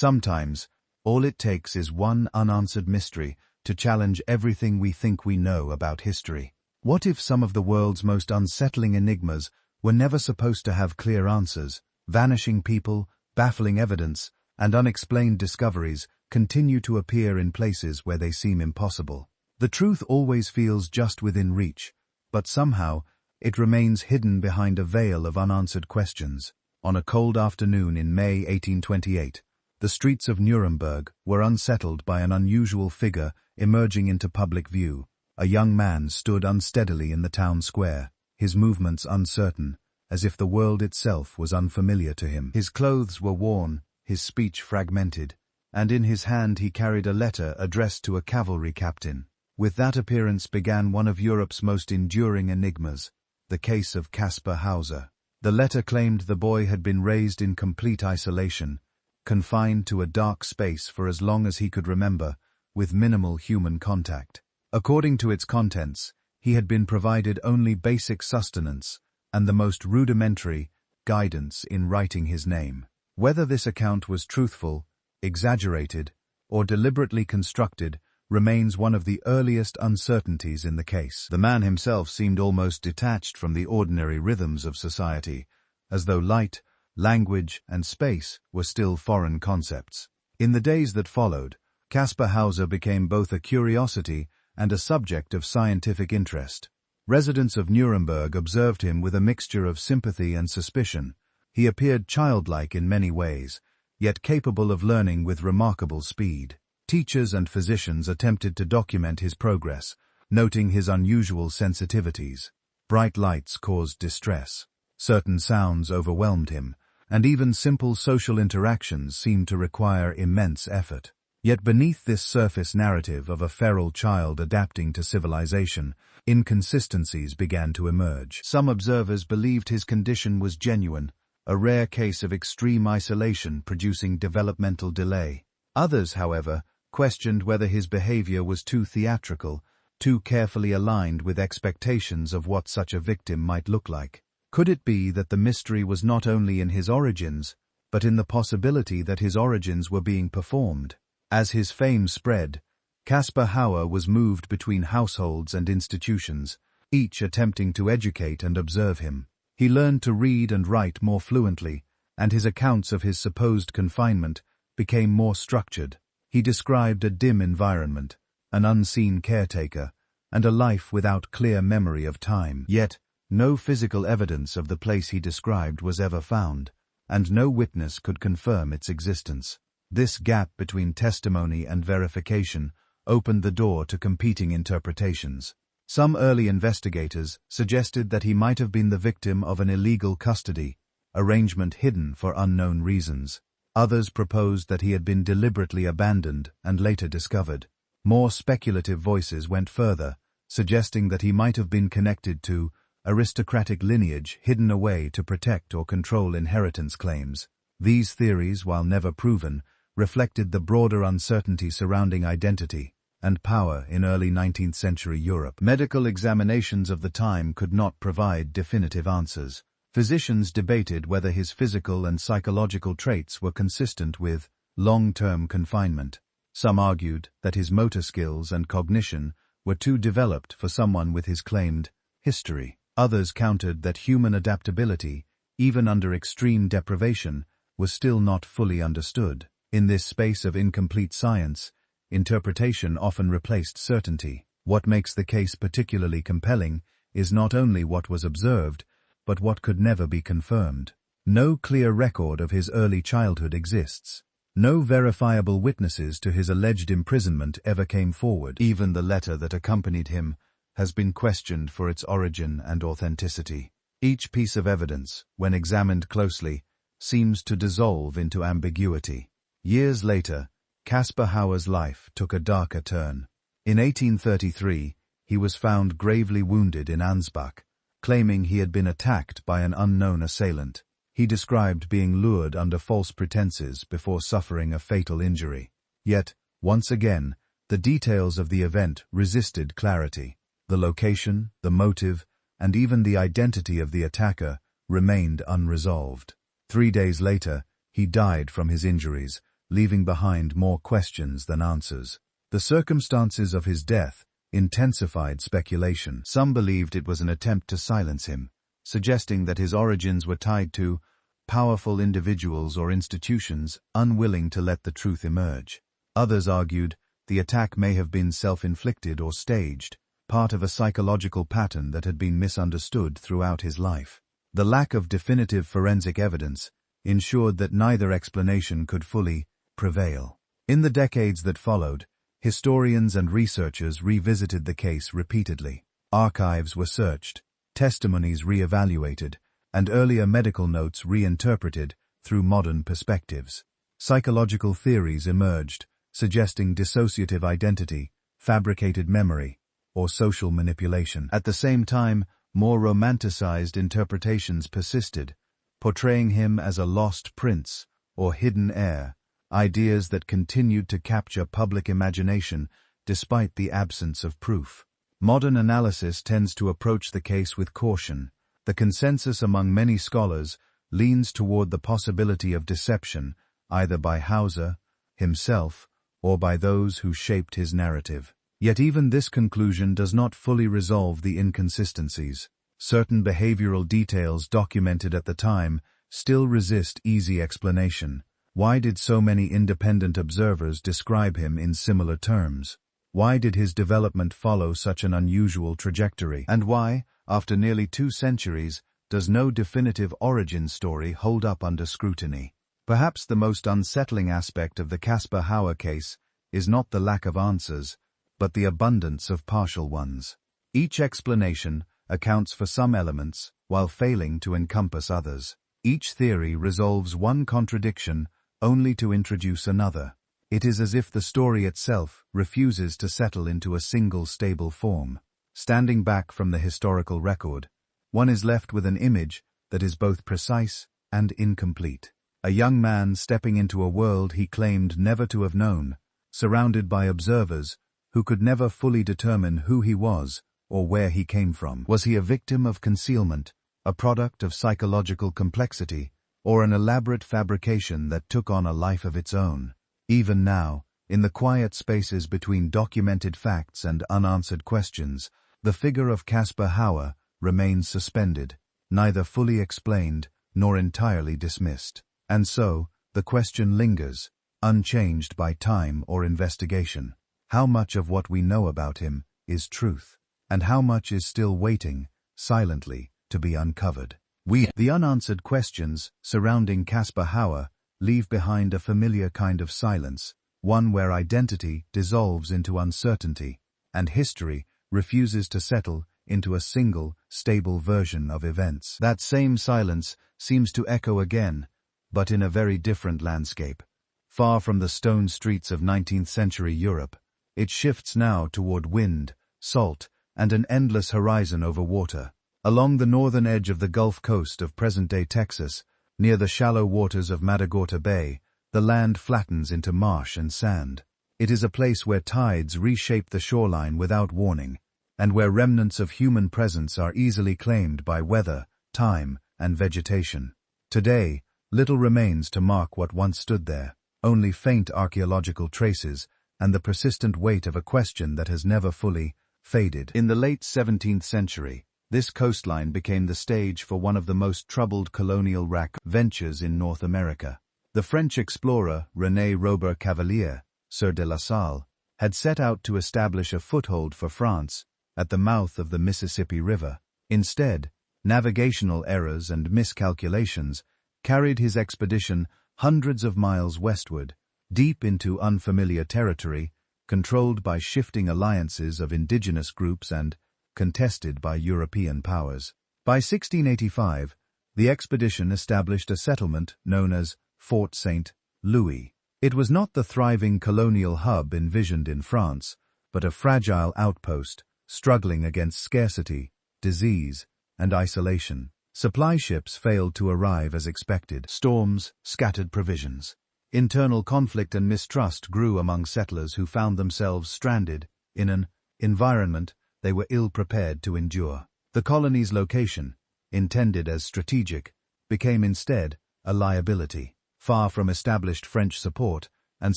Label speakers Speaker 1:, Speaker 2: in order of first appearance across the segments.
Speaker 1: Sometimes, all it takes is one unanswered mystery to challenge everything we think we know about history. What if some of the world's most unsettling enigmas were never supposed to have clear answers? Vanishing people, baffling evidence, and unexplained discoveries continue to appear in places where they seem impossible. The truth always feels just within reach, but somehow it remains hidden behind a veil of unanswered questions. On a cold afternoon in May 1828, the streets of Nuremberg were unsettled by an unusual figure emerging into public view. A young man stood unsteadily in the town square, his movements uncertain, as if the world itself was unfamiliar to him. His clothes were worn, his speech fragmented, and in his hand he carried a letter addressed to a cavalry captain. With that appearance began one of Europe's most enduring enigmas, the case of Kaspar Hauser. The letter claimed the boy had been raised in complete isolation, confined to a dark space for as long as he could remember, with minimal human contact. According to its contents, he had been provided only basic sustenance and the most rudimentary guidance in writing his name. Whether this account was truthful, exaggerated, or deliberately constructed remains one of the earliest uncertainties in the case. The man himself seemed almost detached from the ordinary rhythms of society, as though light, language, and space were still foreign concepts. In the days that followed, Kaspar Hauser became both a curiosity and a subject of scientific interest. Residents of Nuremberg observed him with a mixture of sympathy and suspicion. He appeared childlike in many ways, yet capable of learning with remarkable speed. Teachers and physicians attempted to document his progress, noting his unusual sensitivities. Bright lights caused distress. Certain sounds overwhelmed him, and even simple social interactions seemed to require immense effort. Yet beneath this surface narrative of a feral child adapting to civilization, inconsistencies began to emerge. Some observers believed his condition was genuine, a rare case of extreme isolation producing developmental delay. Others, however, questioned whether his behavior was too theatrical, too carefully aligned with expectations of what such a victim might look like. Could it be that the mystery was not only in his origins, but in the possibility that his origins were being performed? As his fame spread, Kaspar Hauser was moved between households and institutions, each attempting to educate and observe him. He learned to read and write more fluently, and his accounts of his supposed confinement became more structured. He described a dim environment, an unseen caretaker, and a life without clear memory of time. Yet, no physical evidence of the place he described was ever found, and no witness could confirm its existence. This gap between testimony and verification opened the door to competing interpretations. Some early investigators suggested that he might have been the victim of an illegal custody arrangement hidden for unknown reasons. Others proposed that he had been deliberately abandoned and later discovered. More speculative voices went further, suggesting that he might have been connected to aristocratic lineage hidden away to protect or control inheritance claims. These theories, while never proven, reflected the broader uncertainty surrounding identity and power in early 19th century Europe. Medical examinations of the time could not provide definitive answers. Physicians debated whether his physical and psychological traits were consistent with long-term confinement. Some argued that his motor skills and cognition were too developed for someone with his claimed history. Others countered that human adaptability, even under extreme deprivation, was still not fully understood. In this space of incomplete science, interpretation often replaced certainty. What makes the case particularly compelling is not only what was observed, but what could never be confirmed. No clear record of his early childhood exists. No verifiable witnesses to his alleged imprisonment ever came forward. Even the letter that accompanied him has been questioned for its origin and authenticity. Each piece of evidence, when examined closely, seems to dissolve into ambiguity. Years later, Kaspar Hauser's life took a darker turn. In 1833, he was found gravely wounded in Ansbach, claiming he had been attacked by an unknown assailant. He described being lured under false pretenses before suffering a fatal injury. Yet, once again, the details of the event resisted clarity. The location, the motive, and even the identity of the attacker remained unresolved. 3 days later, he died from his injuries, leaving behind more questions than answers. The circumstances of his death intensified speculation. Some believed it was an attempt to silence him, suggesting that his origins were tied to powerful individuals or institutions unwilling to let the truth emerge. Others argued the attack may have been self-inflicted or staged, part of a psychological pattern that had been misunderstood throughout his life. The lack of definitive forensic evidence ensured that neither explanation could fully prevail. In the decades that followed, historians and researchers revisited the case repeatedly. Archives were searched, testimonies re-evaluated, and earlier medical notes reinterpreted through modern perspectives. Psychological theories emerged, suggesting dissociative identity, fabricated memory, or social manipulation. At the same time, more romanticized interpretations persisted, portraying him as a lost prince or hidden heir, ideas that continued to capture public imagination despite the absence of proof. Modern analysis tends to approach the case with caution. The consensus among many scholars leans toward the possibility of deception, either by Hauser himself or by those who shaped his narrative. Yet even this conclusion does not fully resolve the inconsistencies. Certain behavioral details documented at the time still resist easy explanation. Why did so many independent observers describe him in similar terms? Why did his development follow such an unusual trajectory? And why, after nearly 2 centuries, does no definitive origin story hold up under scrutiny? Perhaps the most unsettling aspect of the Kaspar Hauser case is not the lack of answers, but the abundance of partial ones. Each explanation accounts for some elements while failing to encompass others. Each theory resolves one contradiction only to introduce another. It is as if the story itself refuses to settle into a single stable form. Standing back from the historical record, one is left with an image that is both precise and incomplete. A young man stepping into a world he claimed never to have known, surrounded by observers who could never fully determine who he was or where he came from. Was he a victim of concealment, a product of psychological complexity, or an elaborate fabrication that took on a life of its own? Even now, in the quiet spaces between documented facts and unanswered questions, the figure of Kaspar Hauser remains suspended, neither fully explained nor entirely dismissed. And so, the question lingers, unchanged by time or investigation. How much of what we know about him is truth, and how much is still waiting, silently, to be uncovered? The unanswered questions surrounding Kaspar Hauser leave behind a familiar kind of silence, one where identity dissolves into uncertainty, and history refuses to settle into a single, stable version of events. That same silence seems to echo again, but in a very different landscape. Far from the stone streets of 19th-century Europe, it shifts now toward wind, salt, and an endless horizon over water. Along the northern edge of the Gulf Coast of present-day Texas, near the shallow waters of Matagorda Bay, the land flattens into marsh and sand. It is a place where tides reshape the shoreline without warning, and where remnants of human presence are easily claimed by weather, time, and vegetation. Today, little remains to mark what once stood there, only faint archaeological traces and the persistent weight of a question that has never fully faded. In the late 17th century, this coastline became the stage for one of the most troubled colonial ventures in North America. The French explorer René Robert Cavelier, Sieur de la Salle, had set out to establish a foothold for France at the mouth of the Mississippi River. Instead, navigational errors and miscalculations carried his expedition hundreds of miles westward, deep into unfamiliar territory, controlled by shifting alliances of indigenous groups and contested by European powers. By 1685, the expedition established a settlement known as Fort St. Louis. It was not the thriving colonial hub envisioned in France, but a fragile outpost, struggling against scarcity, disease, and isolation. Supply ships failed to arrive as expected. Storms scattered provisions. Internal conflict and mistrust grew among settlers who found themselves stranded in an environment they were ill-prepared to endure. The colony's location, intended as strategic, became instead a liability. Far from established French support, and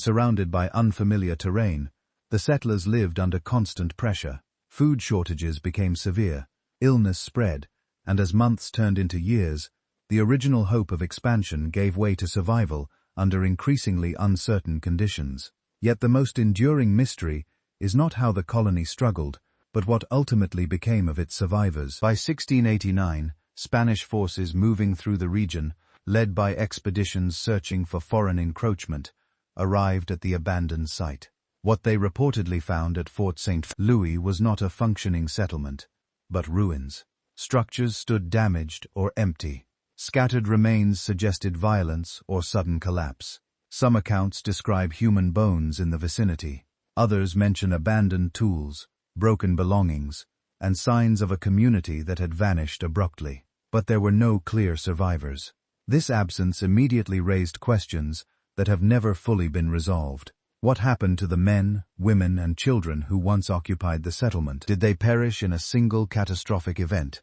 Speaker 1: surrounded by unfamiliar terrain, the settlers lived under constant pressure. Food shortages became severe, illness spread, and as months turned into years, the original hope of expansion gave way to survival under increasingly uncertain conditions. Yet the most enduring mystery is not how the colony struggled, but what ultimately became of its survivors. By 1689, Spanish forces moving through the region, led by expeditions searching for foreign encroachment, arrived at the abandoned site. What they reportedly found at Fort St. Louis was not a functioning settlement, but ruins. Structures stood damaged or empty. Scattered remains suggested violence or sudden collapse. Some accounts describe human bones in the vicinity. Others mention abandoned tools, broken belongings, and signs of a community that had vanished abruptly. But there were no clear survivors. This absence immediately raised questions that have never fully been resolved. What happened to the men, women, and children who once occupied the settlement? Did they perish in a single catastrophic event?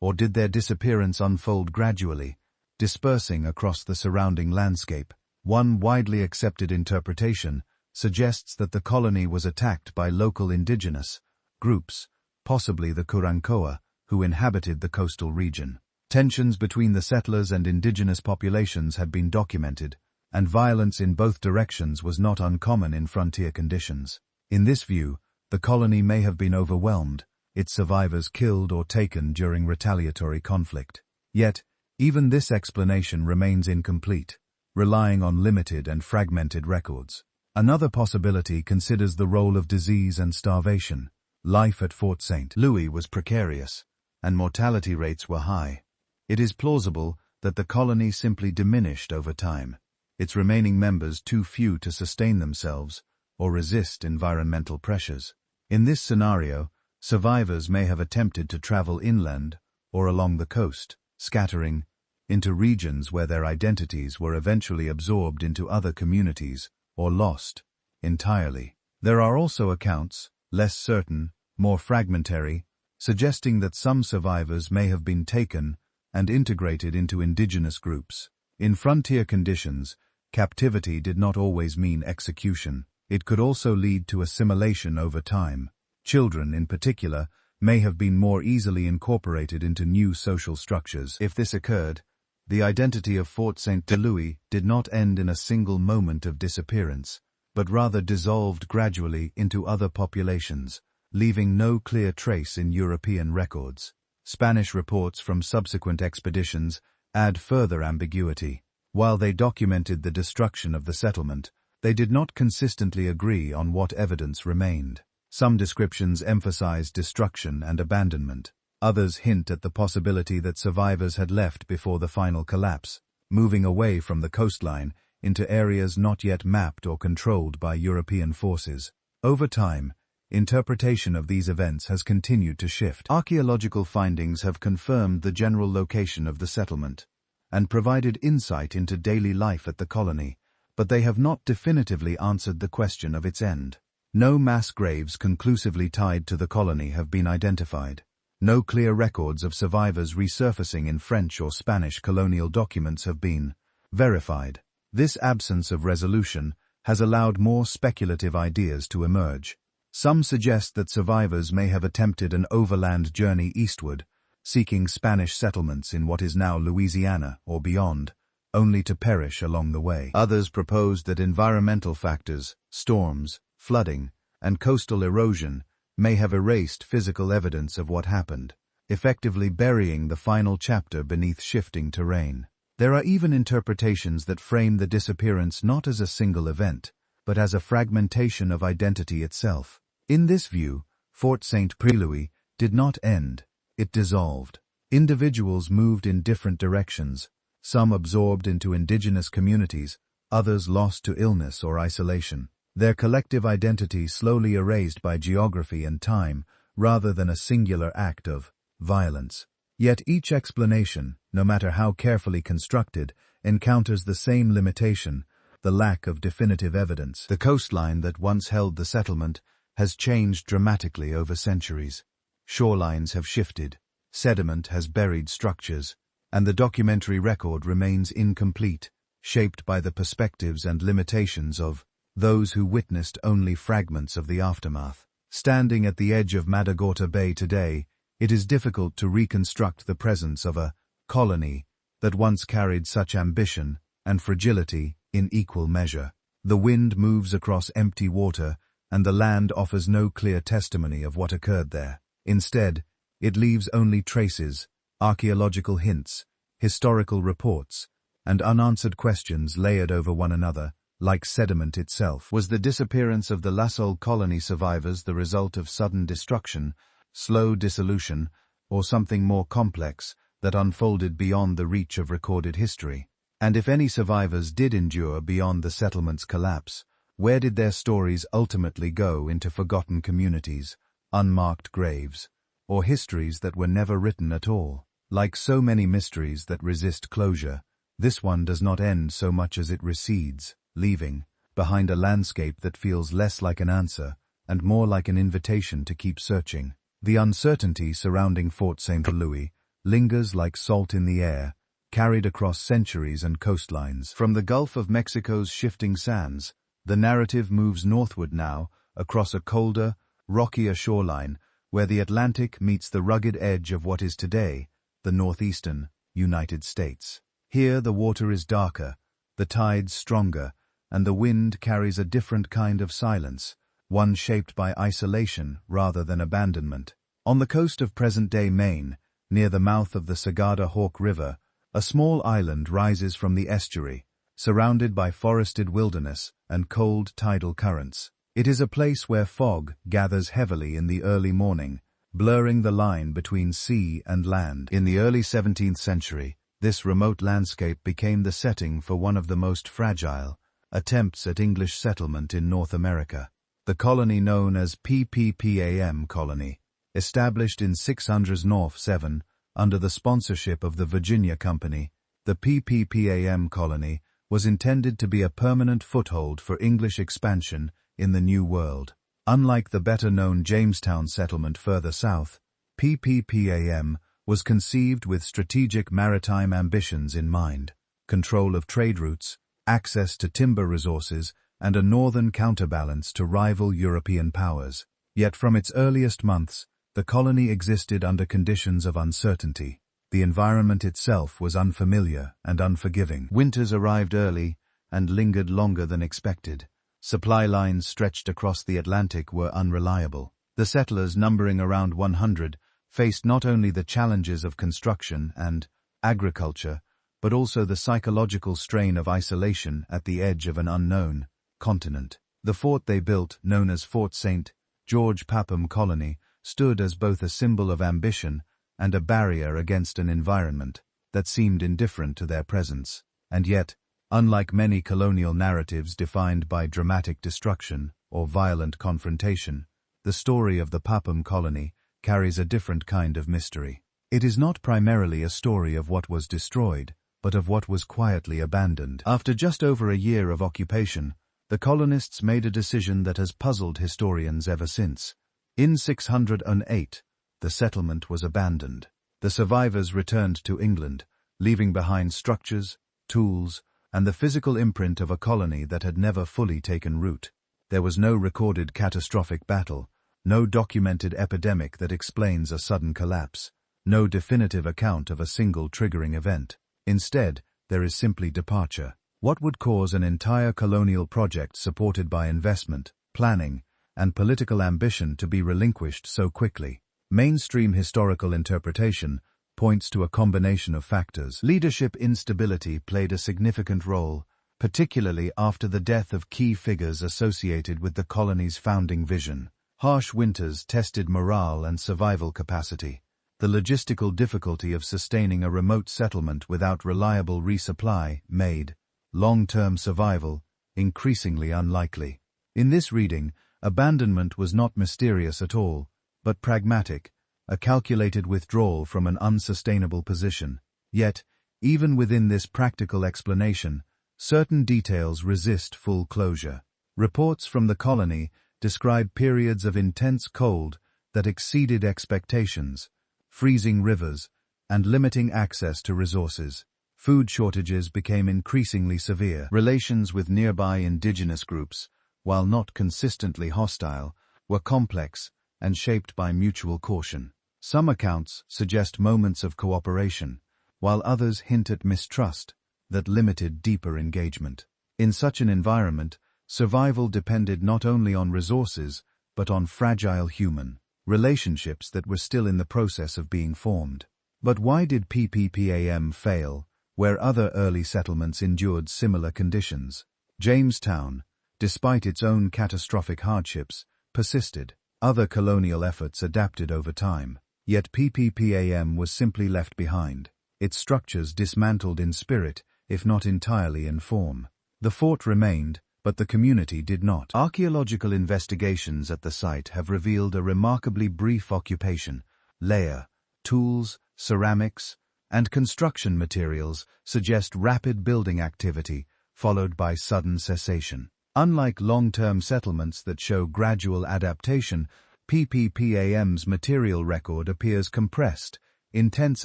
Speaker 1: Or did their disappearance unfold gradually, dispersing across the surrounding landscape? One widely accepted interpretation suggests that the colony was attacked by local indigenous groups, possibly the Kurankoa, who inhabited the coastal region. Tensions between the settlers and indigenous populations had been documented, and violence in both directions was not uncommon in frontier conditions. In this view, the colony may have been overwhelmed, its survivors killed or taken during retaliatory conflict. Yet, even this explanation remains incomplete, relying on limited and fragmented records. Another possibility considers the role of disease and starvation. Life at Fort St. Louis was precarious, and mortality rates were high. It is plausible that the colony simply diminished over time, its remaining members too few to sustain themselves or resist environmental pressures. In this scenario, survivors may have attempted to travel inland or along the coast, scattering into regions where their identities were eventually absorbed into other communities or lost entirely. There are also accounts, less certain, more fragmentary, suggesting that some survivors may have been taken and integrated into indigenous groups. In frontier conditions, captivity did not always mean execution. It could also lead to assimilation over time. Children, in particular, may have been more easily incorporated into new social structures. If this occurred, the identity of Fort St. Louis did not end in a single moment of disappearance, but rather dissolved gradually into other populations, leaving no clear trace in European records. Spanish reports from subsequent expeditions add further ambiguity. While they documented the destruction of the settlement, they did not consistently agree on what evidence remained. Some descriptions emphasize destruction and abandonment. Others hint at the possibility that survivors had left before the final collapse, moving away from the coastline into areas not yet mapped or controlled by European forces. Over time, interpretation of these events has continued to shift. Archaeological findings have confirmed the general location of the settlement and provided insight into daily life at the colony, but they have not definitively answered the question of its end. No mass graves conclusively tied to the colony have been identified. No clear records of survivors resurfacing in French or Spanish colonial documents have been verified. This absence of resolution has allowed more speculative ideas to emerge. Some suggest that survivors may have attempted an overland journey eastward, seeking Spanish settlements in what is now Louisiana or beyond, only to perish along the way. Others propose that environmental factors, storms, flooding, and coastal erosion may have erased physical evidence of what happened, effectively burying the final chapter beneath shifting terrain. There are even interpretations that frame the disappearance not as a single event, but as a fragmentation of identity itself. In this view, Fort St. Louis did not end, it dissolved. Individuals moved in different directions, some absorbed into indigenous communities, others lost to illness or isolation. Their collective identity slowly erased by geography and time, rather than a singular act of violence. Yet each explanation, no matter how carefully constructed, encounters the same limitation: the lack of definitive evidence. The coastline that once held the settlement has changed dramatically over centuries. Shorelines have shifted, sediment has buried structures, and the documentary record remains incomplete, shaped by the perspectives and limitations of those who witnessed only fragments of the aftermath. Standing at the edge of Matagorda Bay today, it is difficult to reconstruct the presence of a colony that once carried such ambition and fragility in equal measure. The wind moves across empty water, and the land offers no clear testimony of what occurred there. Instead, it leaves only traces, archaeological hints, historical reports, and unanswered questions layered over one another, like sediment itself. Was the disappearance of the Salle colony survivors the result of sudden destruction, slow dissolution, or something more complex that unfolded beyond the reach of recorded history? And if any survivors did endure beyond the settlement's collapse, where did their stories ultimately go? Into forgotten communities, unmarked graves, or histories that were never written at all? Like so many mysteries that resist closure, this one does not end so much as it recedes, leaving behind a landscape that feels less like an answer and more like an invitation to keep searching. The uncertainty surrounding Fort St. Louis lingers like salt in the air, carried across centuries and coastlines. From the Gulf of Mexico's shifting sands, the narrative moves northward now, across a colder, rockier shoreline, where the Atlantic meets the rugged edge of what is today the northeastern United States. Here the water is darker, the tides stronger, and the wind carries a different kind of silence, one shaped by isolation rather than abandonment. On the coast of present-day Maine, near the mouth of the Sagada-Hawk River, a small island rises from the estuary, surrounded by forested wilderness and cold tidal currents. It is a place where fog gathers heavily in the early morning, blurring the line between sea and land. In the early 17th century, this remote landscape became the setting for one of the most fragile attempts at English settlement in North America. The colony known as Popham Colony, established in 600s North 7, under the sponsorship of the Virginia Company, the Popham Colony was intended to be a permanent foothold for English expansion in the New World. Unlike the better-known Jamestown settlement further south, Popham was conceived with strategic maritime ambitions in mind: control of trade routes, access to timber resources, and a northern counterbalance to rival European powers. Yet from its earliest months, the colony existed under conditions of uncertainty. The environment itself was unfamiliar and unforgiving. Winters arrived early and lingered longer than expected. Supply lines stretched across the Atlantic were unreliable. The settlers, numbering around 100, faced not only the challenges of construction and agriculture, but also the psychological strain of isolation at the edge of an unknown continent. The fort they built, known as Fort St. George Popham Colony, stood as both a symbol of ambition and a barrier against an environment that seemed indifferent to their presence. And yet, unlike many colonial narratives defined by dramatic destruction or violent confrontation, the story of the Popham Colony carries a different kind of mystery. It is not primarily a story of what was destroyed, but of what was quietly abandoned. After just over a year of occupation, the colonists made a decision that has puzzled historians ever since. In 608, the settlement was abandoned. The survivors returned to England, leaving behind structures, tools, and the physical imprint of a colony that had never fully taken root. There was no recorded catastrophic battle, no documented epidemic that explains a sudden collapse, no definitive account of a single triggering event. Instead, there is simply departure. What would cause an entire colonial project supported by investment, planning, and political ambition to be relinquished so quickly? Mainstream historical interpretation points to a combination of factors. Leadership instability played a significant role, particularly after the death of key figures associated with the colony's founding vision. Harsh winters tested morale and survival capacity. The logistical difficulty of sustaining a remote settlement without reliable resupply made long-term survival increasingly unlikely. In this reading, abandonment was not mysterious at all, but pragmatic, a calculated withdrawal from an unsustainable position. Yet, even within this practical explanation, certain details resist full closure. Reports from the colony describe periods of intense cold that exceeded expectations, freezing rivers, and limiting access to resources. Food shortages became increasingly severe. Relations with nearby indigenous groups, while not consistently hostile, were complex and shaped by mutual caution. Some accounts suggest moments of cooperation, while others hint at mistrust that limited deeper engagement. In such an environment, survival depended not only on resources, but on fragile human relationships that were still in the process of being formed. But why did PPPAM fail, where other early settlements endured similar conditions? Jamestown, despite its own catastrophic hardships, persisted. Other colonial efforts adapted over time. Yet PPPAM was simply left behind, its structures dismantled in spirit, if not entirely in form. The fort remained, but the community did not. Archaeological investigations at the site have revealed a remarkably brief occupation. Layer, tools, ceramics, and construction materials suggest rapid building activity, followed by sudden cessation. Unlike long-term settlements that show gradual adaptation, PPPAM's material record appears compressed, intense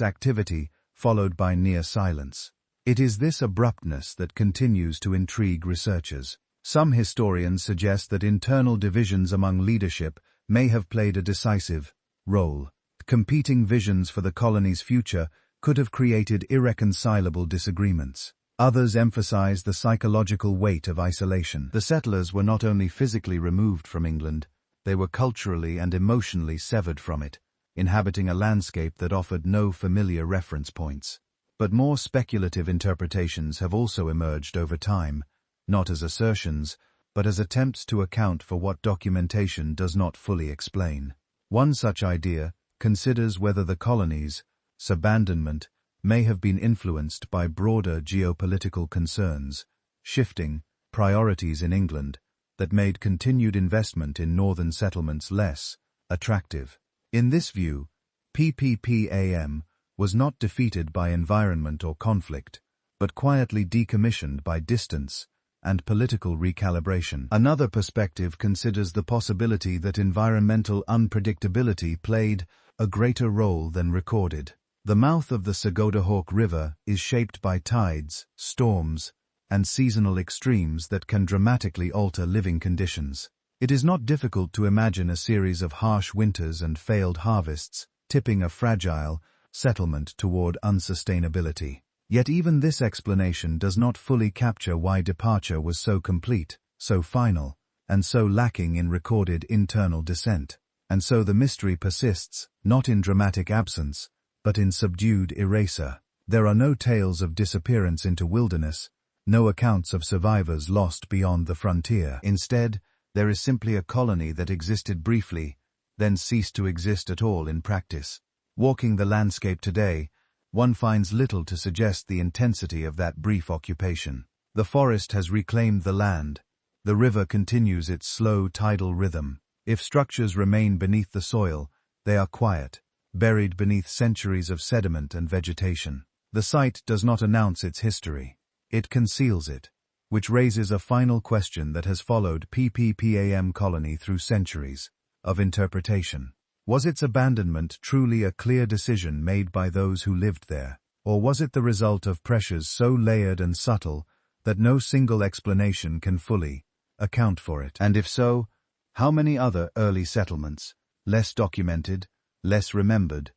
Speaker 1: activity, followed by near silence. It is this abruptness that continues to intrigue researchers. Some historians suggest that internal divisions among leadership may have played a decisive role. Competing visions for the colony's future could have created irreconcilable disagreements. Others emphasize the psychological weight of isolation. The settlers were not only physically removed from England, they were culturally and emotionally severed from it, inhabiting a landscape that offered no familiar reference points. But more speculative interpretations have also emerged over time, not as assertions, but as attempts to account for what documentation does not fully explain. One such idea considers whether the colonies' abandonment may have been influenced by broader geopolitical concerns, shifting priorities in England that made continued investment in northern settlements less attractive. In this view, PPPAM was not defeated by environment or conflict, but quietly decommissioned by distance and political recalibration. Another perspective considers the possibility that environmental unpredictability played a greater role than recorded. The mouth of the Sagodahawk River is shaped by tides, storms, and seasonal extremes that can dramatically alter living conditions. It is not difficult to imagine a series of harsh winters and failed harvests, tipping a fragile settlement toward unsustainability. Yet even this explanation does not fully capture why departure was so complete, so final, and so lacking in recorded internal dissent. And so the mystery persists, not in dramatic absence, but in subdued erasure. There are no tales of disappearance into wilderness, no accounts of survivors lost beyond the frontier. Instead, there is simply a colony that existed briefly, then ceased to exist at all in practice. Walking the landscape today, one finds little to suggest the intensity of that brief occupation. The forest has reclaimed the land. The river continues its slow tidal rhythm. If structures remain beneath the soil, they are quiet, buried beneath centuries of sediment and vegetation. The site does not announce its history. It conceals it, which raises a final question that has followed PPPAM Colony through centuries of interpretation. Was its abandonment truly a clear decision made by those who lived there, or was it the result of pressures so layered and subtle that no single explanation can fully account for it? And if so, how many other early settlements, less documented, less remembered,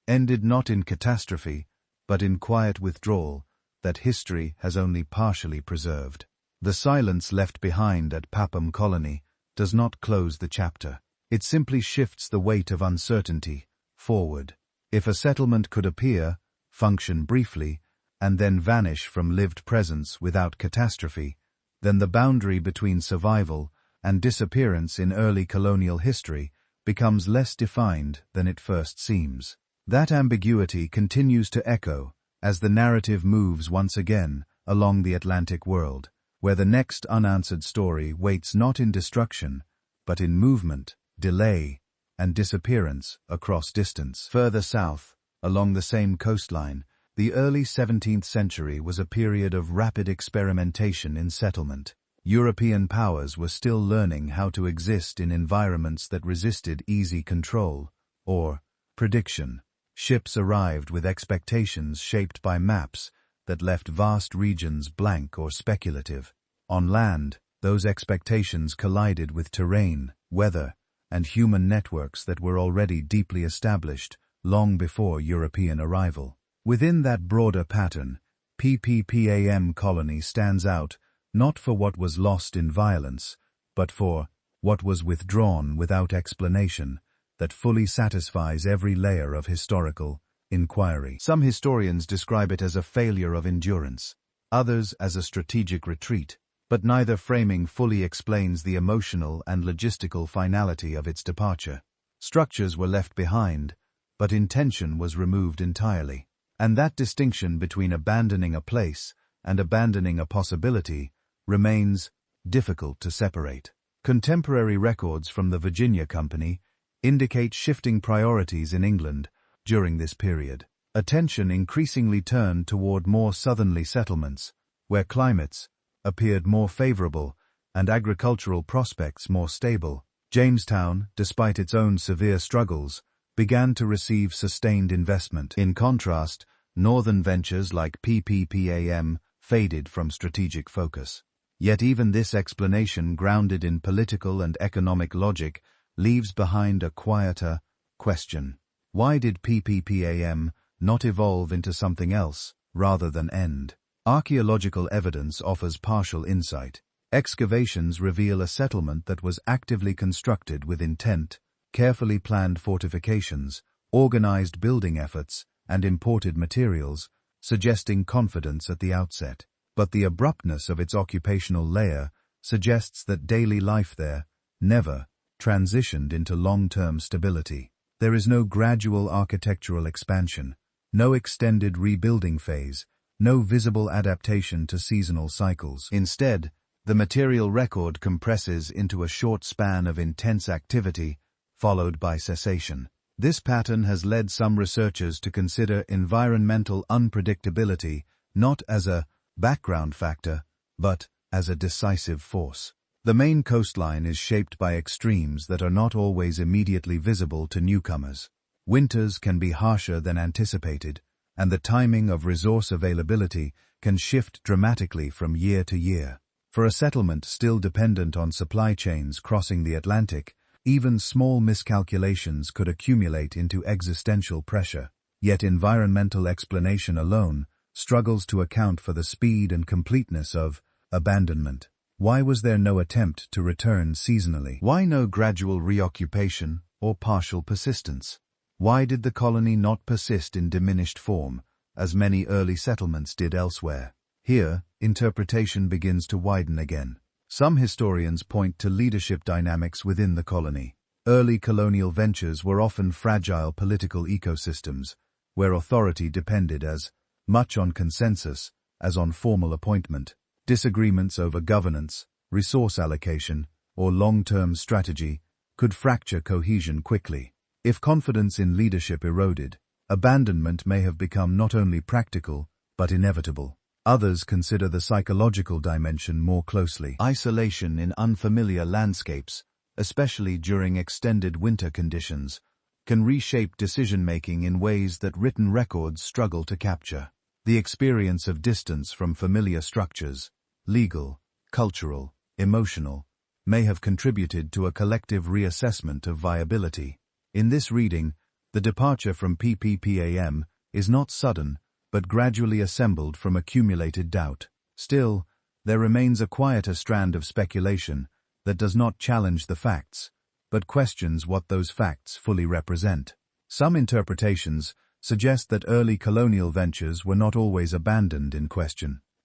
Speaker 1: ended not in catastrophe, but in quiet withdrawal that history has only partially preserved? The silence left behind at Popham Colony does not close the chapter. It simply shifts the weight of uncertainty forward. If a settlement could appear, function briefly, and then vanish from lived presence without catastrophe, then the boundary between survival and disappearance in early colonial history becomes less defined than it first seems. That ambiguity continues to echo as the narrative moves once again along the Atlantic world, where the next unanswered story waits not in destruction, but in movement, delay, and disappearance across distance. Further south, along the same coastline, the early 17th century was a period of rapid experimentation in settlement. European powers were still learning how to exist in environments that resisted easy control, or prediction. Ships arrived with expectations shaped by maps that left vast regions blank or speculative. On land, those expectations collided with terrain, weather, and human networks that were already deeply established long before European arrival. Within that broader pattern, Popham Colony stands out not for what was lost in violence, but for what was withdrawn without explanation, that fully satisfies every layer of historical inquiry. Some historians describe it as a failure of endurance, others as a strategic retreat, but neither framing fully explains the emotional and logistical finality of its departure. Structures were left behind, but intention was removed entirely. And that distinction between abandoning a place and abandoning a possibility remains difficult to separate. Contemporary records from the Virginia Company indicate shifting priorities in England during this period. Attention increasingly turned toward more southerly settlements, where climates appeared more favorable and agricultural prospects more stable. Jamestown, despite its own severe struggles, began to receive sustained investment. In contrast, northern ventures like Popham faded from strategic focus. Yet even this explanation, grounded in political and economic logic, leaves behind a quieter question. Why did Popham not evolve into something else, rather than end? Archaeological evidence offers partial insight. Excavations reveal a settlement that was actively constructed with intent, carefully planned fortifications, organized building efforts, and imported materials, suggesting confidence at the outset. But the abruptness of its occupational layer suggests that daily life there never transitioned into long-term stability. There is no gradual architectural expansion, no extended rebuilding phase, no visible adaptation to seasonal cycles. Instead, the material record compresses into a short span of intense activity, followed by cessation. This pattern has led some researchers to consider environmental unpredictability not as a background factor, but as a decisive force. The Maine coastline is shaped by extremes that are not always immediately visible to newcomers. Winters can be harsher than anticipated, and the timing of resource availability can shift dramatically from year to year. For a settlement still dependent on supply chains crossing the Atlantic, even small miscalculations could accumulate into existential pressure. Yet environmental explanation alone struggles to account for the speed and completeness of abandonment. Why was there no attempt to return seasonally? Why no gradual reoccupation or partial persistence? Why did the colony not persist in diminished form, as many early settlements did elsewhere? Here, interpretation begins to widen again. Some historians point to leadership dynamics within the colony. Early colonial ventures were often fragile political ecosystems, where authority depended as much on consensus as on formal appointment. Disagreements over governance, resource allocation, or long-term strategy could fracture cohesion quickly. If confidence in leadership eroded, abandonment may have become not only practical, but inevitable. Others consider the psychological dimension more closely. Isolation in unfamiliar landscapes, especially during extended winter conditions, can reshape decision-making in ways that written records struggle to capture. The experience of distance from familiar structures, legal, cultural, emotional, may have contributed to a collective reassessment of viability. In this reading, the departure from Popham is not sudden, but gradually assembled from accumulated doubt. Still, there remains a quieter strand of speculation that does not challenge the facts, but questions what those facts fully represent. Some interpretations suggest that early colonial ventures were not always abandoned in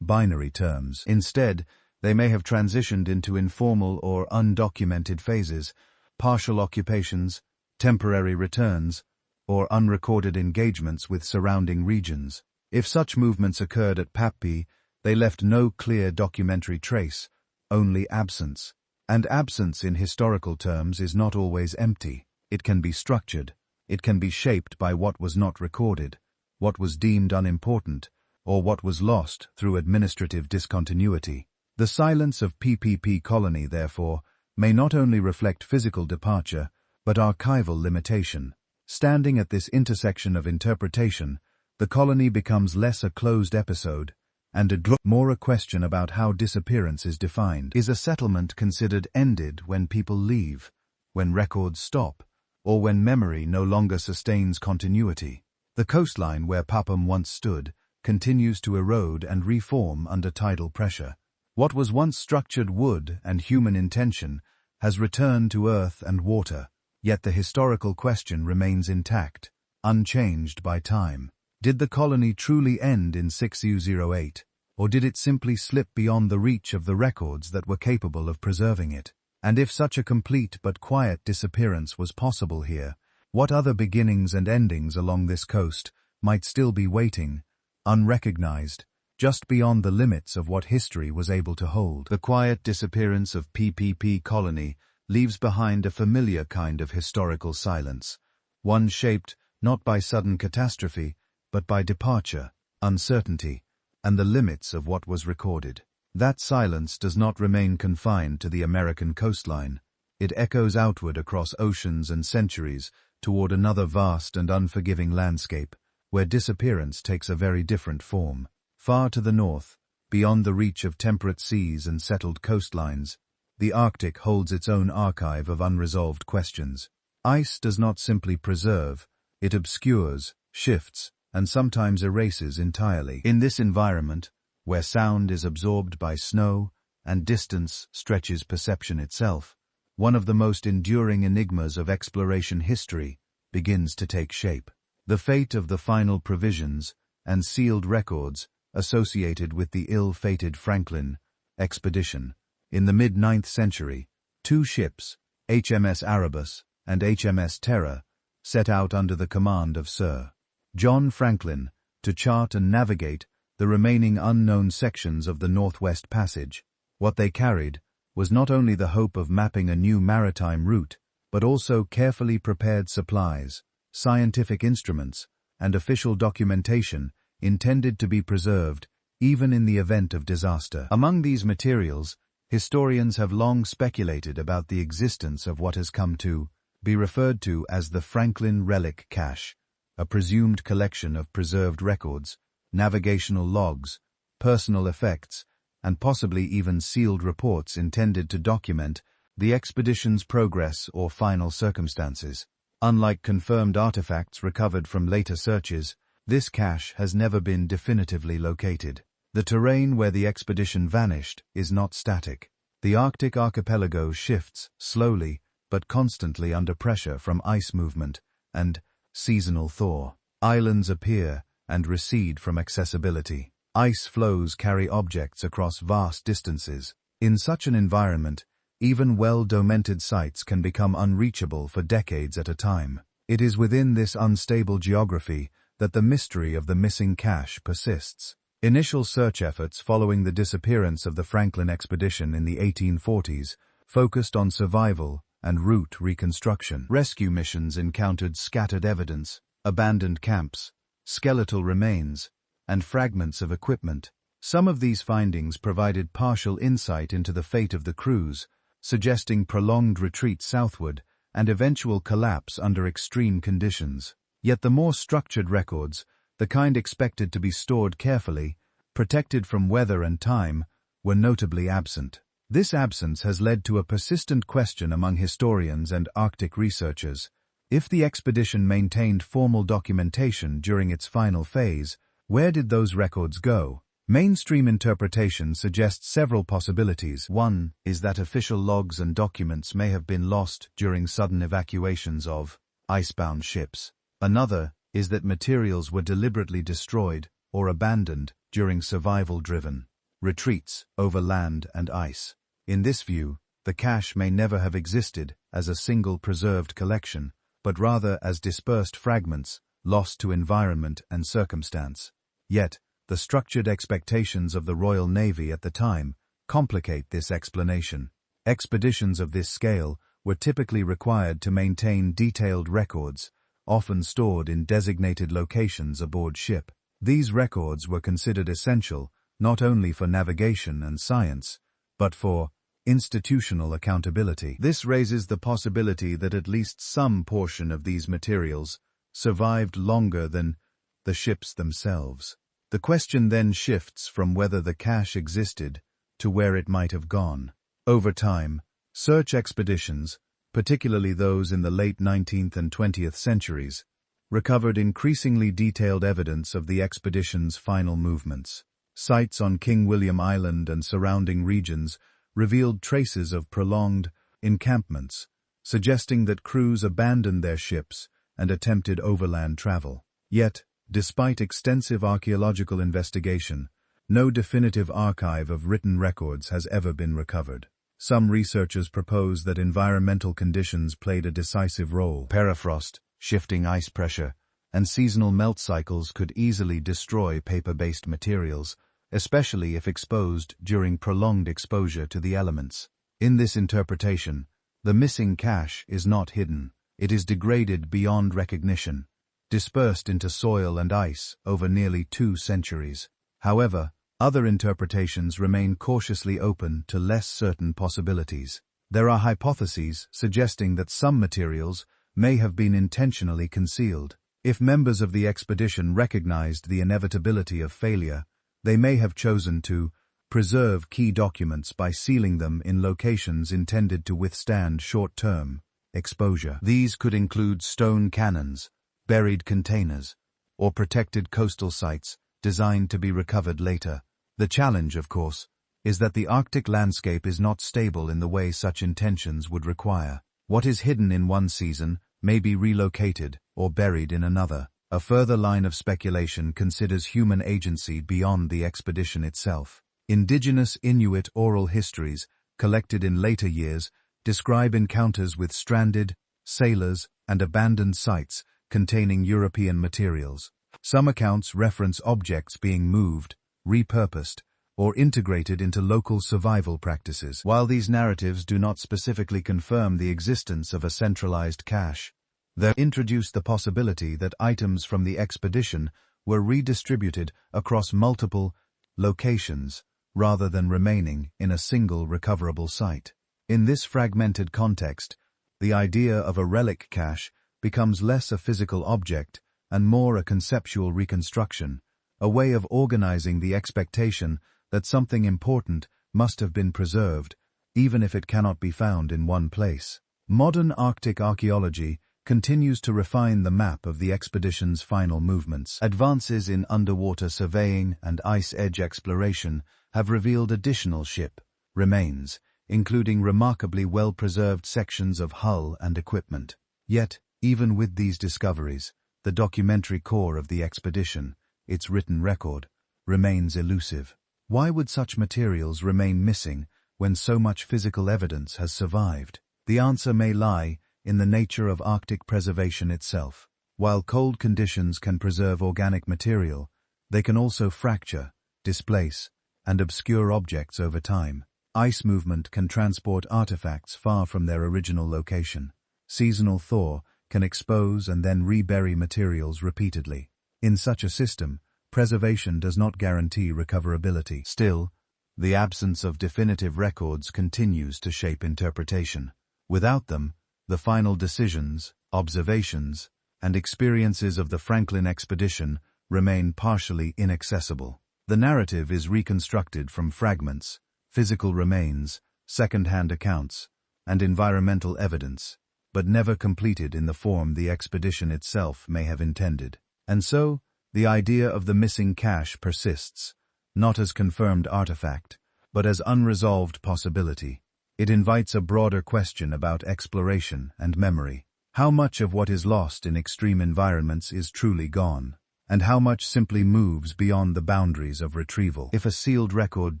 Speaker 1: binary terms. Instead, they may have transitioned into informal or undocumented phases, partial occupations, temporary returns, or unrecorded engagements with surrounding regions. If such movements occurred at Popham, they left no clear documentary trace, only absence. And absence in historical terms is not always empty. It can be structured. It can be shaped by what was not recorded, what was deemed unimportant, or what was lost through administrative discontinuity. The silence of Popham Colony, therefore, may not only reflect physical departure, but archival limitation. Standing at this intersection of interpretation, the colony becomes less a closed episode and more a question about how disappearance is defined. Is a settlement considered ended when people leave, when records stop, or when memory no longer sustains continuity? The coastline where Popham once stood continues to erode and reform under tidal pressure. What was once structured wood and human intention has returned to earth and water, yet the historical question remains intact, unchanged by time. Did the colony truly end in 6008, or did it simply slip beyond the reach of the records that were capable of preserving it? And if such a complete but quiet disappearance was possible here, what other beginnings and endings along this coast might still be waiting, unrecognized, just beyond the limits of what history was able to hold? The quiet disappearance of Popham Colony leaves behind a familiar kind of historical silence, one shaped not by sudden catastrophe, but by departure, uncertainty, and the limits of what was recorded. That silence does not remain confined to the American coastline. It echoes outward across oceans and centuries toward another vast and unforgiving landscape, where disappearance takes a very different form. Far to the north, beyond the reach of temperate seas and settled coastlines, the Arctic holds its own archive of unresolved questions. Ice does not simply preserve, it obscures, shifts, and sometimes erases entirely. In this environment, where sound is absorbed by snow and distance stretches perception itself, one of the most enduring enigmas of exploration history begins to take shape. The fate of the final provisions and sealed records associated with the ill-fated Franklin expedition. In the mid-9th century, two ships, HMS Erebus and HMS Terror, set out under the command of Sir John Franklin to chart and navigate the remaining unknown sections of the Northwest Passage. What they carried was not only the hope of mapping a new maritime route, but also carefully prepared supplies, scientific instruments, and official documentation intended to be preserved even in the event of disaster. Among these materials, historians have long speculated about the existence of what has come to be referred to as the Franklin Relic Cache, a presumed collection of preserved records, navigational logs, personal effects, and possibly even sealed reports intended to document the expedition's progress or final circumstances. Unlike confirmed artifacts recovered from later searches, this cache has never been definitively located. The terrain where the expedition vanished is not static. The Arctic archipelago shifts slowly but constantly under pressure from ice movement and seasonal thaw. Islands appear and recede from accessibility. Ice flows carry objects across vast distances. In such an environment, even well-documented sites can become unreachable for decades at a time. It is within this unstable geography that the mystery of the missing cache persists. Initial search efforts following the disappearance of the Franklin expedition in the 1840s focused on survival and route reconstruction. Rescue missions encountered scattered evidence, abandoned camps, skeletal remains, and fragments of equipment. Some of these findings provided partial insight into the fate of the crews, suggesting prolonged retreat southward and eventual collapse under extreme conditions. Yet the more structured records, the kind expected to be stored carefully, protected from weather and time, were notably absent. This absence has led to a persistent question among historians and Arctic researchers. If the expedition maintained formal documentation during its final phase, where did those records go? Mainstream interpretation suggests several possibilities. One is that official logs and documents may have been lost during sudden evacuations of icebound ships. Another is that materials were deliberately destroyed or abandoned during survival-driven retreats over land and ice. In this view, the cache may never have existed as a single preserved collection, but rather as dispersed fragments, lost to environment and circumstance. Yet, the structured expectations of the Royal Navy at the time complicate this explanation. Expeditions of this scale were typically required to maintain detailed records, often stored in designated locations aboard ship. These records were considered essential not only for navigation and science, but for institutional accountability. This raises the possibility that at least some portion of these materials survived longer than the ships themselves. The question then shifts from whether the cache existed to where it might have gone. Over time, search expeditions, particularly those in the late 19th and 20th centuries, recovered increasingly detailed evidence of the expedition's final movements. Sites on King William Island and surrounding regions revealed traces of prolonged encampments, suggesting that crews abandoned their ships and attempted overland travel. Yet, despite extensive archaeological investigation, no definitive archive of written records has ever been recovered. Some researchers propose that environmental conditions played a decisive role. Permafrost, shifting ice pressure, and seasonal melt cycles could easily destroy paper-based materials, especially if exposed during prolonged exposure to the elements. In this interpretation, the missing cache is not hidden. It is degraded beyond recognition, dispersed into soil and ice over nearly 2 centuries. However, other interpretations remain cautiously open to less certain possibilities. There are hypotheses suggesting that some materials may have been intentionally concealed. If members of the expedition recognized the inevitability of failure, they may have chosen to preserve key documents by sealing them in locations intended to withstand short-term exposure. These could include stone cannons, buried containers, or protected coastal sites designed to be recovered later. The challenge, of course, is that the Arctic landscape is not stable in the way such intentions would require. What is hidden in one season may be relocated or buried in another. A further line of speculation considers human agency beyond the expedition itself. Indigenous Inuit oral histories, collected in later years, describe encounters with stranded, sailors, and abandoned sites containing European materials. Some accounts reference objects being moved, repurposed, or integrated into local survival practices. While these narratives do not specifically confirm the existence of a centralized cache, they introduce the possibility that items from the expedition were redistributed across multiple locations rather than remaining in a single recoverable site. In this fragmented context, the idea of a relic cache becomes less a physical object and more a conceptual reconstruction, a way of organizing the expectation that something important must have been preserved, even if it cannot be found in one place. Modern Arctic archaeology continues to refine the map of the expedition's final movements. Advances in underwater surveying and ice edge exploration have revealed additional ship remains, including remarkably well-preserved sections of hull and equipment. Yet, even with these discoveries, the documentary core of the expedition, its written record, remains elusive. Why would such materials remain missing when so much physical evidence has survived? The answer may lie in the nature of Arctic preservation itself. While cold conditions can preserve organic material, they can also fracture, displace, and obscure objects over time. Ice movement can transport artifacts far from their original location. Seasonal thaw can expose and then rebury materials repeatedly. In such a system, preservation does not guarantee recoverability. Still, the absence of definitive records continues to shape interpretation. Without them, the final decisions, observations, and experiences of the Franklin expedition remain partially inaccessible. The narrative is reconstructed from fragments, physical remains, second-hand accounts, and environmental evidence, but never completed in the form the expedition itself may have intended. And so, the idea of the missing cache persists, not as confirmed artifact, but as unresolved possibility. It invites a broader question about exploration and memory. How much of what is lost in extreme environments is truly gone, and how much simply moves beyond the boundaries of retrieval? If a sealed record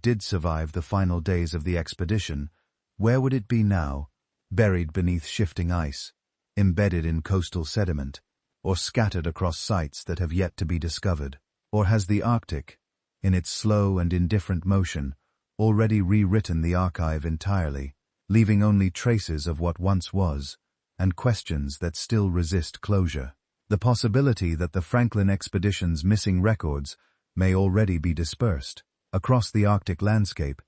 Speaker 1: did survive the final days of the expedition, where would it be now? Buried beneath shifting ice, embedded in coastal sediment, or scattered across sites that have yet to be discovered? Or has the Arctic, in its slow and indifferent motion, already rewritten the archive entirely, leaving only traces of what once was, and questions that still resist closure? The possibility that the Franklin expedition's missing records may already be dispersed across the Arctic landscape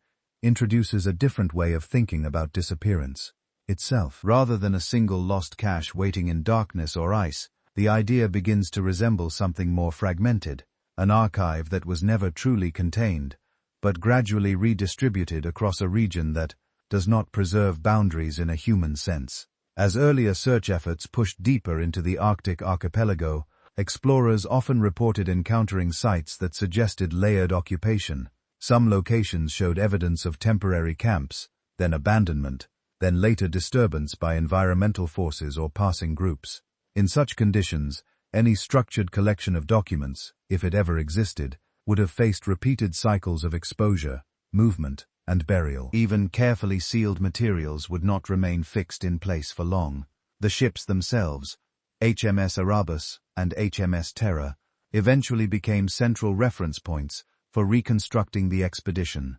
Speaker 1: introduces a different way of thinking about disappearance itself. Rather than a single lost cache waiting in darkness or ice, the idea begins to resemble something more fragmented, an archive that was never truly contained, but gradually redistributed across a region that does not preserve boundaries in a human sense. As earlier search efforts pushed deeper into the Arctic archipelago, explorers often reported encountering sites that suggested layered occupation. Some locations showed evidence of temporary camps, then abandonment, then later disturbance by environmental forces or passing groups. In such conditions, any structured collection of documents, if it ever existed, would have faced repeated cycles of exposure, movement, and burial. Even carefully sealed materials would not remain fixed in place for long. The ships themselves, HMS Erebus and HMS Terror, eventually became central reference points for reconstructing the expedition's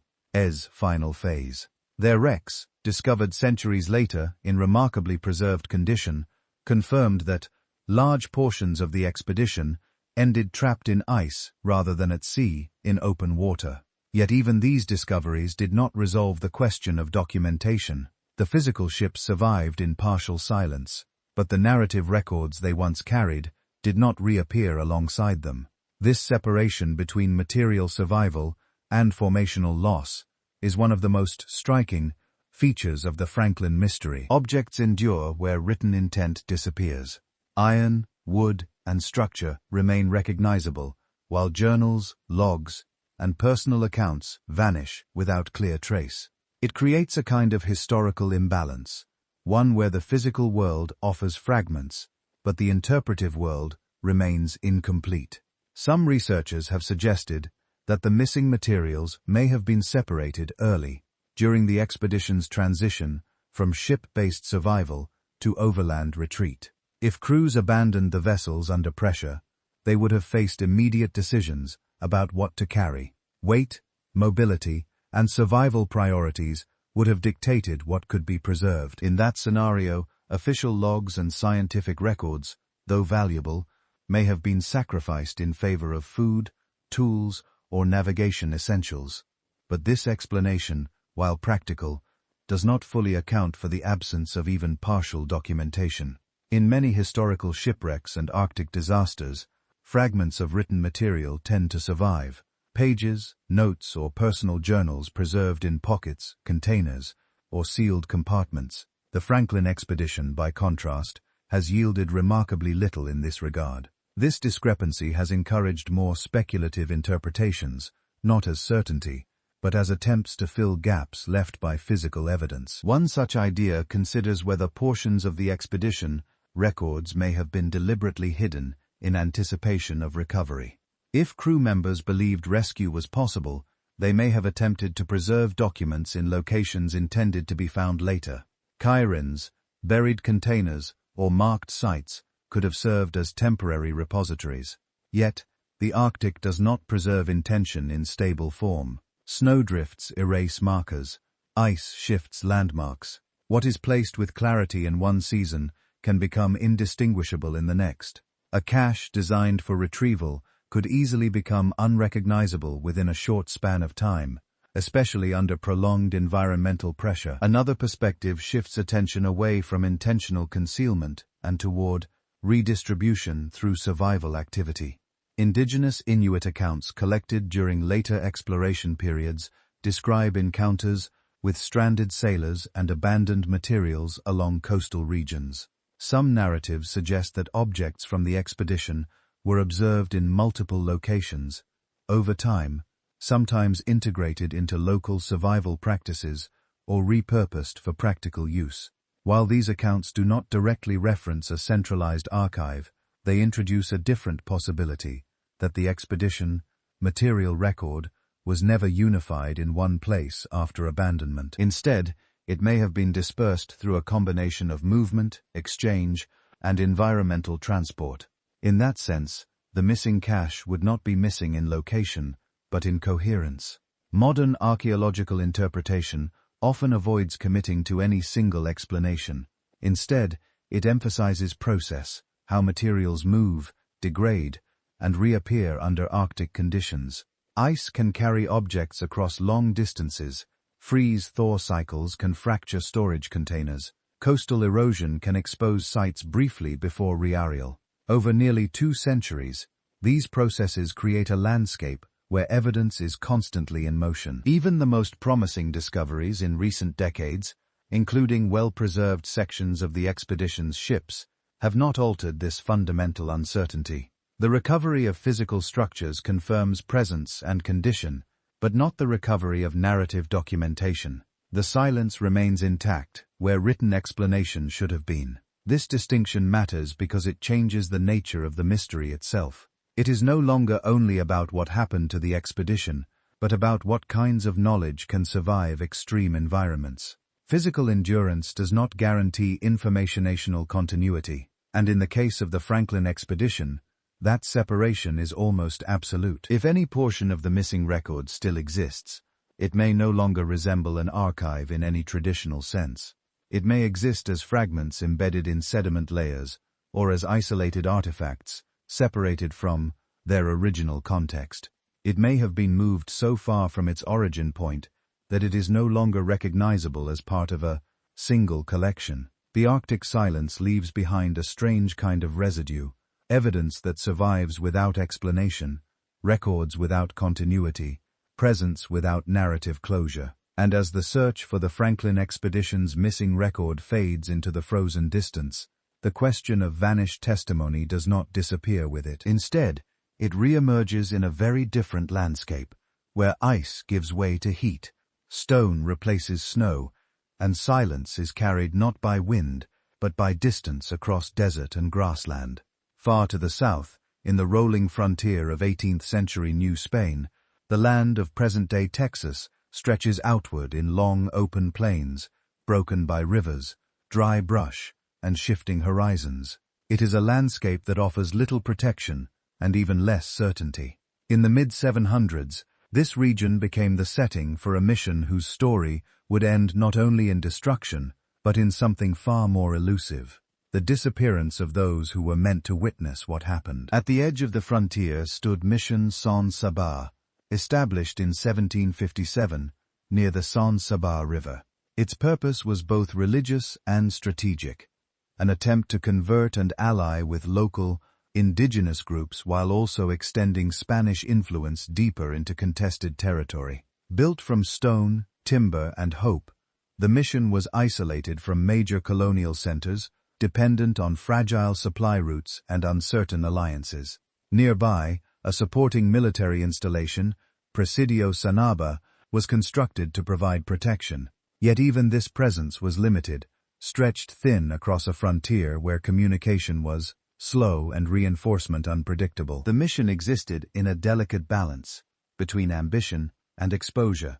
Speaker 1: final phase. Their wrecks, discovered centuries later in remarkably preserved condition, confirmed that large portions of the expedition ended trapped in ice rather than at sea in open water. Yet even these discoveries did not resolve the question of documentation. The physical ships survived in partial silence, but the narrative records they once carried did not reappear alongside them. This separation between material survival and formational loss is one of the most striking features of the Franklin mystery. Objects endure where written intent disappears. Iron, wood, and structure remain recognizable, while journals, logs, and personal accounts vanish without clear trace. It creates a kind of historical imbalance, one where the physical world offers fragments, but the interpretive world remains incomplete. Some researchers have suggested that the missing materials may have been separated early, during the expedition's transition from ship-based survival to overland retreat. If crews abandoned the vessels under pressure, they would have faced immediate decisions about what to carry. Weight, mobility, and survival priorities would have dictated what could be preserved. In that scenario, official logs and scientific records, though valuable, may have been sacrificed in favor of food, tools, or navigation essentials. But this explanation, while practical, does not fully account for the absence of even partial documentation. In many historical shipwrecks and Arctic disasters, fragments of written material tend to survive. Pages, notes, or personal journals preserved in pockets, containers, or sealed compartments. The Franklin expedition, by contrast, has yielded remarkably little in this regard. This discrepancy has encouraged more speculative interpretations, not as certainty, but as attempts to fill gaps left by physical evidence. One such idea considers whether portions of the expedition records may have been deliberately hidden in anticipation of recovery. If crew members believed rescue was possible, they may have attempted to preserve documents in locations intended to be found later. Cairns, buried containers, or marked sites could have served as temporary repositories. Yet, the Arctic does not preserve intention in stable form. Snowdrifts erase markers. Ice shifts landmarks. What is placed with clarity in one season can become indistinguishable in the next. A cache designed for retrieval could easily become unrecognizable within a short span of time, especially under prolonged environmental pressure. Another perspective shifts attention away from intentional concealment and toward redistribution through survival activity. Indigenous Inuit accounts collected during later exploration periods describe encounters with stranded sailors and abandoned materials along coastal regions. Some narratives suggest that objects from the expedition were observed in multiple locations, over time, sometimes integrated into local survival practices or repurposed for practical use. While these accounts do not directly reference a centralized archive, they introduce a different possibility, that the expedition material record was never unified in one place after abandonment. Instead, it may have been dispersed through a combination of movement, exchange, and environmental transport. In that sense, the missing cache would not be missing in location, but in coherence. Modern archaeological interpretation often avoids committing to any single explanation. Instead, it emphasizes process, how materials move, degrade, and reappear under Arctic conditions. Ice can carry objects across long distances. Freeze-thaw cycles can fracture storage containers. Coastal erosion can expose sites briefly before reaerial. Over nearly 2 centuries, These processes create a landscape where evidence is constantly in motion. Even the most promising discoveries in recent decades, including well-preserved sections of the expedition's ships, have not altered this fundamental uncertainty. The recovery of physical structures confirms presence and condition, but not the recovery of narrative documentation. The silence remains intact, where written explanation should have been. This distinction matters because it changes the nature of the mystery itself. It is no longer only about what happened to the expedition, but about what kinds of knowledge can survive extreme environments. Physical endurance does not guarantee informational continuity, and in the case of the Franklin expedition, that separation is almost absolute. If any portion of the missing record still exists, it may no longer resemble an archive in any traditional sense. It may exist as fragments embedded in sediment layers, or as isolated artifacts, separated from their original context. It may have been moved so far from its origin point that it is no longer recognizable as part of a single collection. The Arctic silence leaves behind a strange kind of residue, evidence that survives without explanation, records without continuity, presence without narrative closure. And as the search for the Franklin expedition's missing record fades into the frozen distance, the question of vanished testimony does not disappear with it. Instead, it re-emerges in a very different landscape, where ice gives way to heat, stone replaces snow, and silence is carried not by wind, but by distance across desert and grassland. Far to the south, in the rolling frontier of 18th-century New Spain, the land of present-day Texas stretches outward in long open plains, broken by rivers, dry brush, and shifting horizons. It is a landscape that offers little protection and even less certainty. In the mid-700s, this region became the setting for a mission whose story would end not only in destruction, but in something far more elusive: the disappearance of those who were meant to witness what happened. At the edge of the frontier stood Mission San Sabá, established in 1757 near the San Sabá River. Its purpose was both religious and strategic, an attempt to convert and ally with local, indigenous groups while also extending Spanish influence deeper into contested territory. Built from stone, timber, and hope, the mission was isolated from major colonial centers, dependent on fragile supply routes and uncertain alliances. Nearby, a supporting military installation, Presidio Sanaba, was constructed to provide protection. Yet even this presence was limited, stretched thin across a frontier where communication was slow and reinforcement unpredictable. The mission existed in a delicate balance between ambition and exposure,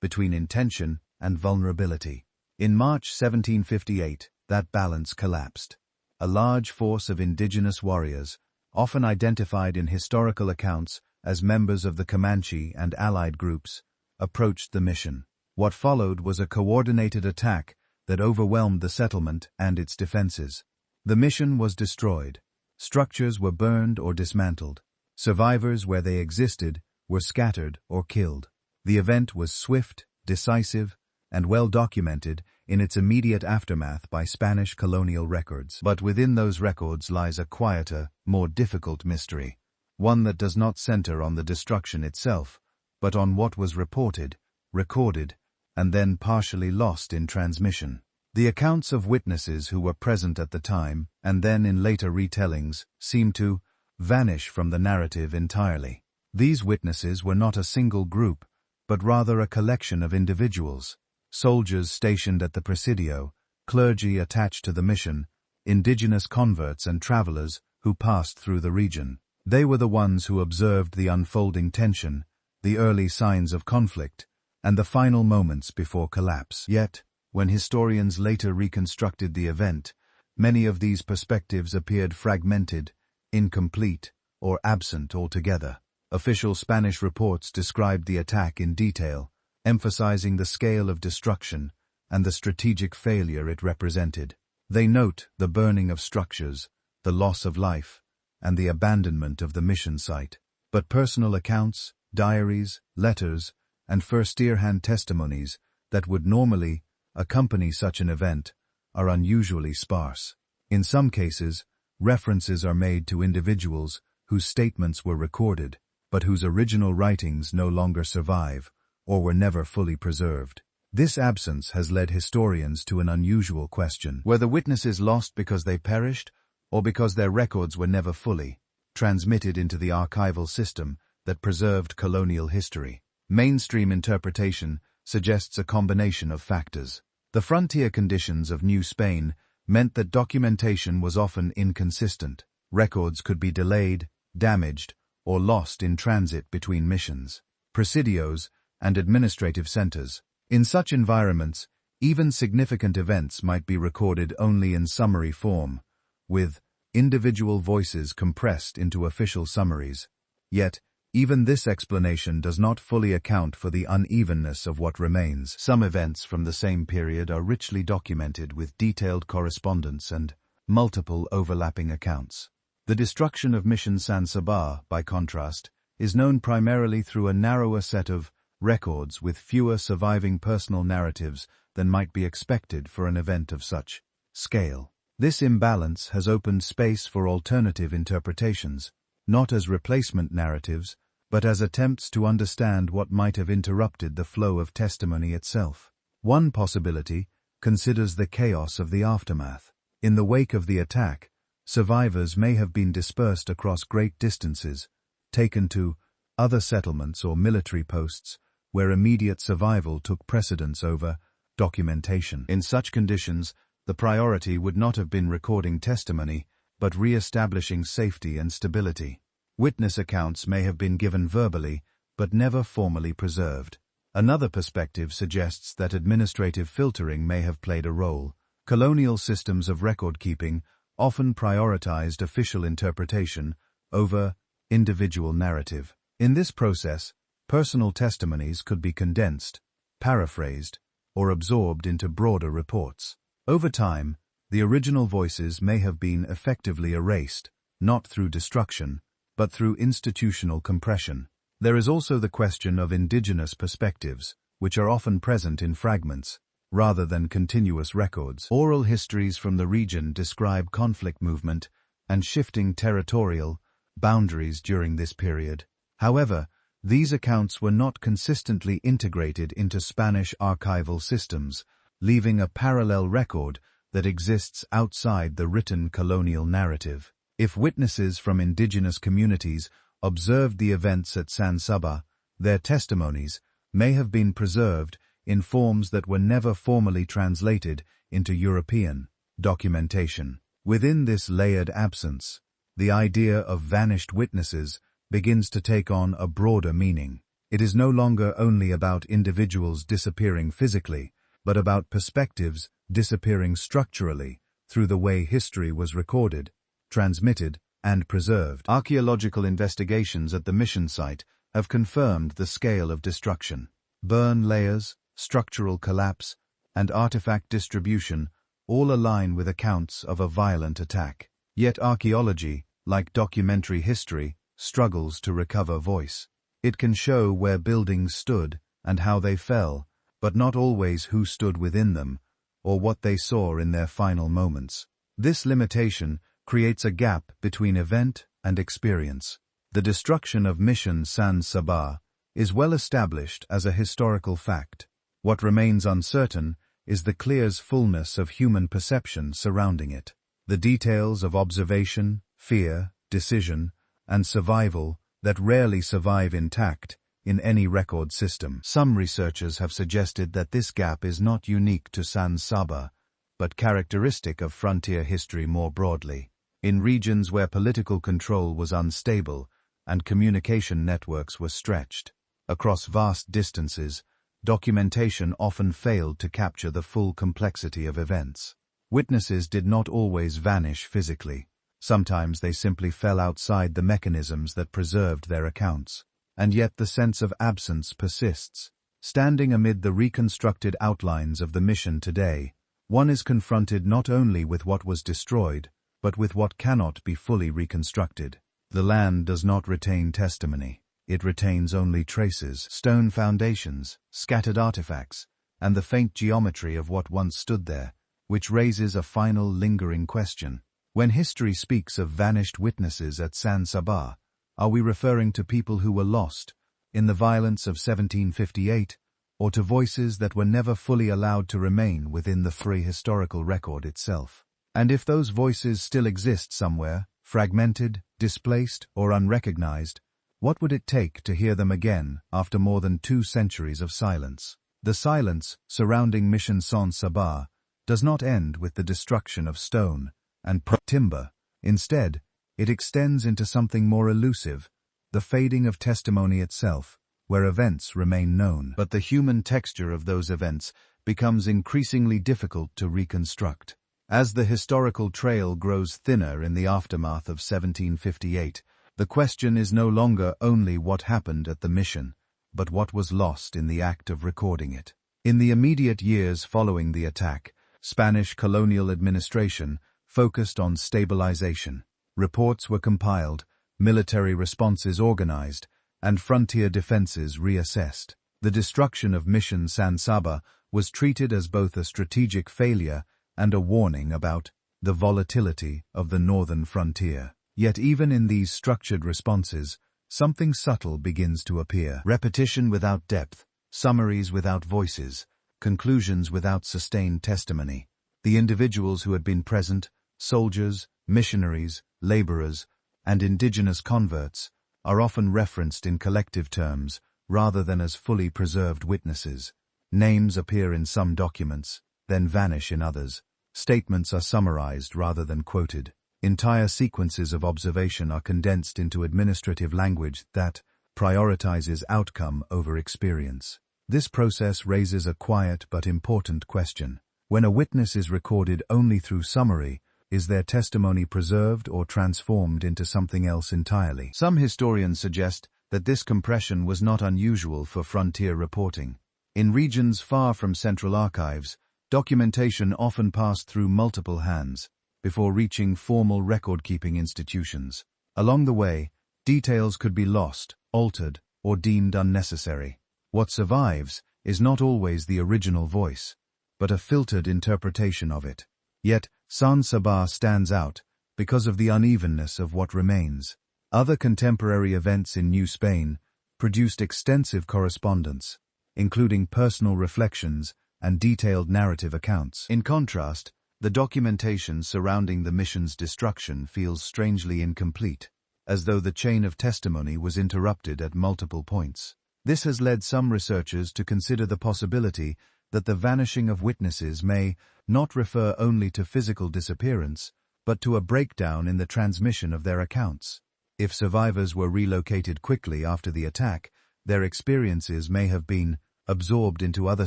Speaker 1: between intention and vulnerability. In March 1758, that balance collapsed. A large force of indigenous warriors, often identified in historical accounts as members of the Comanche and allied groups, approached the mission. What followed was a coordinated attack that overwhelmed the settlement and its defenses. The mission was destroyed. Structures were burned or dismantled. Survivors, where they existed, were scattered or killed. The event was swift, decisive, and well documented in its immediate aftermath by Spanish colonial records. But within those records lies a quieter, more difficult mystery, one that does not center on the destruction itself, but on what was reported, recorded, and then partially lost in transmission. The accounts of witnesses who were present at the time, and then in later retellings, seem to vanish from the narrative entirely. These witnesses were not a single group, but rather a collection of individuals: soldiers stationed at the Presidio, clergy attached to the mission, indigenous converts and travelers who passed through the region. They were the ones who observed the unfolding tension, the early signs of conflict, and the final moments before collapse. Yet, when historians later reconstructed the event, many of these perspectives appeared fragmented, incomplete, or absent altogether. Official Spanish reports described the attack in detail, emphasizing the scale of destruction and the strategic failure it represented. They note the burning of structures, the loss of life, and the abandonment of the mission site. But personal accounts, diaries, letters, and first-hand testimonies that would normally accompany such an event are unusually sparse. In some cases, references are made to individuals whose statements were recorded, but whose original writings no longer survive, or were never fully preserved. This absence has led historians to an unusual question. Were the witnesses lost because they perished, or because their records were never fully transmitted into the archival system that preserved colonial history? Mainstream interpretation suggests a combination of factors. The frontier conditions of New Spain meant that documentation was often inconsistent. Records could be delayed, damaged, or lost in transit between missions, presidios, and administrative centers. In such environments, even significant events might be recorded only in summary form, with individual voices compressed into official summaries. Yet, even this explanation does not fully account for the unevenness of what remains. Some events from the same period are richly documented with detailed correspondence and multiple overlapping accounts. The destruction of Mission San Sabá, by contrast, is known primarily through a narrower set of records with fewer surviving personal narratives than might be expected for an event of such scale. This imbalance has opened space for alternative interpretations, not as replacement narratives, but as attempts to understand what might have interrupted the flow of testimony itself. One possibility considers the chaos of the aftermath. In the wake of the attack, survivors may have been dispersed across great distances, taken to other settlements or military posts where immediate survival took precedence over documentation. In such conditions, the priority would not have been recording testimony, but re-establishing safety and stability. Witness accounts may have been given verbally, but never formally preserved. Another perspective suggests that administrative filtering may have played a role. Colonial systems of record-keeping often prioritized official interpretation over individual narrative. In this process, personal testimonies could be condensed, paraphrased, or absorbed into broader reports. Over time, the original voices may have been effectively erased, not through destruction, but through institutional compression. There is also the question of indigenous perspectives, which are often present in fragments, rather than continuous records. Oral histories from the region describe conflict movement and shifting territorial boundaries during this period. However, these accounts were not consistently integrated into Spanish archival systems, leaving a parallel record that exists outside the written colonial narrative. If witnesses from indigenous communities observed the events at San Sabá, their testimonies may have been preserved in forms that were never formally translated into European documentation. Within this layered absence, the idea of vanished witnesses begins to take on a broader meaning. It is no longer only about individuals disappearing physically, but about perspectives disappearing structurally through the way history was recorded, transmitted, and preserved. Archaeological investigations at the mission site have confirmed the scale of destruction. Burn layers, structural collapse, and artifact distribution all align with accounts of a violent attack. Yet archaeology, like documentary history, struggles to recover voice. It can show where buildings stood and how they fell, but not always who stood within them, or what they saw in their final moments. This limitation creates a gap between event and experience. The destruction of Mission San Sabá is well established as a historical fact. What remains uncertain is the clear's fullness of human perception surrounding it. The details of observation, fear, decision, and survival that rarely survive intact in any record system. Some researchers have suggested that this gap is not unique to San Sabá, but characteristic of frontier history more broadly. In regions where political control was unstable and communication networks were stretched across vast distances, documentation often failed to capture the full complexity of events. Witnesses did not always vanish physically. Sometimes they simply fell outside the mechanisms that preserved their accounts. And yet the sense of absence persists. Standing amid the reconstructed outlines of the mission today, one is confronted not only with what was destroyed, but with what cannot be fully reconstructed. The land does not retain testimony. It retains only traces, stone foundations, scattered artifacts, and the faint geometry of what once stood there, which raises a final lingering question. When history speaks of vanished witnesses at San Sabá, are we referring to people who were lost in the violence of 1758, or to voices that were never fully allowed to remain within the free historical record itself? And if those voices still exist somewhere, fragmented, displaced, or unrecognized, what would it take to hear them again after more than 2 centuries of silence? The silence surrounding Mission San Sabá does not end with the destruction of stone and timber. Instead, it extends into something more elusive, the fading of testimony itself, where events remain known. But the human texture of those events becomes increasingly difficult to reconstruct. As the historical trail grows thinner in the aftermath of 1758, the question is no longer only what happened at the mission, but what was lost in the act of recording it. In the immediate years following the attack, Spanish colonial administration focused on stabilization. Reports were compiled, military responses organized, and frontier defenses reassessed. The destruction of Mission San Sabá was treated as both a strategic failure and a warning about the volatility of the northern frontier. Yet even in these structured responses, something subtle begins to appear. Repetition without depth, summaries without voices, conclusions without sustained testimony. The individuals who had been present, soldiers, missionaries, laborers, and indigenous converts, are often referenced in collective terms rather than as fully preserved witnesses. Names appear in some documents, then vanish in others. Statements are summarized rather than quoted. Entire sequences of observation are condensed into administrative language that prioritizes outcome over experience. This process raises a quiet but important question. When a witness is recorded only through summary, is their testimony preserved or transformed into something else entirely? Some historians suggest that this compression was not unusual for frontier reporting. In regions far from central archives, documentation often passed through multiple hands before reaching formal record-keeping institutions. Along the way, details could be lost, altered, or deemed unnecessary. What survives is not always the original voice, but a filtered interpretation of it. Yet, San Sabá stands out because of the unevenness of what remains. Other contemporary events in New Spain produced extensive correspondence, including personal reflections and detailed narrative accounts. In contrast, the documentation surrounding the mission's destruction feels strangely incomplete, as though the chain of testimony was interrupted at multiple points. This has led some researchers to consider the possibility that the vanishing of witnesses may not refer only to physical disappearance, but to a breakdown in the transmission of their accounts. If survivors were relocated quickly after the attack, their experiences may have been absorbed into other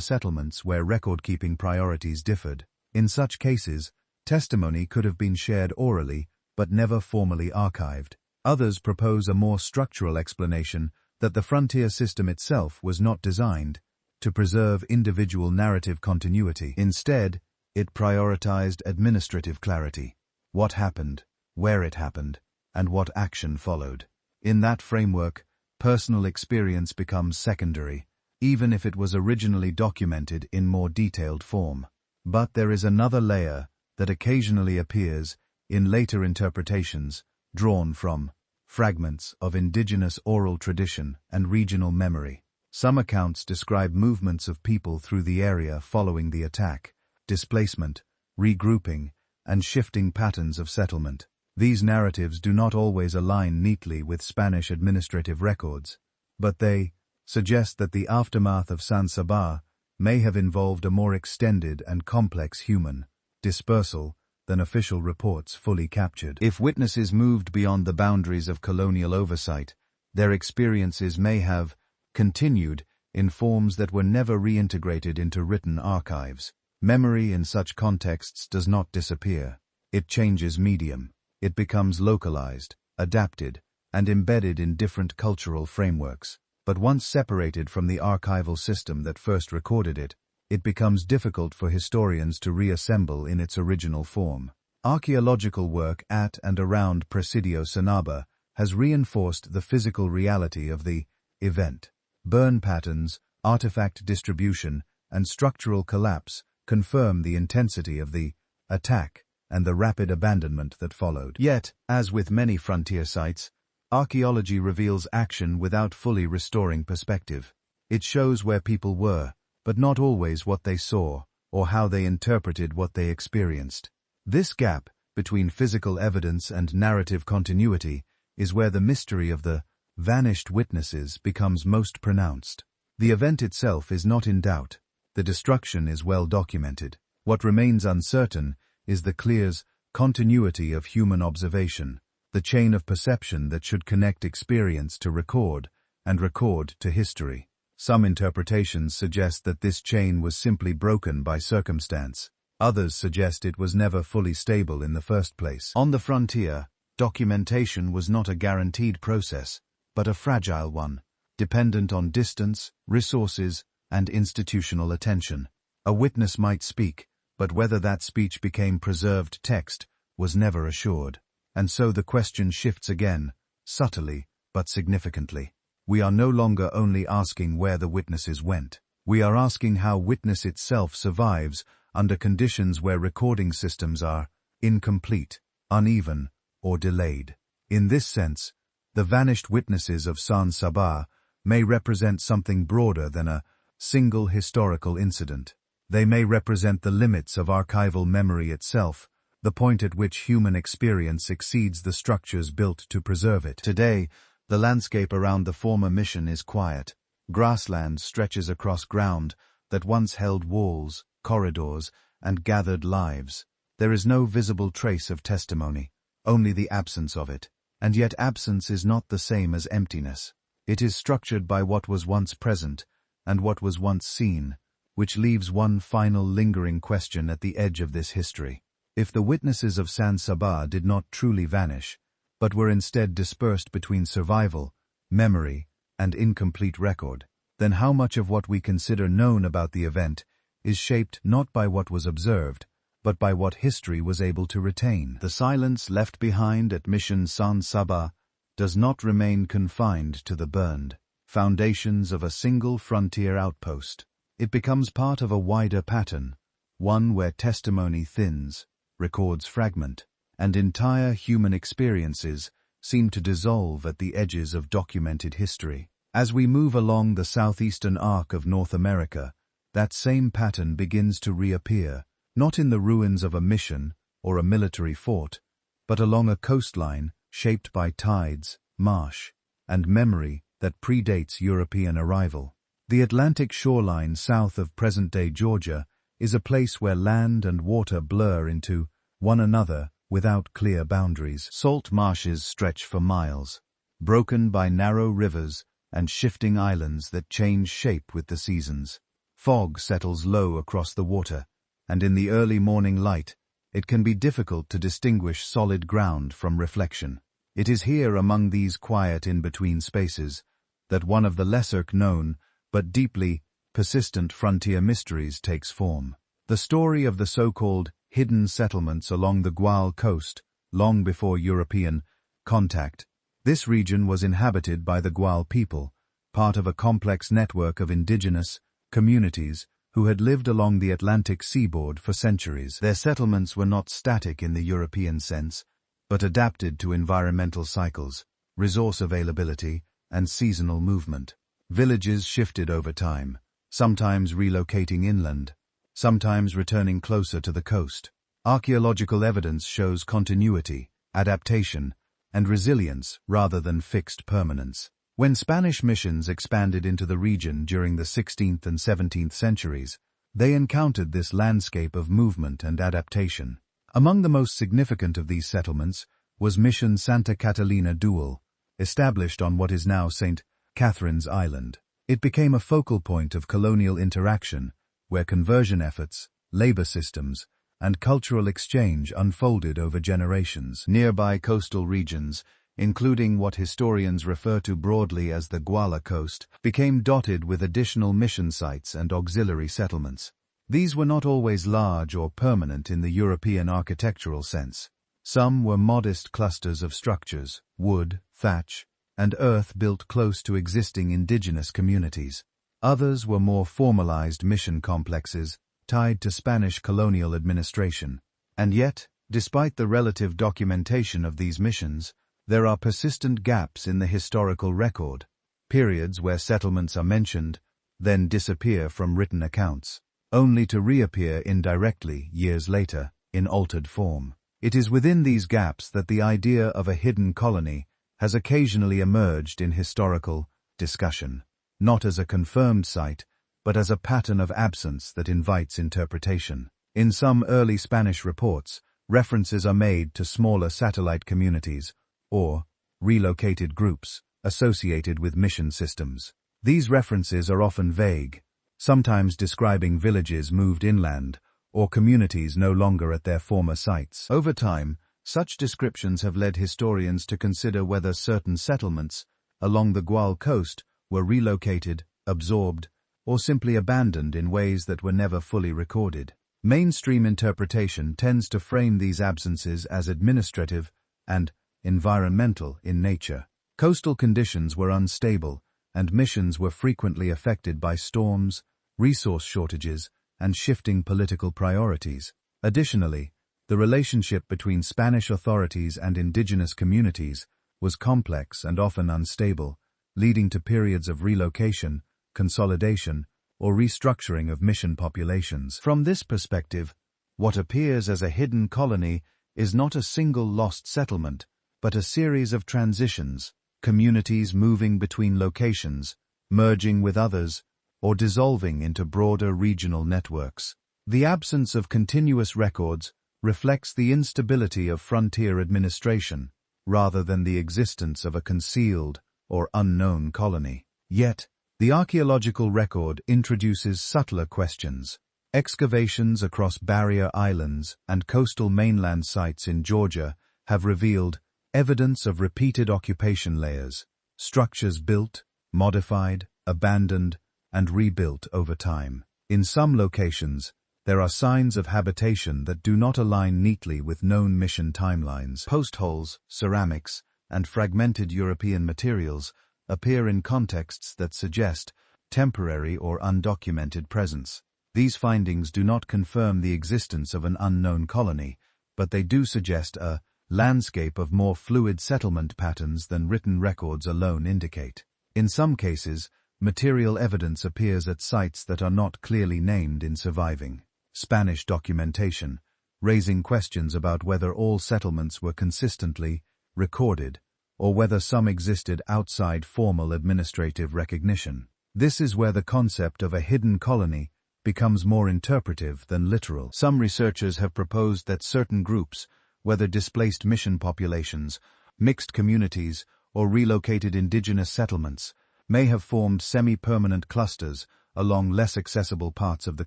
Speaker 1: settlements where record-keeping priorities differed. In such cases, testimony could have been shared orally, but never formally archived. Others propose a more structural explanation that the frontier system itself was not designed to preserve individual narrative continuity. Instead, it prioritized administrative clarity. What happened, where it happened, and what action followed. In that framework, personal experience becomes secondary, even if it was originally documented in more detailed form. But there is another layer that occasionally appears in later interpretations, drawn from fragments of indigenous oral tradition and regional memory. Some accounts describe movements of people through the area following the attack, displacement, regrouping, and shifting patterns of settlement. These narratives do not always align neatly with Spanish administrative records, but they suggest that the aftermath of San Sabá may have involved a more extended and complex human dispersal than official reports fully captured. If witnesses moved beyond the boundaries of colonial oversight, their experiences may have continued in forms that were never reintegrated into written archives. Memory in such contexts does not disappear. It changes medium. It becomes localized, adapted, and embedded in different cultural frameworks. But once separated from the archival system that first recorded it, it becomes difficult for historians to reassemble in its original form. Archaeological work at and around Presidio Sanaba has reinforced the physical reality of the event. Burn patterns, artifact distribution, and structural collapse confirm the intensity of the attack and the rapid abandonment that followed. Yet, as with many frontier sites, archaeology reveals action without fully restoring perspective. It shows where people were, but not always what they saw, or how they interpreted what they experienced. This gap between physical evidence and narrative continuity is where the mystery of the vanished witnesses becomes most pronounced. The event itself is not in doubt. The destruction is well documented. What remains uncertain is the clear continuity of human observation, the chain of perception that should connect experience to record, and record to history. Some interpretations suggest that this chain was simply broken by circumstance. Others suggest it was never fully stable in the first place. On the frontier, documentation was not a guaranteed process, but a fragile one, dependent on distance, resources, and institutional attention. A witness might speak, but whether that speech became preserved text was never assured. And so the question shifts again, subtly but significantly. We are no longer only asking where the witnesses went. We are asking how witness itself survives under conditions where recording systems are incomplete, uneven, or delayed. In this sense, the vanished witnesses of San Sabá may represent something broader than a single historical incident. They may represent the limits of archival memory itself, the point at which human experience exceeds the structures built to preserve it. Today, the landscape around the former mission is quiet. Grassland stretches across ground that once held walls, corridors, and gathered lives. There is no visible trace of testimony, only the absence of it. And yet absence is not the same as emptiness. It is structured by what was once present, and what was once seen, which leaves one final lingering question at the edge of this history. If the witnesses of San Sabá did not truly vanish, but were instead dispersed between survival, memory, and incomplete record, then how much of what we consider known about the event is shaped not by what was observed, but by what history was able to retain? The silence left behind at Mission San Sabá does not remain confined to the burned foundations of a single frontier outpost. It becomes part of a wider pattern, one where testimony thins, records fragment, and entire human experiences seem to dissolve at the edges of documented history. As we move along the southeastern arc of North America, that same pattern begins to reappear, not in the ruins of a mission or a military fort, but along a coastline shaped by tides, marsh, and memory that predates European arrival. The Atlantic shoreline south of present-day Georgia is a place where land and water blur into one another without clear boundaries. Salt marshes stretch for miles, broken by narrow rivers and shifting islands that change shape with the seasons. Fog settles low across the water, and in the early morning light, it can be difficult to distinguish solid ground from reflection. It is here among these quiet in-between spaces that one of the lesser-known but deeply persistent frontier mysteries takes form. The story of the so-called hidden settlements along the Gual coast, long before European contact. This region was inhabited by the Gual people, part of a complex network of indigenous communities who had lived along the Atlantic seaboard for centuries. Their settlements were not static in the European sense, but adapted to environmental cycles, resource availability, and seasonal movement. Villages shifted over time, sometimes relocating inland, sometimes returning closer to the coast. Archaeological evidence shows continuity, adaptation, and resilience rather than fixed permanence. When Spanish missions expanded into the region during the 16th and 17th centuries, they encountered this landscape of movement and adaptation. Among the most significant of these settlements was Mission Santa Catalina Dual, established on what is now St. Catherine's Island. It became a focal point of colonial interaction, where conversion efforts, labor systems, and cultural exchange unfolded over generations. Nearby coastal regions, including what historians refer to broadly as the Guala Coast, became dotted with additional mission sites and auxiliary settlements. These were not always large or permanent in the European architectural sense. Some were modest clusters of structures, wood, thatch, and earth built close to existing indigenous communities. Others were more formalized mission complexes tied to Spanish colonial administration. And yet, Despite the relative documentation of these missions, there are persistent gaps in the historical record, periods where settlements are mentioned, then disappear from written accounts, only to reappear indirectly years later, in altered form. It is within these gaps that the idea of a hidden colony has occasionally emerged in historical discussion, not as a confirmed site, but as a pattern of absence that invites interpretation. In some early Spanish reports, references are made to smaller satellite communities, or relocated groups, associated with mission systems. These references are often vague, sometimes describing villages moved inland, or communities no longer at their former sites. Over time, such descriptions have led historians to consider whether certain settlements along the Gual coast were relocated, absorbed, or simply abandoned in ways that were never fully recorded. Mainstream interpretation tends to frame these absences as administrative and environmental in nature. Coastal conditions were unstable, and missions were frequently affected by storms, resource shortages, and shifting political priorities. Additionally, the relationship between Spanish authorities and indigenous communities was complex and often unstable, leading to periods of relocation, consolidation, or restructuring of mission populations. From this perspective, what appears as a hidden colony is not a single lost settlement, but a series of transitions, communities moving between locations, merging with others, or dissolving into broader regional networks. The absence of continuous records reflects the instability of frontier administration, rather than the existence of a concealed or unknown colony. Yet, the archaeological record introduces subtler questions. Excavations across barrier islands and coastal mainland sites in Georgia have revealed evidence of repeated occupation layers, structures built, modified, abandoned, and rebuilt over time. In some locations, there are signs of habitation that do not align neatly with known mission timelines. Post holes, ceramics, and fragmented European materials appear in contexts that suggest temporary or undocumented presence. These findings do not confirm the existence of an unknown colony, but they do suggest a landscape of more fluid settlement patterns than written records alone indicate. In some cases, material evidence appears at sites that are not clearly named in surviving Spanish documentation, raising questions about whether all settlements were consistently recorded or whether some existed outside formal administrative recognition. This is where the concept of a hidden colony becomes more interpretive than literal. Some researchers have proposed that certain groups, whether displaced mission populations, mixed communities, or relocated indigenous settlements, may have formed semi-permanent clusters along less accessible parts of the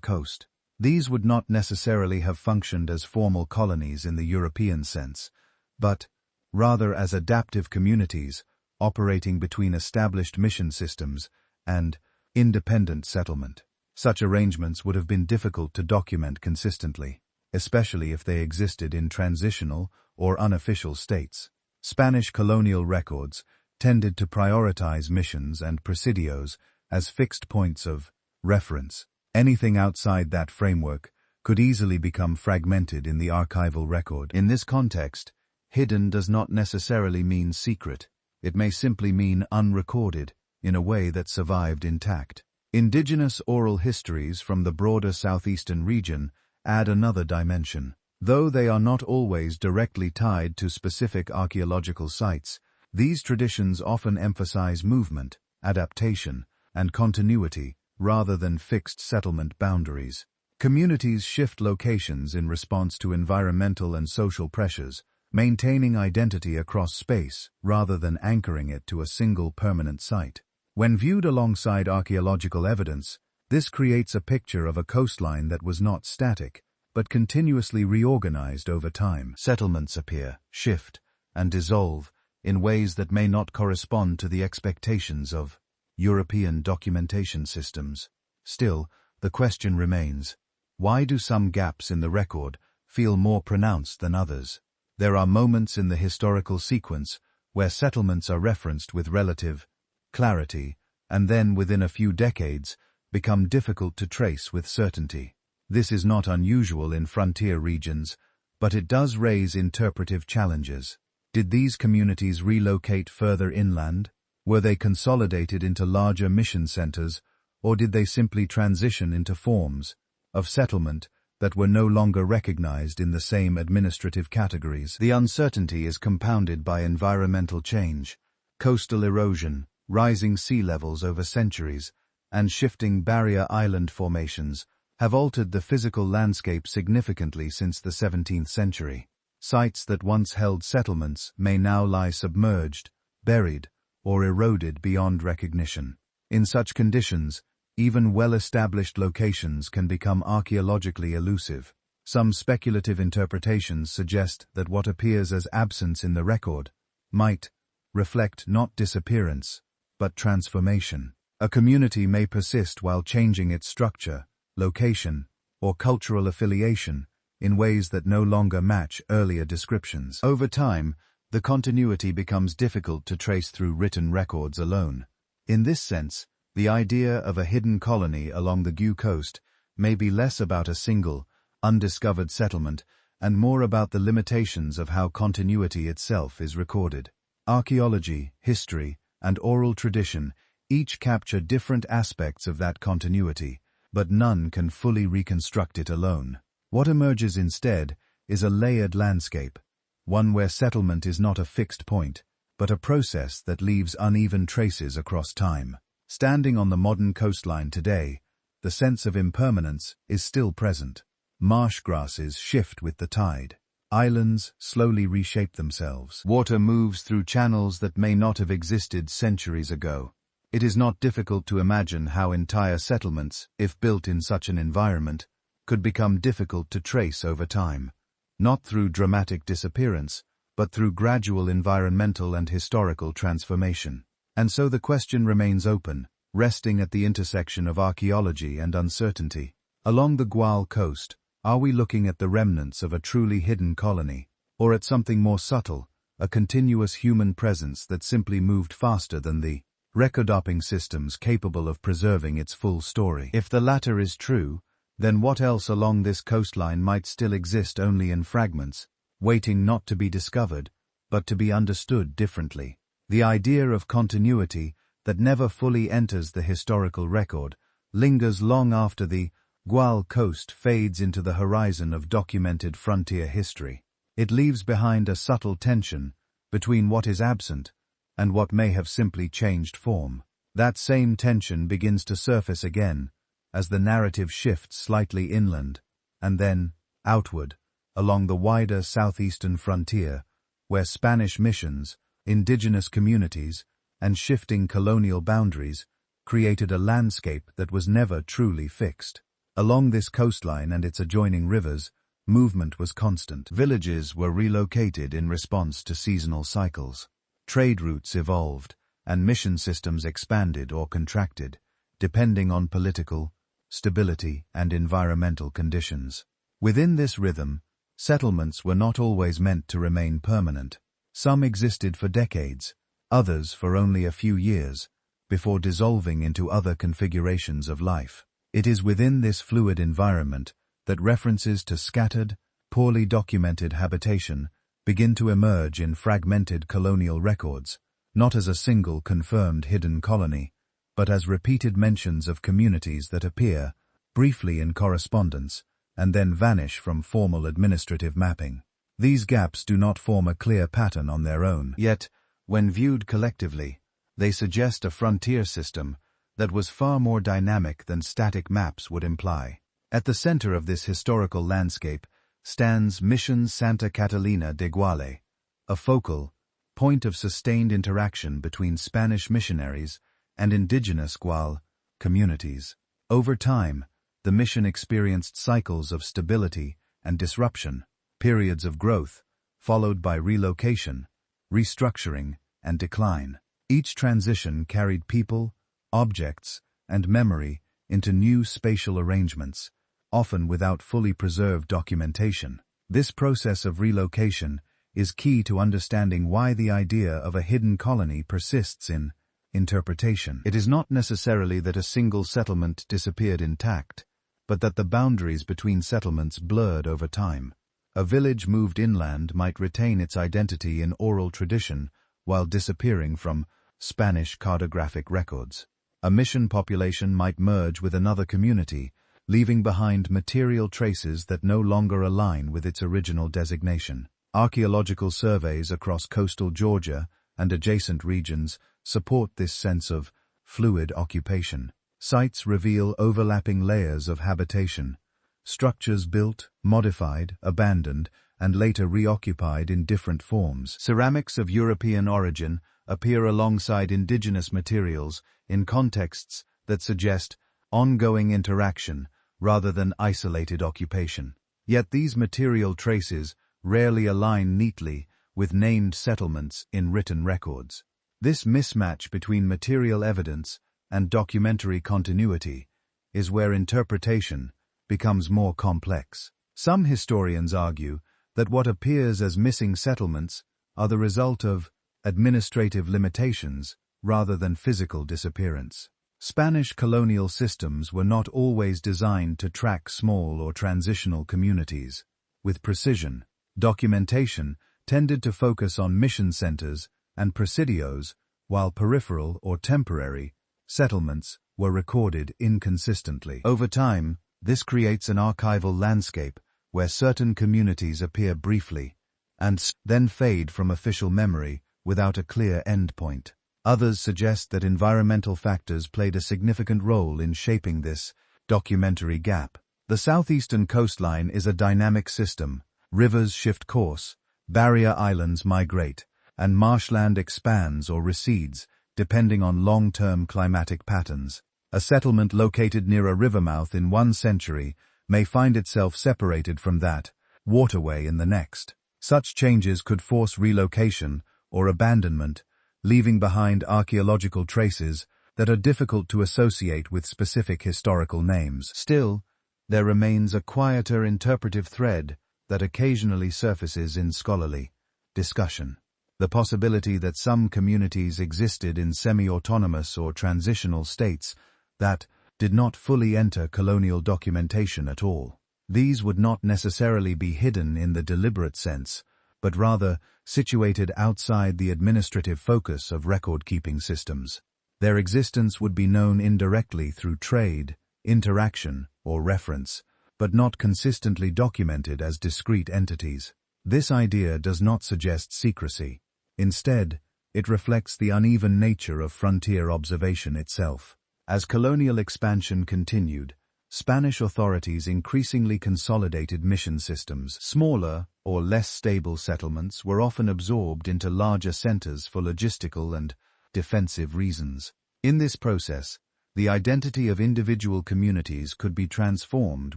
Speaker 1: coast. These would not necessarily have functioned as formal colonies in the European sense, but rather as adaptive communities operating between established mission systems and independent settlement. Such arrangements would have been difficult to document consistently, especially if they existed in transitional or unofficial states. Spanish colonial records tended to prioritize missions and presidios as fixed points of reference. Anything outside that framework could easily become fragmented in the archival record. In this context, hidden does not necessarily mean secret. It may simply mean unrecorded in a way that survived intact. Indigenous oral histories from the broader southeastern region add another dimension. Though they are not always directly tied to specific archaeological sites, these traditions often emphasize movement, adaptation, and continuity rather than fixed settlement boundaries. Communities shift locations in response to environmental and social pressures, maintaining identity across space rather than anchoring it to a single permanent site. When viewed alongside archaeological evidence, this creates a picture of a coastline that was not static, but continuously reorganized over time. Settlements appear, shift, and dissolve in ways that may not correspond to the expectations of European documentation systems. Still, the question remains, why do some gaps in the record feel more pronounced than others? There are moments in the historical sequence where settlements are referenced with relative clarity, and then within a few decades become difficult to trace with certainty. This is not unusual in frontier regions, But it does raise interpretive challenges. Did these communities relocate further inland? Were they consolidated into larger mission centers, or did they simply transition into forms of settlement that were no longer recognized in the same administrative categories? The uncertainty is compounded by environmental change, coastal erosion, rising sea levels over centuries, and shifting barrier island formations have altered the physical landscape significantly since the 17th century. Sites that once held settlements may now lie submerged, buried, or eroded beyond recognition. In such conditions, even well-established locations can become archaeologically elusive. Some speculative interpretations suggest that what appears as absence in the record might reflect not disappearance, but transformation. A community may persist while changing its structure, location, or cultural affiliation in ways that no longer match earlier descriptions. Over time, the continuity becomes difficult to trace through written records alone. In this sense, the idea of a hidden colony along the Gueux coast may be less about a single, undiscovered settlement and more about the limitations of how continuity itself is recorded. Archaeology, history, and oral tradition each capture different aspects of that continuity, but none can fully reconstruct it alone. What emerges instead is a layered landscape, one where settlement is not a fixed point, but a process that leaves uneven traces across time. Standing on the modern coastline today, the sense of impermanence is still present. Marsh grasses shift with the tide. Islands slowly reshape themselves. Water moves through channels that may not have existed centuries ago. It is not difficult to imagine how entire settlements, if built in such an environment, could become difficult to trace over time, not through dramatic disappearance, but through gradual environmental and historical transformation. And so the question remains open, resting at the intersection of archaeology and uncertainty. Along the Gueux coast, are we looking at the remnants of a truly hidden colony, or at something more subtle, a continuous human presence that simply moved faster than the record-keeping systems capable of preserving its full story? If the latter is true, then what else along this coastline might still exist only in fragments, waiting not to be discovered, but to be understood differently? The idea of continuity that never fully enters the historical record lingers long after the Gueux coast fades into the horizon of documented frontier history. It leaves behind a subtle tension between what is absent and what may have simply changed form. That same tension begins to surface again as the narrative shifts slightly inland and then outward along the wider southeastern frontier, where Spanish missions, indigenous communities, and shifting colonial boundaries created a landscape that was never truly fixed. Along this coastline and its adjoining rivers, movement was constant. Villages were relocated in response to seasonal cycles. Trade routes evolved, and mission systems expanded or contracted, depending on political, stability, and environmental conditions. Within this rhythm, settlements were not always meant to remain permanent. Some existed for decades, others for only a few years, before dissolving into other configurations of life. It is within this fluid environment that references to scattered, poorly documented habitation begin to emerge in fragmented colonial records, not as a single confirmed hidden colony, but as repeated mentions of communities that appear, briefly in correspondence, and then vanish from formal administrative mapping. These gaps do not form a clear pattern on their own, yet, when viewed collectively, they suggest a frontier system that was far more dynamic than static maps would imply. At the center of this historical landscape stands Mission Santa Catalina de Guale, a focal point of sustained interaction between Spanish missionaries and indigenous Gual communities. Over time, the mission experienced cycles of stability and disruption, periods of growth, followed by relocation, restructuring, and decline. Each transition carried people, objects, and memory into new spatial arrangements, often without fully preserved documentation. This process of relocation is key to understanding why the idea of a hidden colony persists in interpretation. It is not necessarily that a single settlement disappeared intact, but that the boundaries between settlements blurred over time. A village moved inland might retain its identity in oral tradition while disappearing from Spanish cartographic records. A mission population might merge with another community, leaving behind material traces that no longer align with its original designation. Archaeological surveys across coastal Georgia and adjacent regions support this sense of fluid occupation. Sites reveal overlapping layers of habitation, structures built, modified, abandoned, and later reoccupied in different forms. Ceramics of European origin appear alongside indigenous materials in contexts that suggest ongoing interaction rather than isolated occupation. Yet these material traces rarely align neatly with named settlements in written records. This mismatch between material evidence and documentary continuity is where interpretation becomes more complex. Some historians argue that what appears as missing settlements are the result of administrative limitations rather than physical disappearance. Spanish colonial systems were not always designed to track small or transitional communities with precision. Documentation tended to focus on mission centers and presidios, while peripheral or temporary settlements were recorded inconsistently. Over time, this creates an archival landscape where certain communities appear briefly and then fade from official memory without a clear endpoint. Others suggest that environmental factors played a significant role in shaping this documentary gap. The southeastern coastline is a dynamic system. Rivers shift course, barrier islands migrate, and marshland expands or recedes, depending on long-term climatic patterns. A settlement located near a river mouth in one century may find itself separated from that waterway in the next. Such changes could force relocation or abandonment, leaving behind archaeological traces that are difficult to associate with specific historical names. Still, there remains a quieter interpretive thread that occasionally surfaces in scholarly discussion. The possibility that some communities existed in semi-autonomous or transitional states that did not fully enter colonial documentation at all. These would not necessarily be hidden in the deliberate sense, but rather situated outside the administrative focus of record-keeping systems. Their existence would be known indirectly through trade, interaction, or reference, but not consistently documented as discrete entities. This idea does not suggest secrecy. Instead, it reflects the uneven nature of frontier observation itself. As colonial expansion continued, Spanish authorities increasingly consolidated mission systems. Smaller or less stable settlements were often absorbed into larger centers for logistical and defensive reasons. In this process, the identity of individual communities could be transformed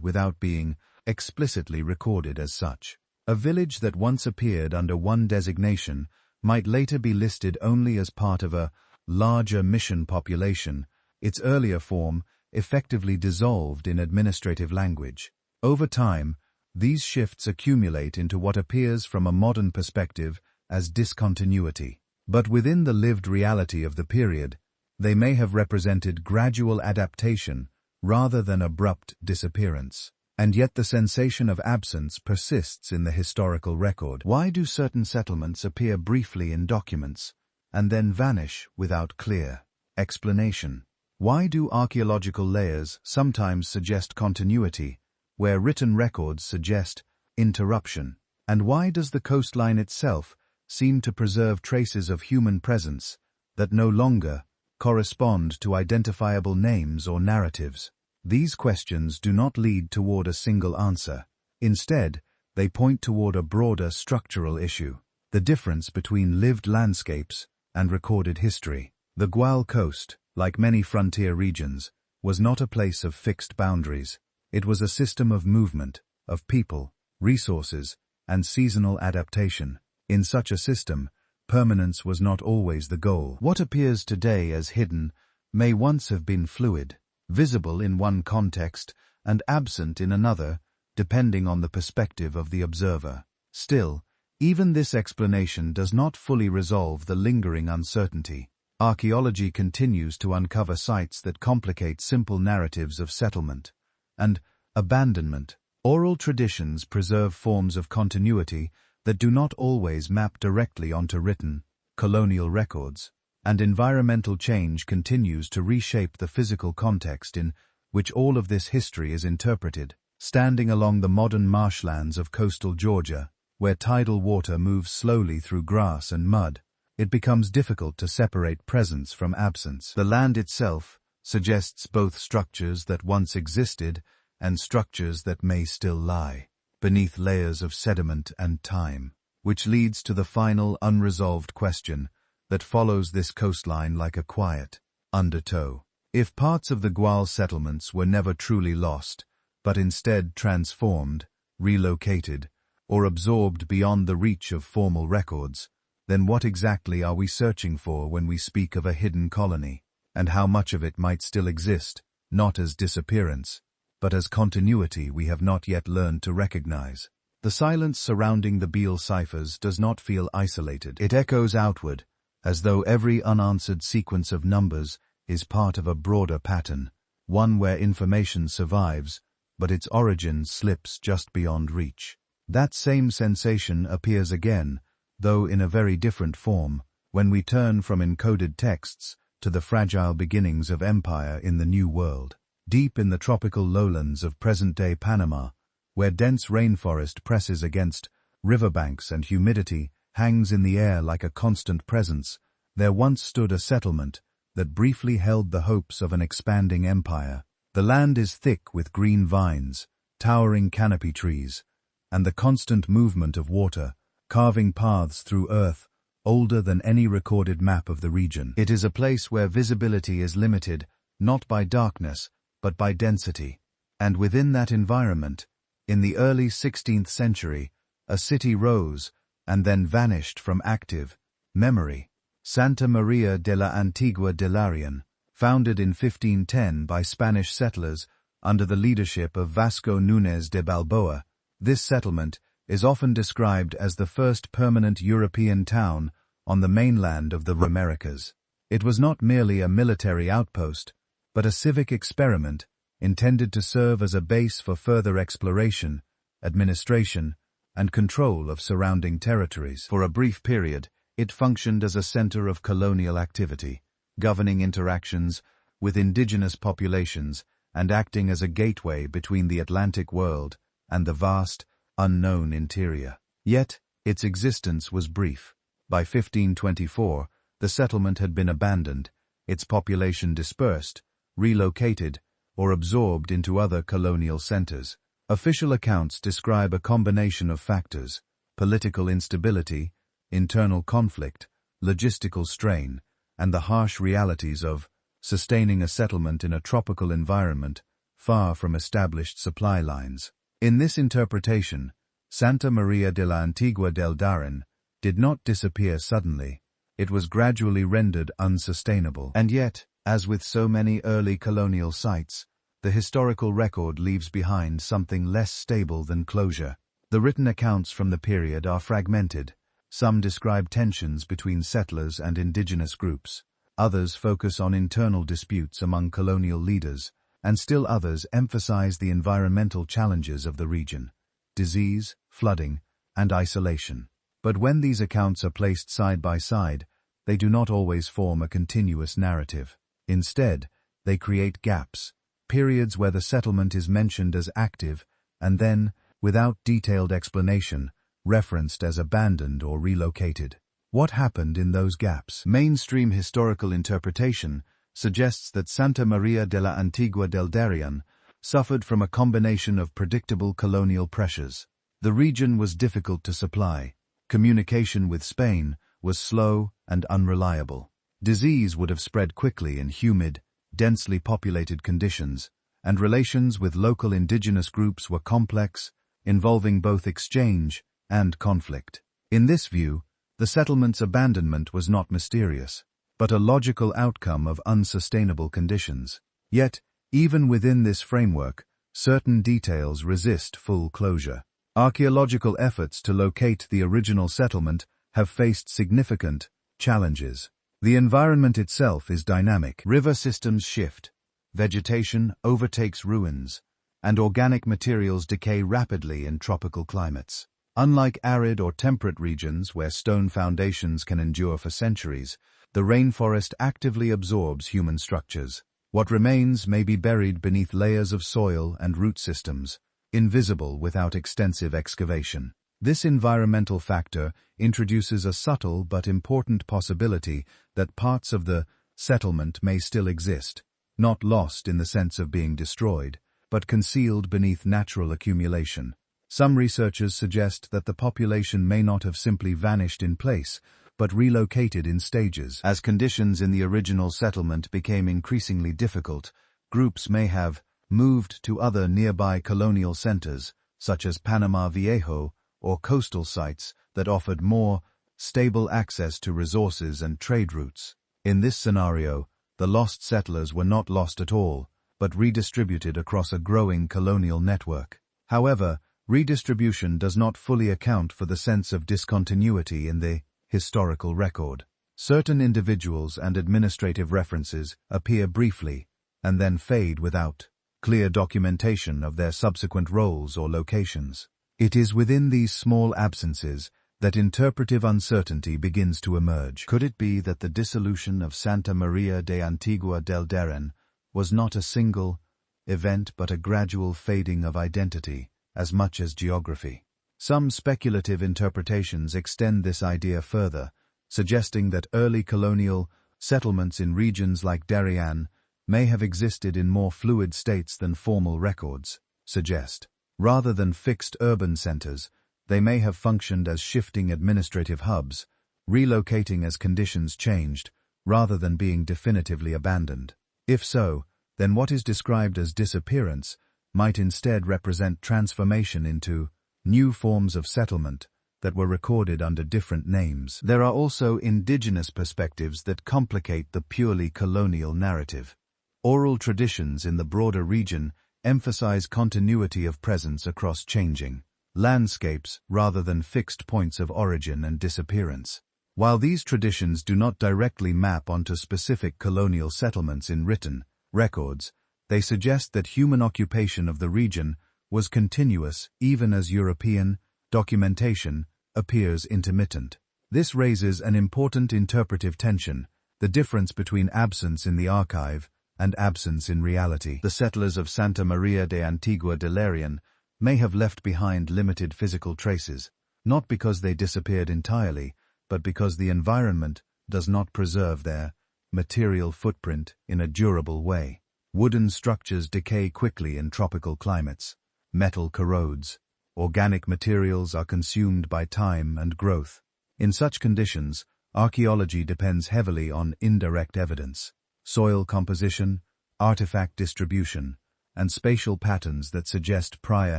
Speaker 1: without being explicitly recorded as such. A village that once appeared under one designation might later be listed only as part of a larger mission population, its earlier form effectively dissolved in administrative language. Over time, these shifts accumulate into what appears from a modern perspective as discontinuity. But within the lived reality of the period, they may have represented gradual adaptation rather than abrupt disappearance. And yet the sensation of absence persists in the historical record. Why do certain settlements appear briefly in documents and then vanish without clear explanation? Why do archaeological layers sometimes suggest continuity, where written records suggest interruption? And why does the coastline itself seem to preserve traces of human presence that no longer correspond to identifiable names or narratives? These questions do not lead toward a single answer. Instead, they point toward a broader structural issue: the difference between lived landscapes and recorded history. The Gual Coast, like many frontier regions, was not a place of fixed boundaries. It was a system of movement, of people, resources, and seasonal adaptation. In such a system, permanence was not always the goal. What appears today as hidden may once have been fluid, visible in one context and absent in another, depending on the perspective of the observer. Still, even this explanation does not fully resolve the lingering uncertainty. Archaeology continues to uncover sites that complicate simple narratives of settlement and abandonment Oral traditions preserve forms of continuity that do not always map directly onto written, colonial records, and environmental change continues to reshape the physical context in which all of this history is interpreted. Standing along the modern marshlands of coastal Georgia, where tidal water moves slowly through grass and mud, it becomes difficult to separate presence from absence. The land itself suggests both structures that once existed and structures that may still lie beneath layers of sediment and time, which leads to the final unresolved question that follows this coastline like a quiet undertow. If parts of the Gual settlements were never truly lost, but instead transformed, relocated, or absorbed beyond the reach of formal records, then what exactly are we searching for when we speak of a hidden colony, and how much of it might still exist, not as disappearance, but as continuity we have not yet learned to recognize? The silence surrounding the Beale Ciphers does not feel isolated. It echoes outward, as though every unanswered sequence of numbers is part of a broader pattern, one where information survives, but its origin slips just beyond reach. That same sensation appears again, though in a very different form, when we turn from encoded texts to the fragile beginnings of empire in the New World. Deep in the tropical lowlands of present-day Panama, where dense rainforest presses against riverbanks and humidity hangs in the air like a constant presence, there once stood a settlement that briefly held the hopes of an expanding empire. The land is thick with green vines, towering canopy trees, and the constant movement of water, carving paths through earth older than any recorded map of the region. It is a place where visibility is limited, not by darkness, but by density. And within that environment, in the early 16th century, a city rose and then vanished from active memory. Santa Maria de la Antigua del Arion, founded in 1510 by Spanish settlers under the leadership of Vasco Núñez de Balboa, this settlement is often described as the first permanent European town on the mainland of the Americas. It was not merely a military outpost, but a civic experiment intended to serve as a base for further exploration, administration, and control of surrounding territories. For a brief period, it functioned as a center of colonial activity, governing interactions with indigenous populations and acting as a gateway between the Atlantic world and the vast, unknown interior. Yet, its existence was brief. By 1524, the settlement had been abandoned, its population dispersed, relocated, or absorbed into other colonial centers. Official accounts describe a combination of factors: political instability, internal conflict, logistical strain, and the harsh realities of sustaining a settlement in a tropical environment far from established supply lines. In this interpretation, Santa Maria de la Antigua del Darien did not disappear suddenly. It was gradually rendered unsustainable. And yet, as with so many early colonial sites, the historical record leaves behind something less stable than closure. The written accounts from the period are fragmented. Some describe tensions between settlers and indigenous groups. Others focus on internal disputes among colonial leaders, and still others emphasize the environmental challenges of the region: disease, flooding, and isolation. But when these accounts are placed side by side, they do not always form a continuous narrative. Instead, they create gaps, periods where the settlement is mentioned as active, and then, without detailed explanation, referenced as abandoned or relocated. What happened in those gaps? Mainstream historical interpretation suggests that Santa Maria de la Antigua del Darien suffered from a combination of predictable colonial pressures. The region was difficult to supply. Communication with Spain was slow and unreliable. Disease would have spread quickly in humid, densely populated conditions, and relations with local indigenous groups were complex, involving both exchange and conflict. In this view, the settlement's abandonment was not mysterious, but a logical outcome of unsustainable conditions. Yet, even within this framework, certain details resist full closure. Archaeological efforts to locate the original settlement have faced significant challenges. The environment itself is dynamic. River systems shift, vegetation overtakes ruins, and organic materials decay rapidly in tropical climates. Unlike arid or temperate regions where stone foundations can endure for centuries, the rainforest actively absorbs human structures. What remains may be buried beneath layers of soil and root systems, invisible without extensive excavation. This environmental factor introduces a subtle but important possibility that parts of the settlement may still exist, not lost in the sense of being destroyed, but concealed beneath natural accumulation. Some researchers suggest that the population may not have simply vanished in place, but relocated in stages. As conditions in the original settlement became increasingly difficult, groups may have moved to other nearby colonial centers, such as Panama Viejo, or coastal sites that offered more stable access to resources and trade routes. In this scenario, the lost settlers were not lost at all, but redistributed across a growing colonial network. However, redistribution does not fully account for the sense of discontinuity in the historical record. Certain individuals and administrative references appear briefly and then fade without clear documentation of their subsequent roles or locations. It is within these small absences that interpretive uncertainty begins to emerge. Could it be that the dissolution of Santa Maria de Antigua del Darien was not a single event but a gradual fading of identity, as much as geography? Some speculative interpretations extend this idea further, suggesting that early colonial settlements in regions like Darien may have existed in more fluid states than formal records suggest. Rather than fixed urban centers, they may have functioned as shifting administrative hubs, relocating as conditions changed, rather than being definitively abandoned. If so, then what is described as disappearance might instead represent transformation into new forms of settlement that were recorded under different names. There are also indigenous perspectives that complicate the purely colonial narrative. Oral traditions in the broader region emphasize continuity of presence across changing landscapes rather than fixed points of origin and disappearance. While these traditions do not directly map onto specific colonial settlements in written records, they suggest that human occupation of the region was continuous even as European documentation appears intermittent. This raises an important interpretive tension, the difference between absence in the archive and absence in reality. The settlers of Santa Maria de Antigua del Darien may have left behind limited physical traces, not because they disappeared entirely, but because the environment does not preserve their material footprint in a durable way. Wooden structures decay quickly in tropical climates. Metal corrodes. Organic materials are consumed by time and growth. In such conditions, archaeology depends heavily on indirect evidence, soil composition, artifact distribution, and spatial patterns that suggest prior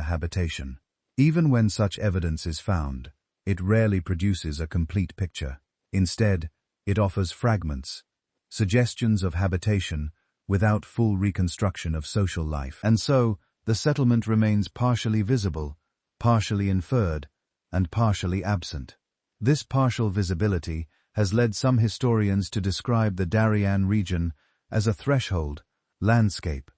Speaker 1: habitation. Even when such evidence is found, it rarely produces a complete picture. Instead, it offers fragments, suggestions of habitation, without full reconstruction of social life. And so, the settlement remains partially visible, partially inferred, and partially absent. This partial visibility has led some historians to describe the Darien region as a threshold landscape,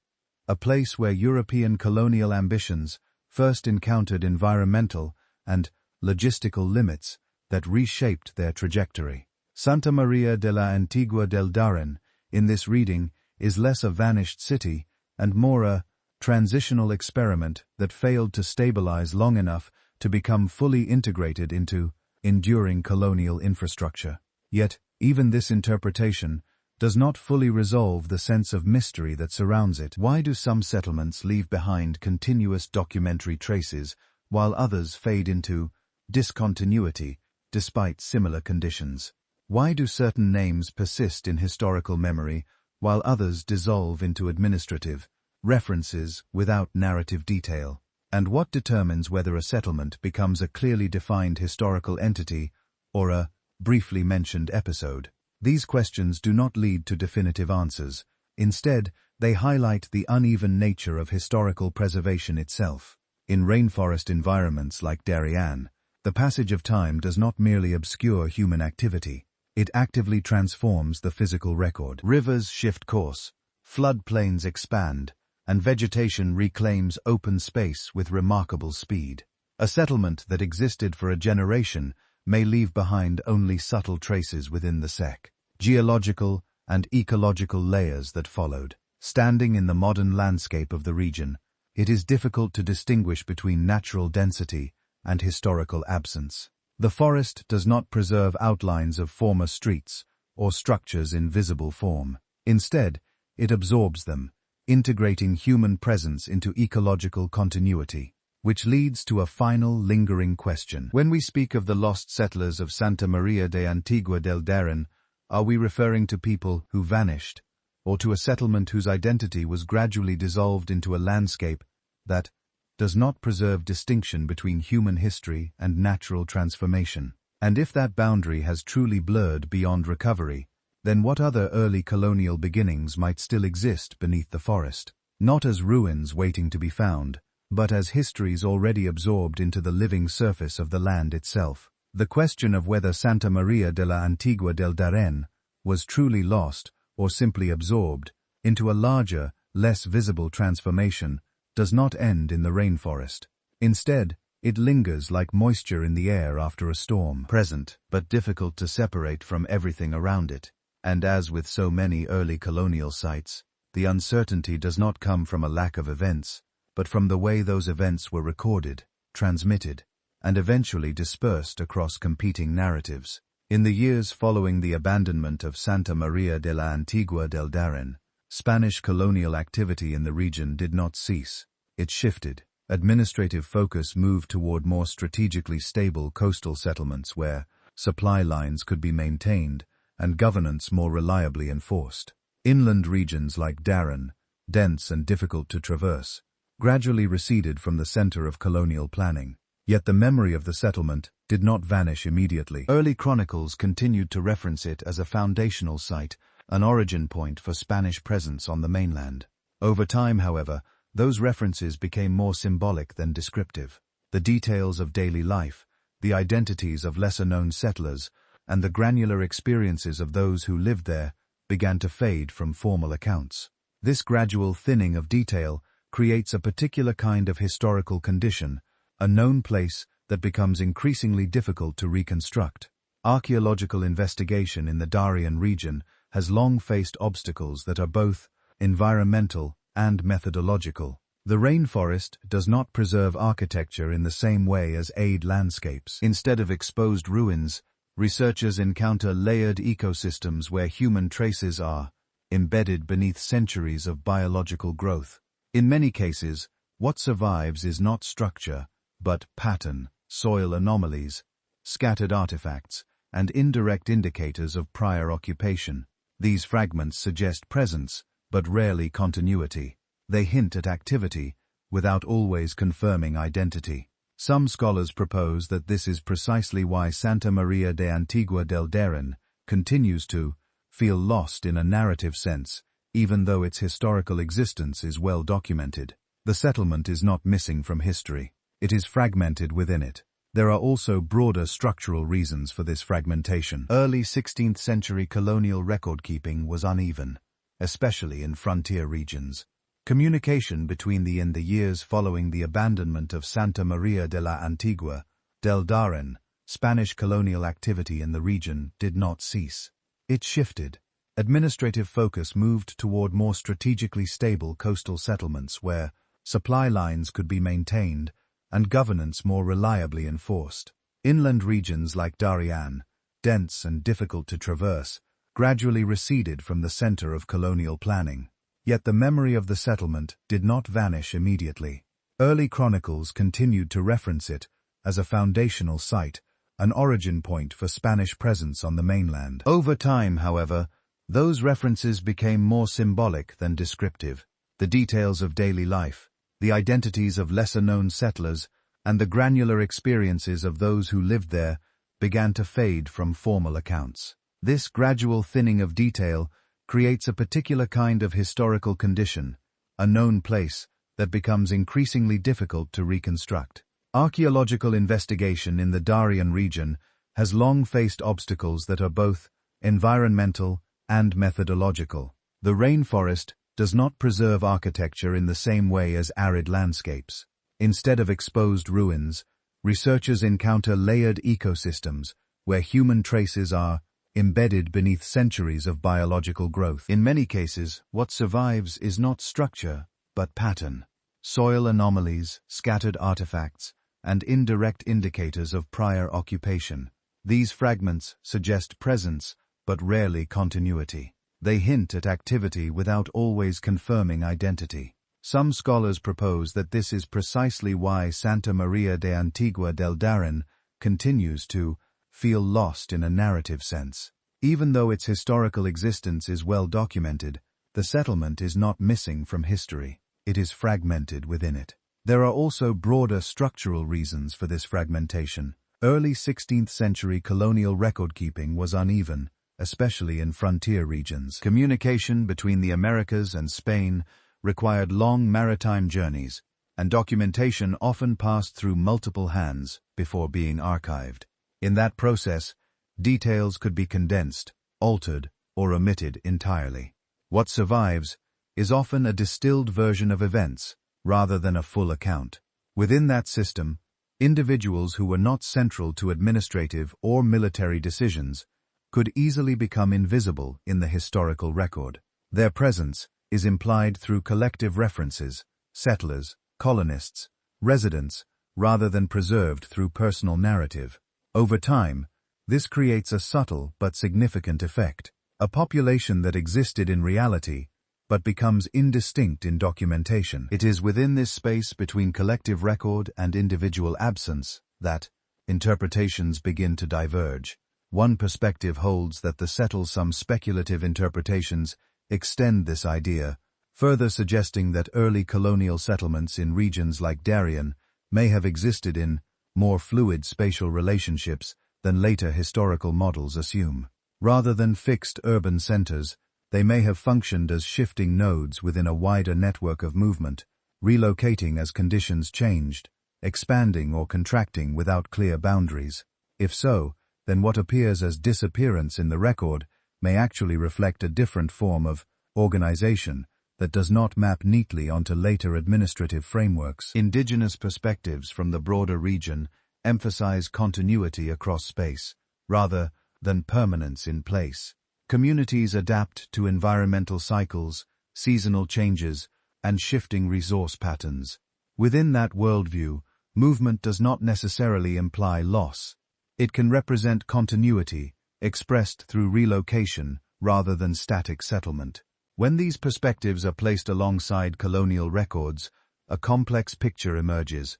Speaker 1: a place where European colonial ambitions first encountered environmental and logistical limits that reshaped their trajectory. Santa Maria de la Antigua del Darien, in this reading, is less a vanished city and more a transitional experiment that failed to stabilize long enough to become fully integrated into enduring colonial infrastructure. Yet, even this interpretation does not fully resolve the sense of mystery that surrounds it. Why do some settlements leave behind continuous documentary traces while others fade into discontinuity despite similar conditions? Why do certain names persist in historical memory while others dissolve into administrative references without narrative detail? And what determines whether a settlement becomes a clearly defined historical entity or a briefly mentioned episode? These questions do not lead to definitive answers. Instead, they highlight the uneven nature of historical preservation itself. In rainforest environments like Darien, the passage of time does not merely obscure human activity. It actively transforms the physical record. Rivers shift course, floodplains expand, and vegetation reclaims open space with remarkable speed. A settlement that existed for a generation may leave behind only subtle traces within the geological and ecological layers that followed. Standing in the modern landscape of the region, it is difficult to distinguish between natural density and historical absence. The forest does not preserve outlines of former streets or structures in visible form. Instead, it absorbs them, integrating human presence into ecological continuity, which leads to a final lingering question. When we speak of the lost settlers of Santa Maria de Antigua del Darien, are we referring to people who vanished, or to a settlement whose identity was gradually dissolved into a landscape that does not preserve distinction between human history and natural transformation? And if that boundary has truly blurred beyond recovery, then what other early colonial beginnings might still exist beneath the forest? Not as ruins waiting to be found, but as histories already absorbed into the living surface of the land itself. The question of whether Santa Maria de la Antigua del Darien was truly lost or simply absorbed into a larger, less visible transformation does not end in the rainforest. Instead, it lingers like moisture in the air after a storm, present but difficult to separate from everything around it. And as with so many early colonial sites, the uncertainty does not come from a lack of events, but from the way those events were recorded, transmitted, and eventually dispersed across competing narratives. In the years following the abandonment of Santa Maria de la Antigua del Darien, Spanish colonial activity in the region did not cease. It shifted. Administrative focus moved toward more strategically stable coastal settlements where supply lines could be maintained and governance more reliably enforced. Inland regions like Darien, dense and difficult to traverse, gradually receded from the center of colonial planning. Yet the memory of the settlement did not vanish immediately. Early chronicles continued to reference it as a foundational site, an origin point for Spanish presence on the mainland. Over time, however, those references became more symbolic than descriptive. The details of daily life, the identities of lesser-known settlers, and the granular experiences of those who lived there began to fade from formal accounts. This gradual thinning of detail creates a particular kind of historical condition, a known place that becomes increasingly difficult to reconstruct. Archaeological investigation in the Darien region has long faced obstacles that are both environmental and methodological. The rainforest does not preserve architecture in the same way as arid landscapes. Instead of exposed ruins, researchers encounter layered ecosystems where human traces are embedded beneath centuries of biological growth. In many cases, what survives is not structure, but pattern, soil anomalies, scattered artifacts, and indirect indicators of prior occupation. These fragments suggest presence, but rarely continuity. They hint at activity, without always confirming identity. Some scholars propose that this is precisely why Santa Maria de Antigua del Darien continues to feel lost in a narrative sense, even though its historical existence is well documented. The settlement is not missing from history. It is fragmented within it. There are also broader structural reasons for this fragmentation. Early 16th century colonial record-keeping was uneven, especially in frontier regions. Communication between in the years following the abandonment of Santa Maria de la Antigua del Darien, Spanish colonial activity in the region did not cease. It shifted. Administrative focus moved toward more strategically stable coastal settlements where supply lines could be maintained and governance more reliably enforced. Inland regions like Darien, dense and difficult to traverse, gradually receded from the center of colonial planning. Yet the memory of the settlement did not vanish immediately. Early chronicles continued to reference it as a foundational site, an origin point for Spanish presence on the mainland. Over time, however, those references became more symbolic than descriptive. The details of daily life, the identities of lesser-known settlers, and the granular experiences of those who lived there began to fade from formal accounts. This gradual thinning of detail creates a particular kind of historical condition, a known place that becomes increasingly difficult to reconstruct. Archaeological investigation in the Darien region has long faced obstacles that are both environmental and methodological. The rainforest does not preserve architecture in the same way as arid landscapes. Instead of exposed ruins, researchers encounter layered ecosystems where human traces are embedded beneath centuries of biological growth. In many cases, what survives is not structure, but pattern. Soil anomalies, scattered artifacts, and indirect indicators of prior occupation. These fragments suggest presence, but rarely continuity. They hint at activity without always confirming identity. Some scholars propose that this is precisely why Santa Maria de Antigua del Darien continues to feel lost in a narrative sense. Even though its historical existence is well documented, the settlement is not missing from history. It is fragmented within it. There are also broader structural reasons for this fragmentation. Early 16th century colonial record-keeping was uneven, especially in frontier regions. Communication between the Americas and Spain required long maritime journeys, and documentation often passed through multiple hands before being archived. In that process, details could be condensed, altered, or omitted entirely. What survives is often a distilled version of events, rather than a full account. Within that system, individuals who were not central to administrative or military decisions could easily become invisible in the historical record. Their presence is implied through collective references, settlers, colonists, residents, rather than preserved through personal narrative. Over time, this creates a subtle but significant effect. A population that existed in reality but becomes indistinct in documentation. It is within this space between collective record and individual absence that interpretations begin to diverge. One perspective holds that the settle. Some speculative interpretations extend this idea, further suggesting that early colonial settlements in regions like Darien may have existed in more fluid spatial relationships than later historical models assume. Rather than fixed urban centers, they may have functioned as shifting nodes within a wider network of movement, relocating as conditions changed, expanding or contracting without clear boundaries. If so, then what appears as disappearance in the record may actually reflect a different form of organization that does not map neatly onto later administrative frameworks. Indigenous perspectives from the broader region emphasize continuity across space, rather than permanence in place. Communities adapt to environmental cycles, seasonal changes, and shifting resource patterns. Within that worldview, movement does not necessarily imply loss. It can represent continuity, expressed through relocation rather than static settlement. When these perspectives are placed alongside colonial records, a complex picture emerges,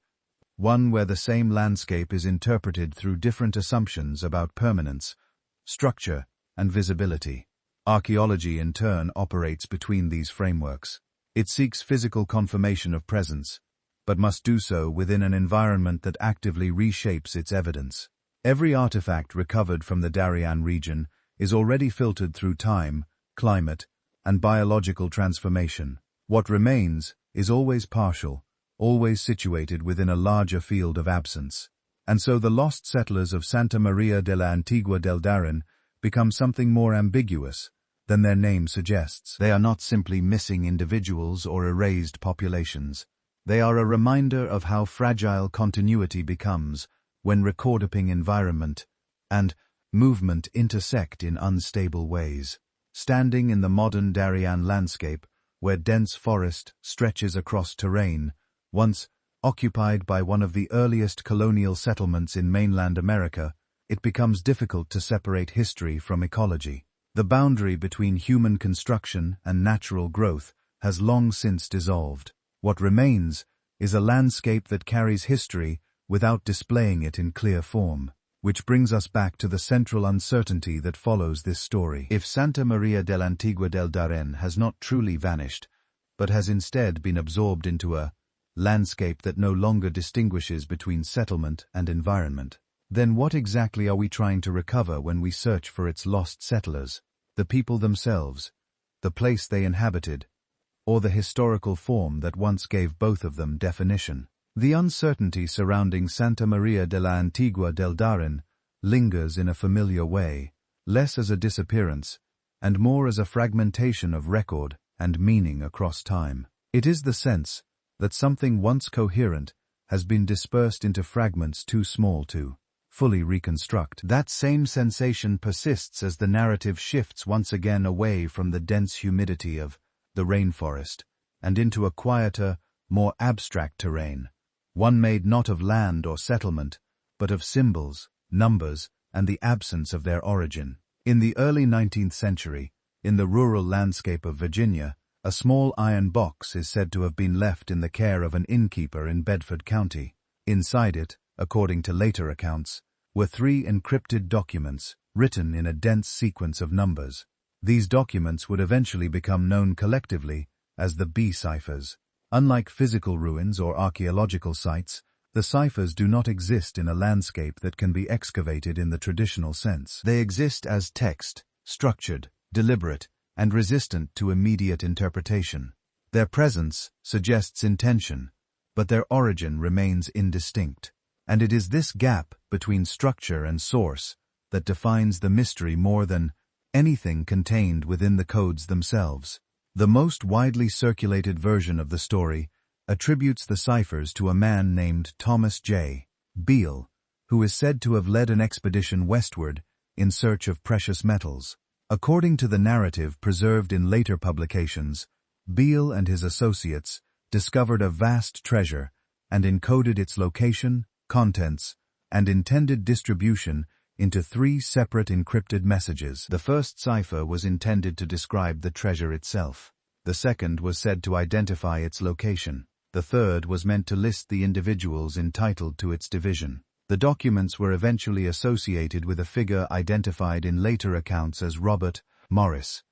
Speaker 1: one where the same landscape is interpreted through different assumptions about permanence, structure, and visibility. Archaeology, in turn, operates between these frameworks. It seeks physical confirmation of presence, but must do so within an environment that actively reshapes its evidence. Every artifact recovered from the Darien region is already filtered through time, climate, and biological transformation. What remains is always partial, always situated within a larger field of absence. And so the lost settlers of Santa Maria de la Antigua del Darien become something more ambiguous than their name suggests. They are not simply missing individuals or erased populations. They are a reminder of how fragile continuity becomes when recordkeeping environment and movement intersect in unstable ways. Standing in the modern Darien landscape, where dense forest stretches across terrain, once occupied by one of the earliest colonial settlements in mainland America, it becomes difficult to separate history from ecology. The boundary between human construction and natural growth has long since dissolved. What remains is a landscape that carries history without displaying it in clear form. Which brings us back to the central uncertainty that follows this story. If Santa Maria del Antigua del Darien has not truly vanished, but has instead been absorbed into a landscape that no longer distinguishes between settlement and environment, then what exactly are we trying to recover when we search for its lost settlers? The people themselves, the place they inhabited, or the historical form that once gave both of them definition? The uncertainty surrounding Santa Maria de la Antigua del Darien lingers in a familiar way, less as a disappearance, and more as a fragmentation of record and meaning across time. It is the sense that something once coherent has been dispersed into fragments too small to fully reconstruct. That same sensation persists as the narrative shifts once again away from the dense humidity of the rainforest and into a quieter, more abstract terrain, one made not of land or settlement, but of symbols, numbers, and the absence of their origin. In the early 19th century, in the rural landscape of Virginia, a small iron box is said to have been left in the care of an innkeeper in Bedford County. Inside it, according to later accounts, were 3 encrypted documents written in a dense sequence of numbers. These documents would eventually become known collectively as the Beale Ciphers. Unlike physical ruins or archaeological sites, the ciphers do not exist in a landscape that can be excavated in the traditional sense. They exist as text, structured, deliberate, and resistant to immediate interpretation. Their presence suggests intention, but their origin remains indistinct. And it is this gap between structure and source that defines the mystery more than anything contained within the codes themselves. The most widely circulated version of the story attributes the ciphers to a man named Thomas J. Beale, who is said to have led an expedition westward in search of precious metals. According to the narrative preserved in later publications, Beale and his associates discovered a vast treasure and encoded its location, contents, and intended distribution into 3 separate encrypted messages. The first cipher was intended to describe the treasure itself. The second was said to identify its location. The third was meant to list the individuals entitled to its division. The documents were eventually associated with a figure identified in later accounts as Robert Morris,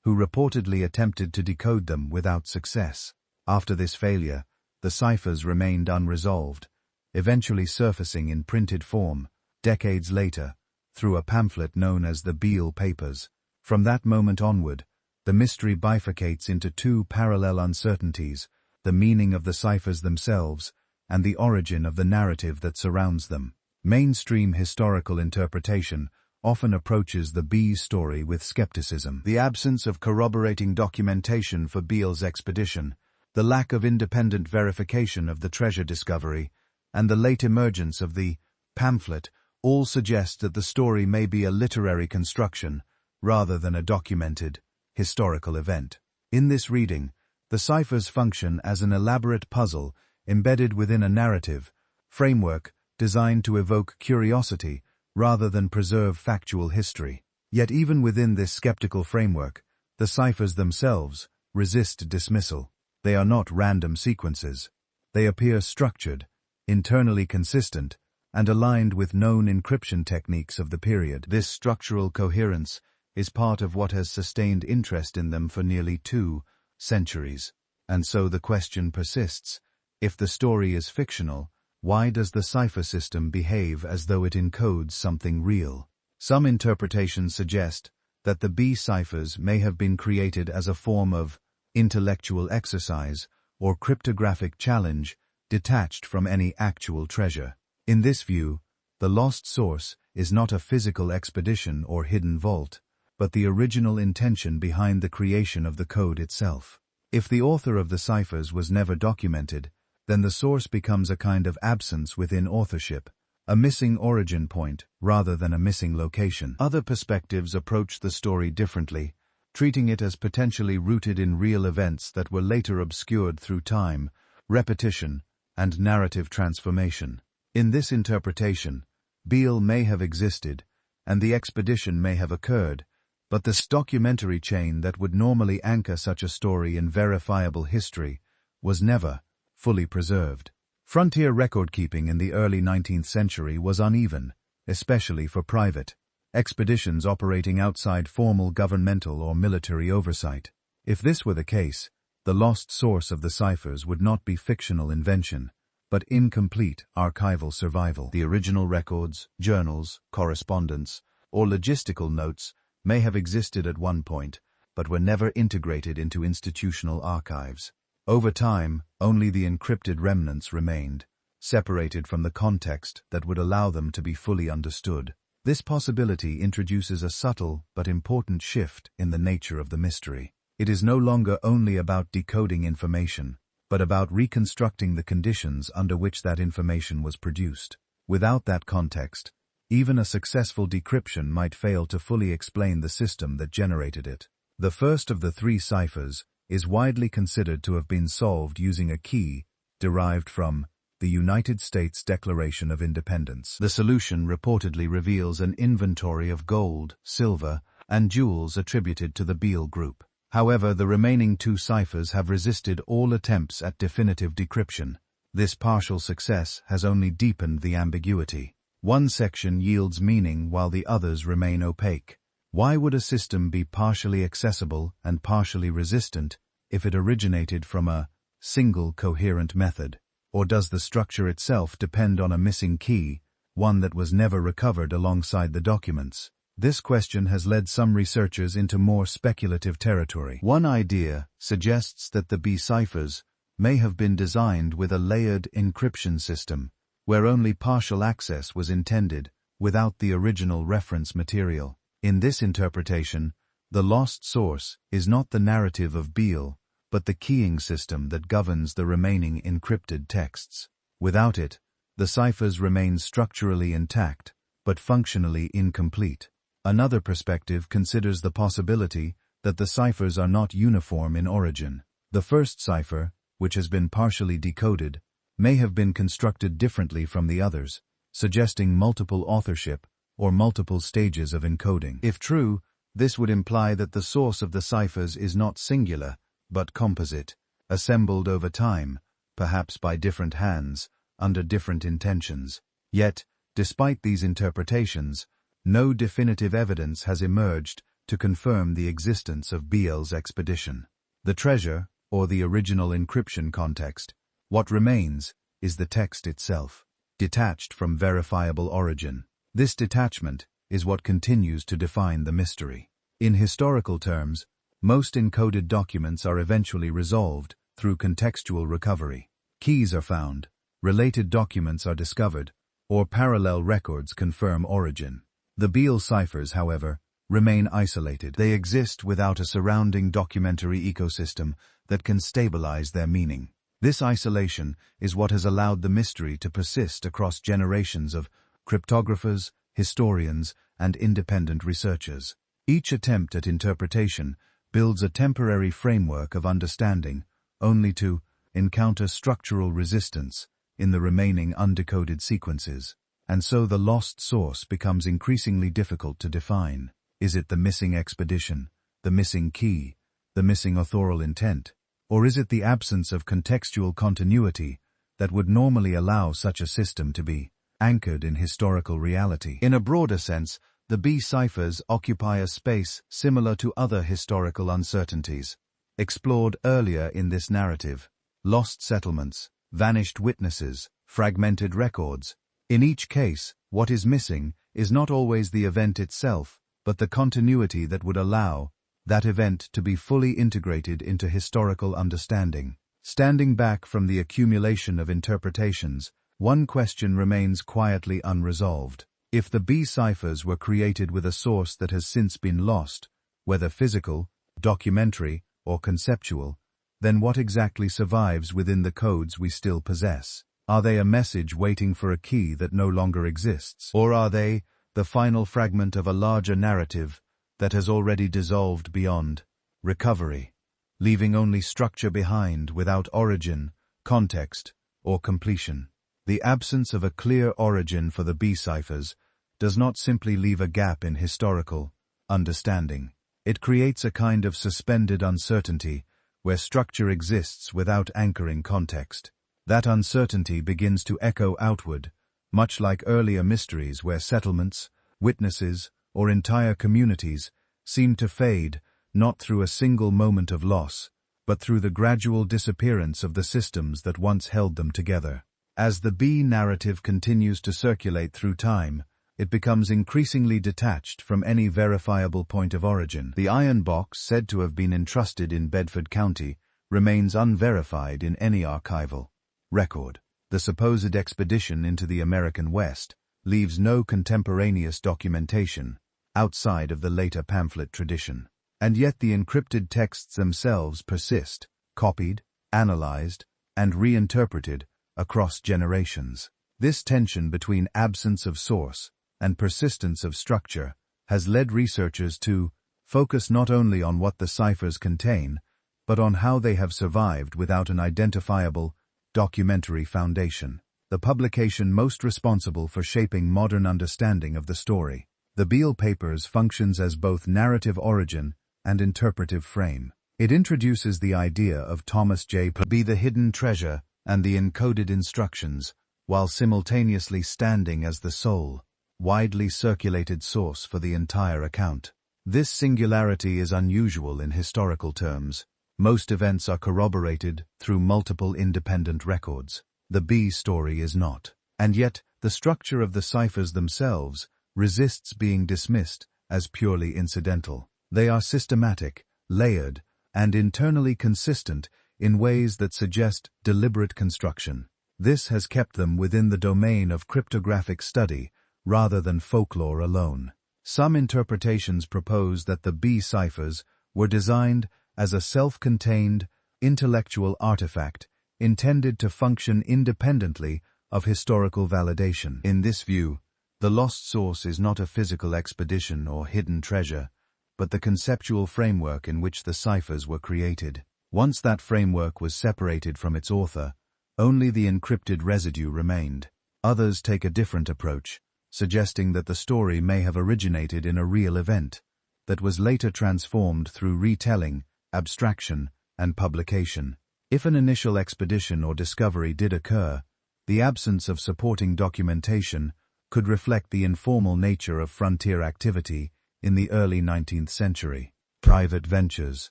Speaker 1: who reportedly attempted to decode them without success. After this failure, the ciphers remained unresolved, eventually surfacing in printed form, decades later, through a pamphlet known as the Beale Papers. From that moment onward, the mystery bifurcates into 2 parallel uncertainties: the meaning of the ciphers themselves and the origin of the narrative that surrounds them. Mainstream historical interpretation often approaches the Beale story with skepticism. The absence of corroborating documentation for Beale's expedition, the lack of independent verification of the treasure discovery, and the late emergence of the pamphlet all suggest that the story may be a literary construction rather than a documented, historical event. In this reading, the ciphers function as an elaborate puzzle embedded within a narrative framework designed to evoke curiosity rather than preserve factual history. Yet even within this skeptical framework, the ciphers themselves resist dismissal. They are not random sequences. They appear structured, internally consistent, and aligned with known encryption techniques of the period. This structural coherence is part of what has sustained interest in them for nearly 2 centuries. And so the question persists: if the story is fictional, why does the cipher system behave as though it encodes something real? Some interpretations suggest that the Beale ciphers may have been created as a form of intellectual exercise or cryptographic challenge detached from any actual treasure. In this view, the lost source is not a physical expedition or hidden vault, but the original intention behind the creation of the code itself. If the author of the ciphers was never documented, then the source becomes a kind of absence within authorship, a missing origin point rather than a missing location. Other perspectives approach the story differently, treating it as potentially rooted in real events that were later obscured through time, repetition, and narrative transformation. In this interpretation, Beale may have existed, and the expedition may have occurred, but the documentary chain that would normally anchor such a story in verifiable history was never fully preserved. Frontier record-keeping in the early 19th century was uneven, especially for private expeditions operating outside formal governmental or military oversight. If this were the case, the lost source of the ciphers would not be fictional invention, but incomplete archival survival. The original records, journals, correspondence, or logistical notes may have existed at one point, but were never integrated into institutional archives. Over time, only the encrypted remnants remained, separated from the context that would allow them to be fully understood. This possibility introduces a subtle but important shift in the nature of the mystery. It is no longer only about decoding information, but about reconstructing the conditions under which that information was produced. Without that context, even a successful decryption might fail to fully explain the system that generated it. The first of the three ciphers is widely considered to have been solved using a key derived from the United States Declaration of Independence. The solution reportedly reveals an inventory of gold, silver, and jewels attributed to the Beale Group. However, the remaining two ciphers have resisted all attempts at definitive decryption. This partial success has only deepened the ambiguity. One section yields meaning while the others remain opaque. Why would a system be partially accessible and partially resistant if it originated from a single coherent method? Or does the structure itself depend on a missing key, one that was never recovered alongside the documents? This question has led some researchers into more speculative territory. One idea suggests that the Beale Ciphers may have been designed with a layered encryption system, where only partial access was intended without the original reference material. In this interpretation, the lost source is not the narrative of Beale, but the keying system that governs the remaining encrypted texts. Without it, the ciphers remain structurally intact, but functionally incomplete. Another perspective considers the possibility that the ciphers are not uniform in origin. The first cipher, which has been partially decoded, may have been constructed differently from the others, suggesting multiple authorship or multiple stages of encoding. If true, this would imply that the source of the ciphers is not singular, but composite, assembled over time, perhaps by different hands, under different intentions. Yet, despite these interpretations, no definitive evidence has emerged to confirm the existence of Beale's expedition. The treasure, or the original encryption context, what remains is the text itself, detached from verifiable origin. This detachment is what continues to define the mystery. In historical terms, most encoded documents are eventually resolved through contextual recovery. Keys are found, related documents are discovered, or parallel records confirm origin. The Beale ciphers, however, remain isolated. They exist without a surrounding documentary ecosystem that can stabilize their meaning. This isolation is what has allowed the mystery to persist across generations of cryptographers, historians, and independent researchers. Each attempt at interpretation builds a temporary framework of understanding, only to encounter structural resistance in the remaining undecoded sequences. And so the lost source becomes increasingly difficult to define. Is it the missing expedition, the missing key, the missing authorial intent, or is it the absence of contextual continuity that would normally allow such a system to be anchored in historical reality? In a broader sense, the Beale ciphers occupy a space similar to other historical uncertainties, explored earlier in this narrative: lost settlements, vanished witnesses, fragmented records. In each case, what is missing is not always the event itself, but the continuity that would allow that event to be fully integrated into historical understanding. Standing back from the accumulation of interpretations, one question remains quietly unresolved. If the Beale ciphers were created with a source that has since been lost, whether physical, documentary, or conceptual, then what exactly survives within the codes we still possess? Are they a message waiting for a key that no longer exists? Or are they the final fragment of a larger narrative that has already dissolved beyond recovery, leaving only structure behind without origin, context, or completion? The absence of a clear origin for the Beale ciphers does not simply leave a gap in historical understanding. It creates a kind of suspended uncertainty where structure exists without anchoring context. That uncertainty begins to echo outward, much like earlier mysteries where settlements, witnesses, or entire communities seem to fade not through a single moment of loss, but through the gradual disappearance of the systems that once held them together. As the Beale narrative continues to circulate through time, it becomes increasingly detached from any verifiable point of origin. The iron box, said to have been entrusted in Bedford County, remains unverified in any archival record. The supposed expedition into the American West leaves no contemporaneous documentation outside of the later pamphlet tradition. And yet the encrypted texts themselves persist, copied, analyzed, and reinterpreted across generations. This tension between absence of source and persistence of structure has led researchers to focus not only on what the ciphers contain, but on how they have survived without an identifiable, documentary foundation. The publication most responsible for shaping modern understanding of the story, the Beale Papers, functions as both narrative origin and interpretive frame. It introduces the idea of Thomas J. Be the hidden treasure and the encoded instructions, while simultaneously standing as the sole, widely circulated source for the entire account. This singularity is unusual in historical terms. Most events are corroborated through multiple independent records. The B story is not. And yet, the structure of the ciphers themselves resists being dismissed as purely incidental. They are systematic, layered, and internally consistent in ways that suggest deliberate construction. This has kept them within the domain of cryptographic study rather than folklore alone. Some interpretations propose that the B ciphers were designed as a self-contained, intellectual artifact intended to function independently of historical validation. In this view, the lost source is not a physical expedition or hidden treasure, but the conceptual framework in which the ciphers were created. Once that framework was separated from its author, only the encrypted residue remained. Others take a different approach, suggesting that the story may have originated in a real event that was later transformed through retelling, abstraction, and publication. If an initial expedition or discovery did occur, the absence of supporting documentation could reflect the informal nature of frontier activity in the early 19th century. Private ventures,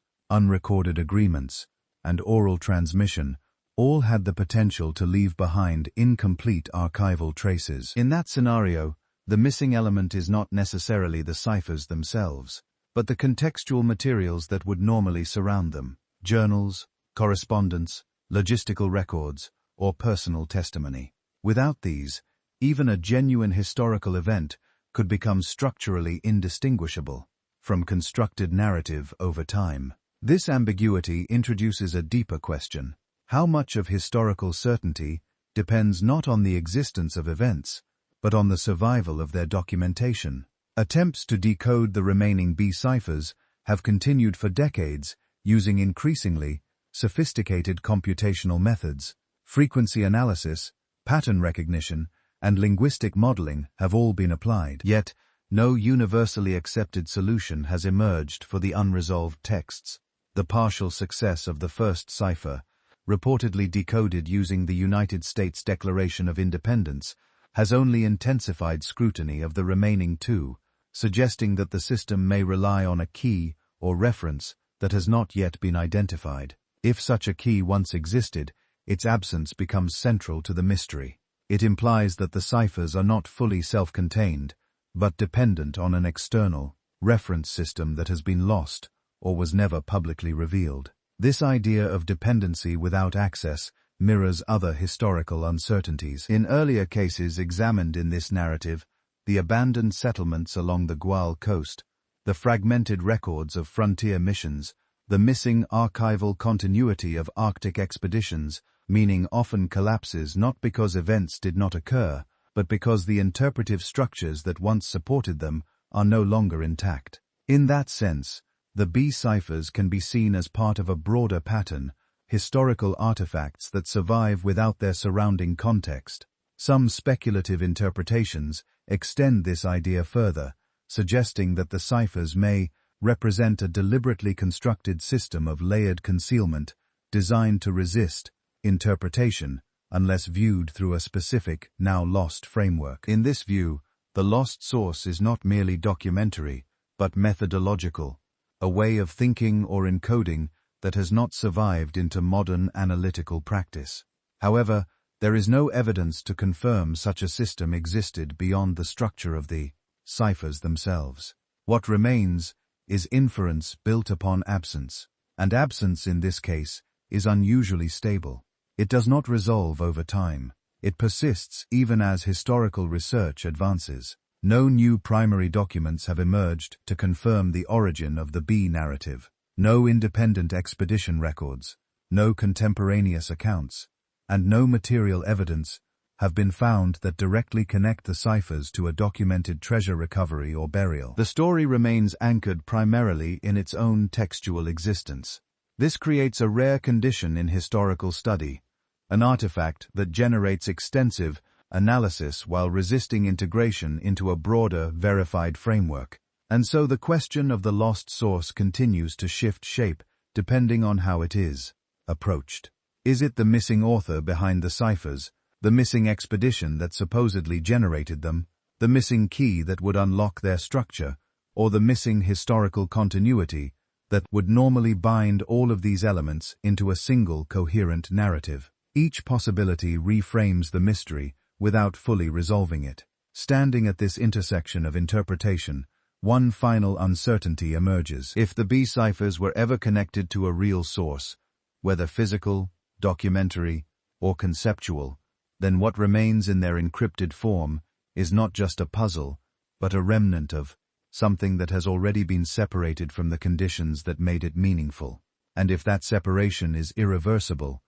Speaker 1: unrecorded agreements, and oral transmission all had the potential to leave behind incomplete archival traces. In that scenario, the missing element is not necessarily the ciphers themselves, but the contextual materials that would normally surround them: journals, correspondence, logistical records, or personal testimony. Without these, even a genuine historical event could become structurally indistinguishable from constructed narrative over time. This ambiguity introduces a deeper question: how much of historical certainty depends not on the existence of events, but on the survival of their documentation? Attempts to decode the remaining B ciphers have continued for decades using increasingly sophisticated computational methods. Frequency analysis, pattern recognition, and linguistic modeling have all been applied. Yet, no universally accepted solution has emerged for the unresolved texts. The partial success of the first cipher, reportedly decoded using the United States Declaration of Independence, has only intensified scrutiny of the remaining two, suggesting that the system may rely on a key or reference that has not yet been identified. If such a key once existed, its absence becomes central to the mystery. It implies that the ciphers are not fully self-contained, but dependent on an external, reference system that has been lost or was never publicly revealed. This idea of dependency without access mirrors other historical uncertainties. In earlier cases examined in this narrative, the abandoned settlements along the Gual coast, the fragmented records of frontier missions, the missing archival continuity of Arctic expeditions, meaning often collapses not because events did not occur, but because the interpretive structures that once supported them are no longer intact. In that sense, the B ciphers can be seen as part of a broader pattern, historical artifacts that survive without their surrounding context. Some speculative interpretations extend this idea further, suggesting that the ciphers may represent a deliberately constructed system of layered concealment designed to resist interpretation unless viewed through a specific, now lost framework. In this view, the lost source is not merely documentary, but methodological, a way of thinking or encoding that has not survived into modern analytical practice. However, there is no evidence to confirm such a system existed beyond the structure of the ciphers themselves. What remains is inference built upon absence, and absence in this case is unusually stable. It does not resolve over time. It persists even as historical research advances. No new primary documents have emerged to confirm the origin of the B narrative. No independent expedition records, no contemporaneous accounts, and no material evidence have been found that directly connect the ciphers to a documented treasure recovery or burial. The story remains anchored primarily in its own textual existence. This creates a rare condition in historical study, an artifact that generates extensive analysis while resisting integration into a broader, verified framework. And so the question of the lost source continues to shift shape depending on how it is approached. Is it the missing author behind the ciphers, the missing expedition that supposedly generated them, the missing key that would unlock their structure, or the missing historical continuity that would normally bind all of these elements into a single coherent narrative? Each possibility reframes the mystery without fully resolving it. Standing at this intersection of interpretation, one final uncertainty emerges. If the B ciphers were ever connected to a real source, whether physical, documentary, or conceptual, then what remains in their encrypted form is not just a puzzle, but a remnant of something that has already been separated from the conditions that made it meaningful. And if that separation is irreversible,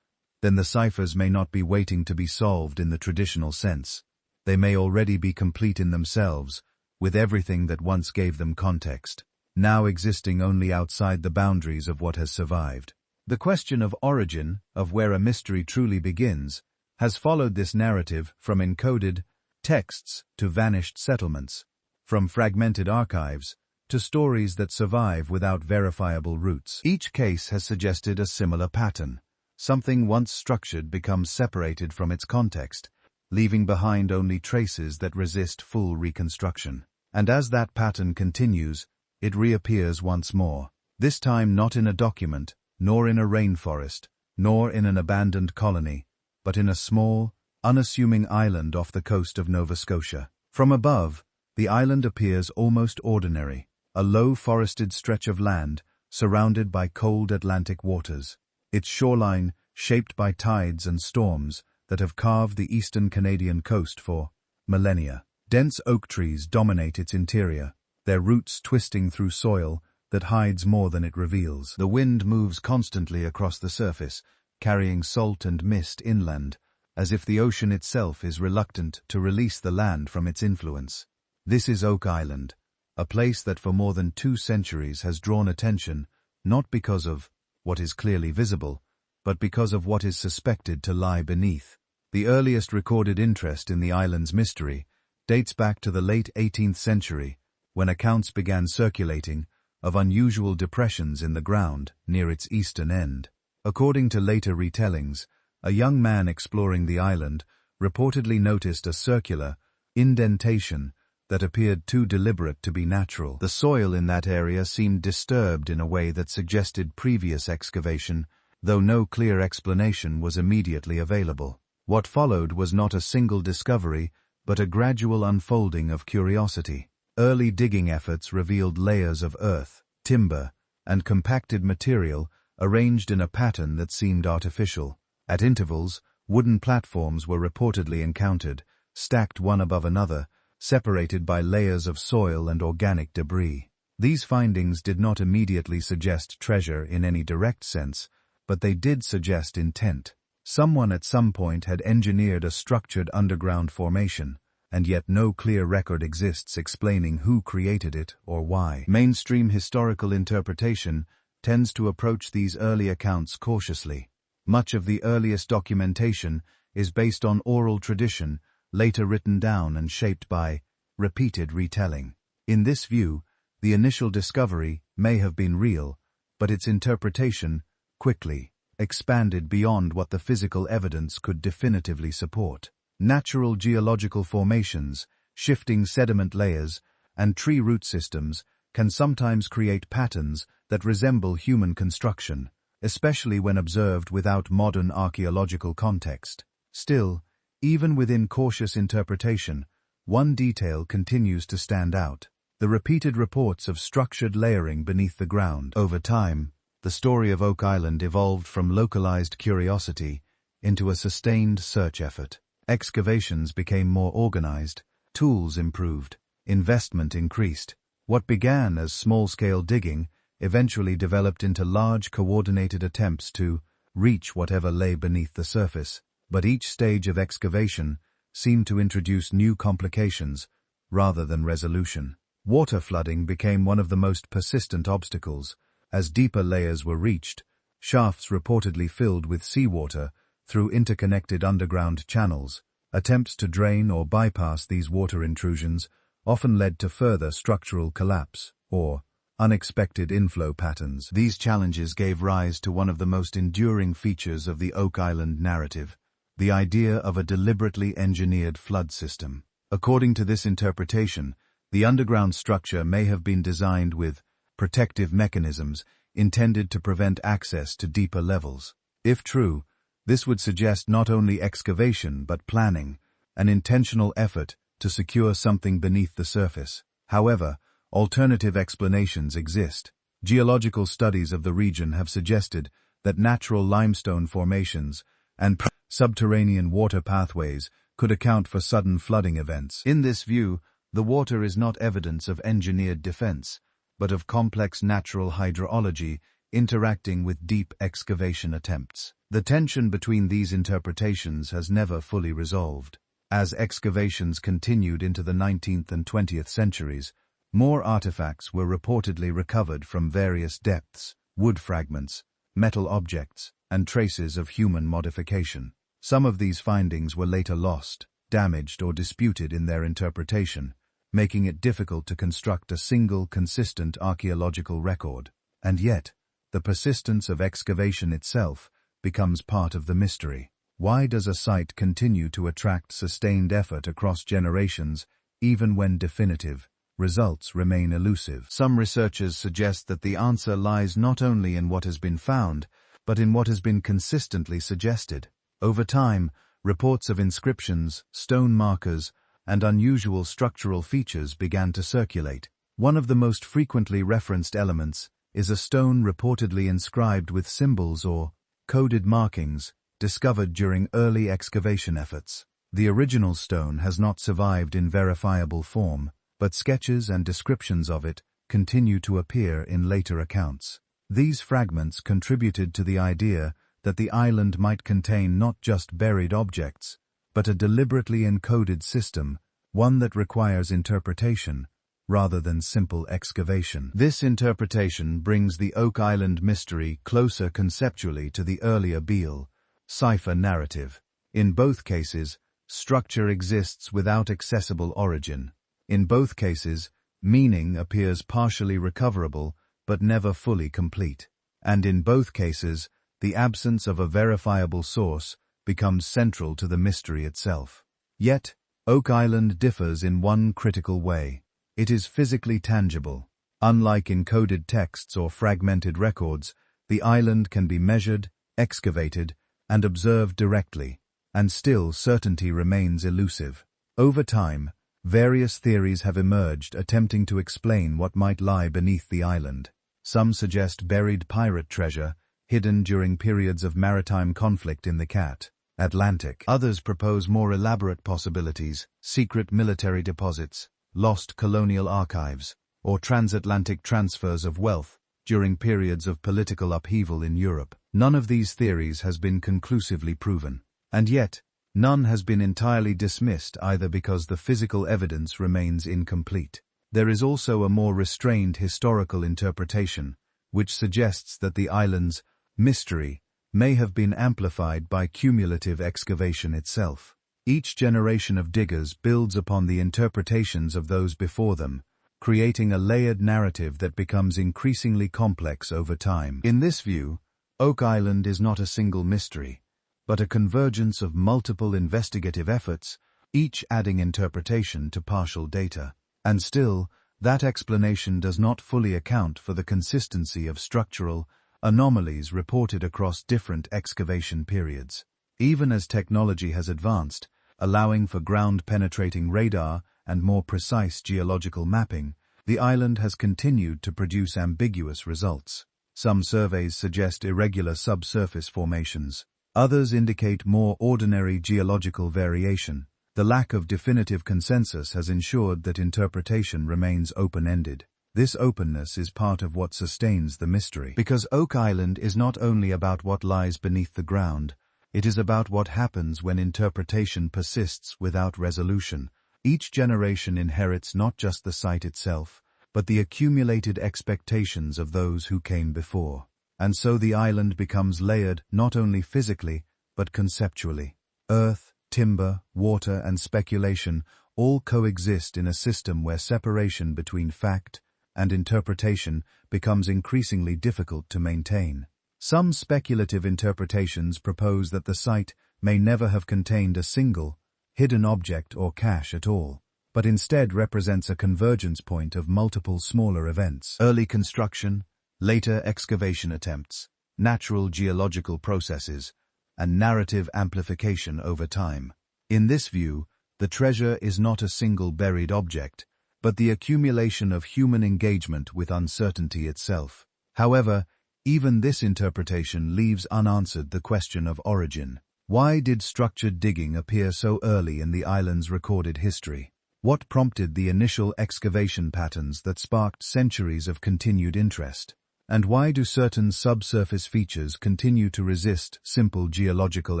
Speaker 1: then the ciphers may not be waiting to be solved in the traditional sense. They may already be complete in themselves, with everything that once gave them context, now existing only outside the boundaries of what has survived. The question of origin, of where a mystery truly begins, has followed this narrative from encoded texts to vanished settlements, from fragmented archives to stories that survive without verifiable roots. Each case has suggested a similar pattern. Something once structured becomes separated from its context, leaving behind only traces that resist full reconstruction. And as that pattern continues, it reappears once more, this time not in a document, nor in a rainforest, nor in an abandoned colony, but in a small, unassuming island off the coast of Nova Scotia. From above, the island appears almost ordinary, a low forested stretch of land surrounded by cold Atlantic waters. Its shoreline shaped by tides and storms that have carved the eastern Canadian coast for millennia. Dense oak trees dominate its interior, their roots twisting through soil that hides more than it reveals. The wind moves constantly across the surface, carrying salt and mist inland, as if the ocean itself is reluctant to release the land from its influence. This is Oak Island, a place that for more than 2 centuries has drawn attention, not because of what is clearly visible, but because of what is suspected to lie beneath. The earliest recorded interest in the island's mystery dates back to the late 18th century, when accounts began circulating of unusual depressions in the ground near its eastern end. According to later retellings, a young man exploring the island reportedly noticed a circular indentation that appeared too deliberate to be natural. The soil in that area seemed disturbed in a way that suggested previous excavation, though no clear explanation was immediately available. What followed was not a single discovery, but a gradual unfolding of curiosity. Early digging efforts revealed layers of earth, timber, and compacted material arranged in a pattern that seemed artificial. At intervals, wooden platforms were reportedly encountered, stacked one above another, separated by layers of soil and organic debris. These findings did not immediately suggest treasure in any direct sense, but they did suggest intent. Someone at some point had engineered a structured underground formation, and yet no clear record exists explaining who created it or why. Mainstream historical interpretation tends to approach these early accounts cautiously. Much of the earliest documentation is based on oral tradition, later written down and shaped by repeated retelling. In this view, the initial discovery may have been real, but its interpretation quickly expanded beyond what the physical evidence could definitively support. Natural geological formations, shifting sediment layers, and tree root systems can sometimes create patterns that resemble human construction, especially when observed without modern archaeological context. Still, even within cautious interpretation, one detail continues to stand out: the repeated reports of structured layering beneath the ground. Over time, the story of Oak Island evolved from localized curiosity into a sustained search effort. Excavations became more organized, tools improved, investment increased. What began as small-scale digging eventually developed into large coordinated attempts to reach whatever lay beneath the surface. But each stage of excavation seemed to introduce new complications rather than resolution. Water flooding became one of the most persistent obstacles. As deeper layers were reached, shafts reportedly filled with seawater through interconnected underground channels. Attempts to drain or bypass these water intrusions often led to further structural collapse or unexpected inflow patterns. These challenges gave rise to one of the most enduring features of the Oak Island narrative, the idea of a deliberately engineered flood system. According to this interpretation, the underground structure may have been designed with protective mechanisms intended to prevent access to deeper levels. If true, this would suggest not only excavation but planning, an intentional effort to secure something beneath the surface. However, alternative explanations exist. Geological studies of the region have suggested that natural limestone formations and subterranean water pathways could account for sudden flooding events. In this view, the water is not evidence of engineered defense, but of complex natural hydrology interacting with deep excavation attempts. The tension between these interpretations has never fully resolved. As excavations continued into the 19th and 20th centuries, more artifacts were reportedly recovered from various depths: wood fragments, metal objects, and traces of human modification. Some of these findings were later lost, damaged, or disputed in their interpretation, making it difficult to construct a single, consistent archaeological record. And yet, the persistence of excavation itself becomes part of the mystery. Why does a site continue to attract sustained effort across generations, even when definitive results remain elusive? Some researchers suggest that the answer lies not only in what has been found, but in what has been consistently suggested. Over time, reports of inscriptions, stone markers, and unusual structural features began to circulate. One of the most frequently referenced elements is a stone reportedly inscribed with symbols or coded markings discovered during early excavation efforts. The original stone has not survived in verifiable form, but sketches and descriptions of it continue to appear in later accounts. These fragments contributed to the idea that the island might contain not just buried objects, but a deliberately encoded system, one that requires interpretation rather than simple excavation. This interpretation brings the Oak Island mystery closer conceptually to the earlier Beale Cipher narrative. In both cases, structure exists without accessible origin. In both cases, meaning appears partially recoverable but never fully complete. And in both cases, the absence of a verifiable source becomes central to the mystery itself. Yet, Oak Island differs in one critical way. It is physically tangible. Unlike encoded texts or fragmented records, the island can be measured, excavated, and observed directly, and still certainty remains elusive. Over time, various theories have emerged attempting to explain what might lie beneath the island. Some suggest buried pirate treasure, hidden during periods of maritime conflict in the Atlantic. Others propose more elaborate possibilities: secret military deposits, lost colonial archives, or transatlantic transfers of wealth during periods of political upheaval in Europe. None of these theories has been conclusively proven. And yet, none has been entirely dismissed either because the physical evidence remains incomplete. There is also a more restrained historical interpretation, which suggests that the island's mystery may have been amplified by cumulative excavation itself. Each generation of diggers builds upon the interpretations of those before them, creating a layered narrative that becomes increasingly complex over time. In this view, Oak Island is not a single mystery, but a convergence of multiple investigative efforts, each adding interpretation to partial data. And still, that explanation does not fully account for the consistency of structural anomalies reported across different excavation periods. Even as technology has advanced, allowing for ground-penetrating radar and more precise geological mapping, the island has continued to produce ambiguous results. Some surveys suggest irregular subsurface formations. Others indicate more ordinary geological variation. The The lack of definitive consensus has ensured that interpretation remains open-ended. This openness is part of what sustains the mystery. Because Oak Island is not only about what lies beneath the ground, it is about what happens when interpretation persists without resolution. Each generation inherits not just the site itself, but the accumulated expectations of those who came before. And so the island becomes layered not only physically, but conceptually. Earth, timber, water, and speculation all coexist in a system where separation between fact and interpretation becomes increasingly difficult to maintain. Some speculative interpretations propose that the site may never have contained a single, hidden object or cache at all, but instead represents a convergence point of multiple smaller events. Early construction, later excavation attempts, natural geological processes, and narrative amplification over time. In this view, the treasure is not a single buried object, but the accumulation of human engagement with uncertainty itself. However, even this interpretation leaves unanswered the question of origin. Why did structured digging appear so early in the island's recorded history? What prompted the initial excavation patterns that sparked centuries of continued interest? And why do certain subsurface features continue to resist simple geological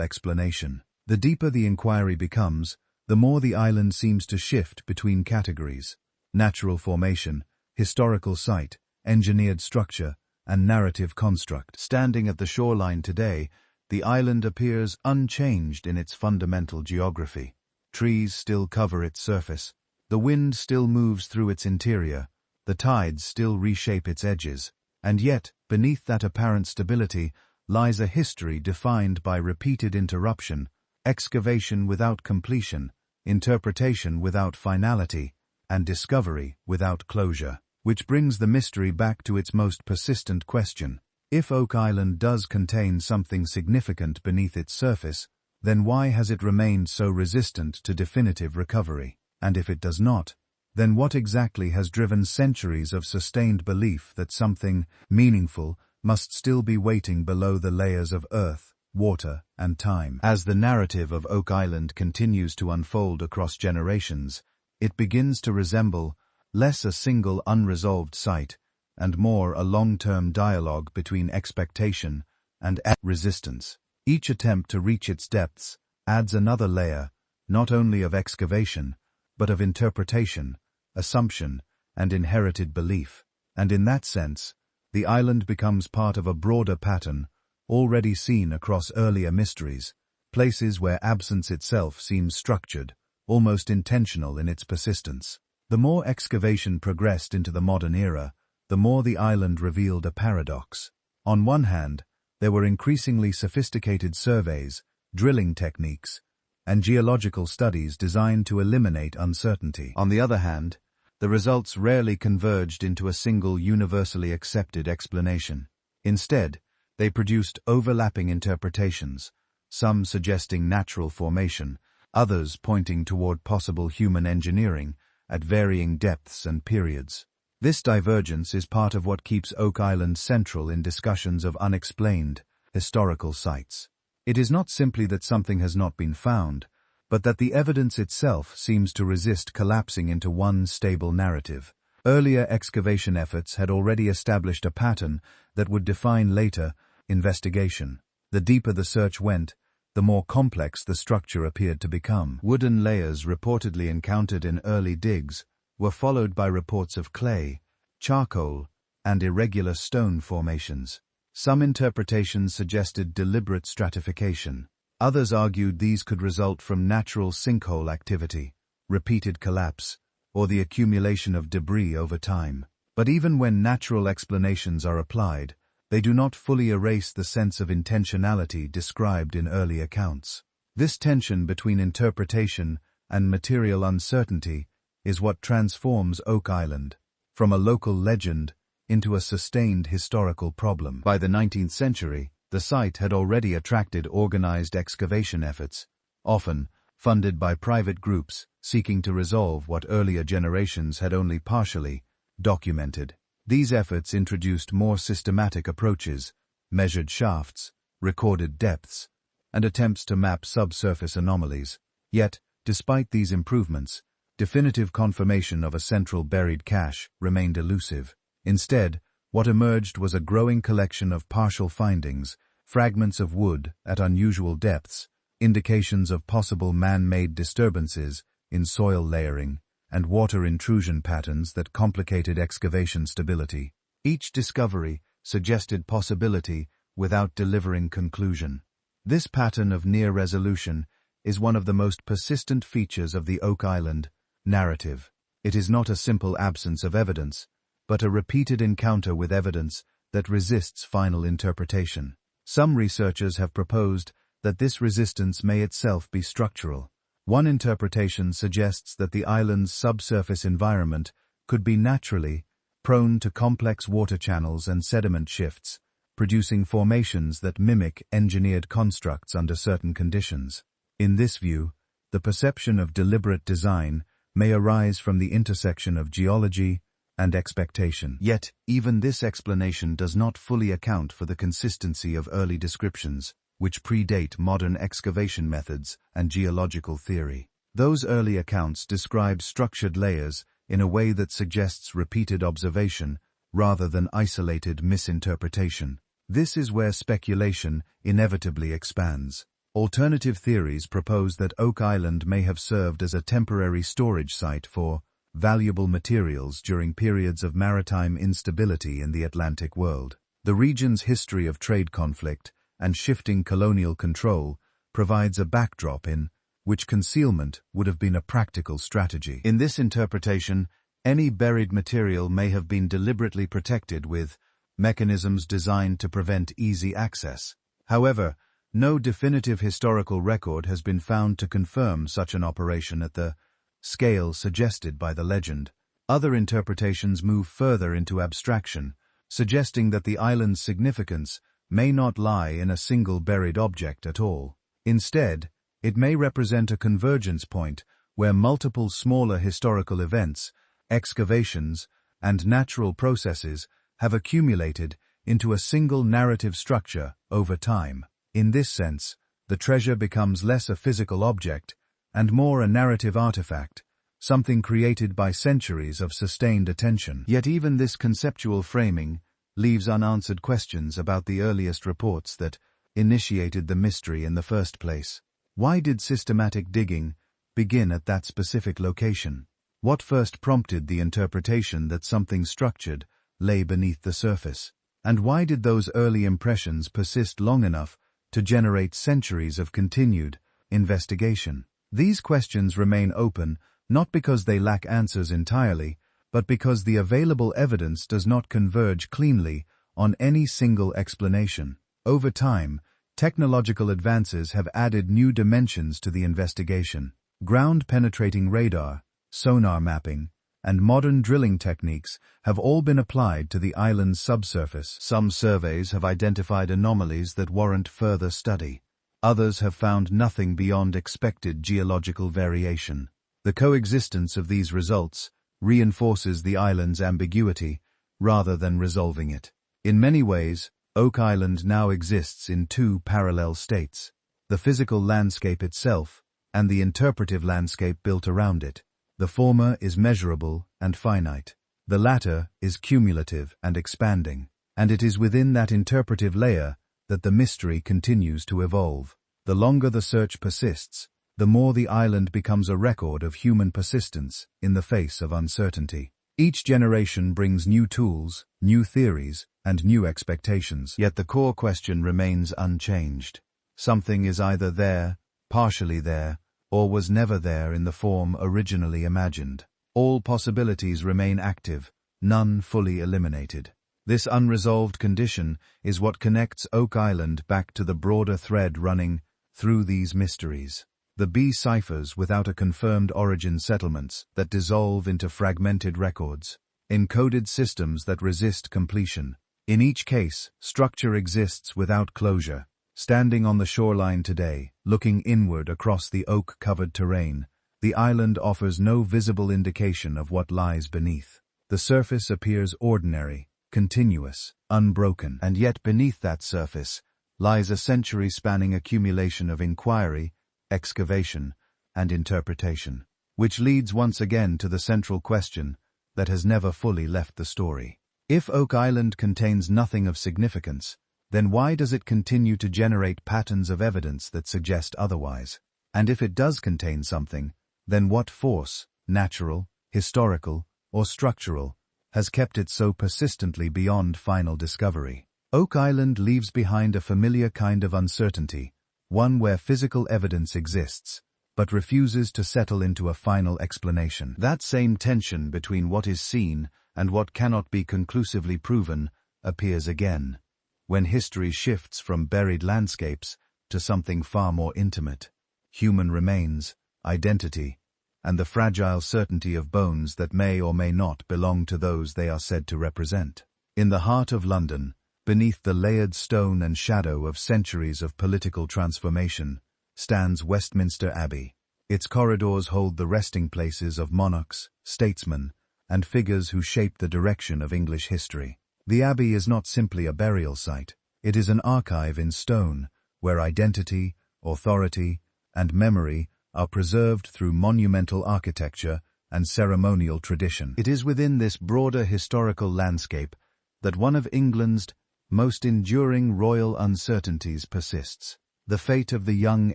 Speaker 1: explanation? The deeper the inquiry becomes, the more the island seems to shift between categories: natural formation, historical site, engineered structure, and narrative construct. Standing at the shoreline today, the island appears unchanged in its fundamental geography. Trees still cover its surface, the wind still moves through its interior, the tides still reshape its edges, and yet, beneath that apparent stability, lies a history defined by repeated interruption, excavation without completion, interpretation without finality, and discovery without closure. Which brings the mystery back to its most persistent question. If Oak Island does contain something significant beneath its surface, then why has it remained so resistant to definitive recovery? And if it does not, then what exactly has driven centuries of sustained belief that something meaningful must still be waiting below the layers of earth, water, and time? As the narrative of Oak Island continues to unfold across generations, it begins to resemble less a single unresolved site, and more a long-term dialogue between expectation and resistance. Each attempt to reach its depths adds another layer, not only of excavation, but of interpretation, assumption, and inherited belief. And in that sense, the island becomes part of a broader pattern already seen across earlier mysteries, places where absence itself seems structured, almost intentional in its persistence. The more excavation progressed into the modern era, the more the island revealed a paradox. On one hand, there were increasingly sophisticated surveys, drilling techniques, and geological studies designed to eliminate uncertainty. On the other hand, the results rarely converged into a single universally accepted explanation. Instead, they produced overlapping interpretations, some suggesting natural formation, others pointing toward possible human engineering, at varying depths and periods. This divergence is part of what keeps Oak Island central in discussions of unexplained historical sites. It is not simply that something has not been found, but that the evidence itself seems to resist collapsing into one stable narrative. Earlier excavation efforts had already established a pattern that would define later investigation. The deeper the search went, the more complex the structure appeared to become. Wooden layers reportedly encountered in early digs were followed by reports of clay, charcoal, and irregular stone formations. Some interpretations suggested deliberate stratification. Others argued these could result from natural sinkhole activity, repeated collapse, or the accumulation of debris over time. But even when natural explanations are applied, they do not fully erase the sense of intentionality described in early accounts. This tension between interpretation and material uncertainty is what transforms Oak Island from a local legend into a sustained historical problem. By the 19th century, the site had already attracted organized excavation efforts, often funded by private groups seeking to resolve what earlier generations had only partially documented. These efforts introduced more systematic approaches, measured shafts, recorded depths, and attempts to map subsurface anomalies. Yet, despite these improvements, definitive confirmation of a central buried cache remained elusive. Instead, what emerged was a growing collection of partial findings, fragments of wood at unusual depths, indications of possible man-made disturbances in soil layering, and water intrusion patterns that complicated excavation stability. Each discovery suggested possibility without delivering conclusion. This pattern of near resolution is one of the most persistent features of the Oak Island narrative. It is not a simple absence of evidence, but a repeated encounter with evidence that resists final interpretation. Some researchers have proposed that this resistance may itself be structural. One interpretation suggests that the island's subsurface environment could be naturally prone to complex water channels and sediment shifts, producing formations that mimic engineered constructs under certain conditions. In this view, the perception of deliberate design may arise from the intersection of geology and expectation. Yet, even this explanation does not fully account for the consistency of early descriptions, which predate modern excavation methods and geological theory. Those early accounts describe structured layers in a way that suggests repeated observation rather than isolated misinterpretation. This is where speculation inevitably expands. Alternative theories propose that Oak Island may have served as a temporary storage site for valuable materials during periods of maritime instability in the Atlantic world. The region's history of trade conflict and shifting colonial control provides a backdrop in which concealment would have been a practical strategy. In this interpretation, any buried material may have been deliberately protected with mechanisms designed to prevent easy access. However, no definitive historical record has been found to confirm such an operation at the scale suggested by the legend. Other interpretations move further into abstraction, suggesting that the island's significance may not lie in a single buried object at all. Instead, it may represent a convergence point where multiple smaller historical events, excavations, and natural processes have accumulated into a single narrative structure over time. In this sense, the treasure becomes less a physical object and more a narrative artifact, something created by centuries of sustained attention. Yet even this conceptual framing leaves unanswered questions about the earliest reports that initiated the mystery in the first place. Why did systematic digging begin at that specific location? What first prompted the interpretation that something structured lay beneath the surface? And why did those early impressions persist long enough to generate centuries of continued investigation? These questions remain open not because they lack answers entirely, but because the available evidence does not converge cleanly on any single explanation. Over time, technological advances have added new dimensions to the investigation. Ground-penetrating radar, sonar mapping, and modern drilling techniques have all been applied to the island's subsurface. Some surveys have identified anomalies that warrant further study. Others have found nothing beyond expected geological variation. The coexistence of these results reinforces the island's ambiguity rather than resolving it. In many ways, Oak Island now exists in two parallel states: the physical landscape itself and the interpretive landscape built around it. The former is measurable and finite. The latter is cumulative and expanding. And it is within that interpretive layer that the mystery continues to evolve. The longer the search persists, the more the island becomes a record of human persistence in the face of uncertainty. Each generation brings new tools, new theories, and new expectations. Yet the core question remains unchanged. Something is either there, partially there, or was never there in the form originally imagined. All possibilities remain active, none fully eliminated. This unresolved condition is what connects Oak Island back to the broader thread running through these mysteries. The Beale Ciphers without a confirmed origin settlements that dissolve into fragmented records. Encoded systems that resist completion. In each case, structure exists without closure. Standing on the shoreline today, looking inward across the oak-covered terrain, the island offers no visible indication of what lies beneath. The surface appears ordinary, continuous, unbroken, and yet beneath that surface lies a century-spanning accumulation of inquiry, excavation, and interpretation. Which leads once again to the central question that has never fully left the story. If Oak Island contains nothing of significance, then why does it continue to generate patterns of evidence that suggest otherwise? And if it does contain something, then what force, natural, historical, or structural, has kept it so persistently beyond final discovery? Oak Island leaves behind a familiar kind of uncertainty, one where physical evidence exists, but refuses to settle into a final explanation. That same tension between what is seen and what cannot be conclusively proven appears again, when history shifts from buried landscapes to something far more intimate: human remains, identity, and the fragile certainty of bones that may or may not belong to those they are said to represent. In the heart of London, beneath the layered stone and shadow of centuries of political transformation, stands Westminster Abbey. Its corridors hold the resting places of monarchs, statesmen, and figures who shaped the direction of English history. The Abbey is not simply a burial site. It is an archive in stone, where identity, authority, and memory are preserved through monumental architecture and ceremonial tradition. It is within this broader historical landscape that one of England's most enduring royal uncertainties persists: the fate of the young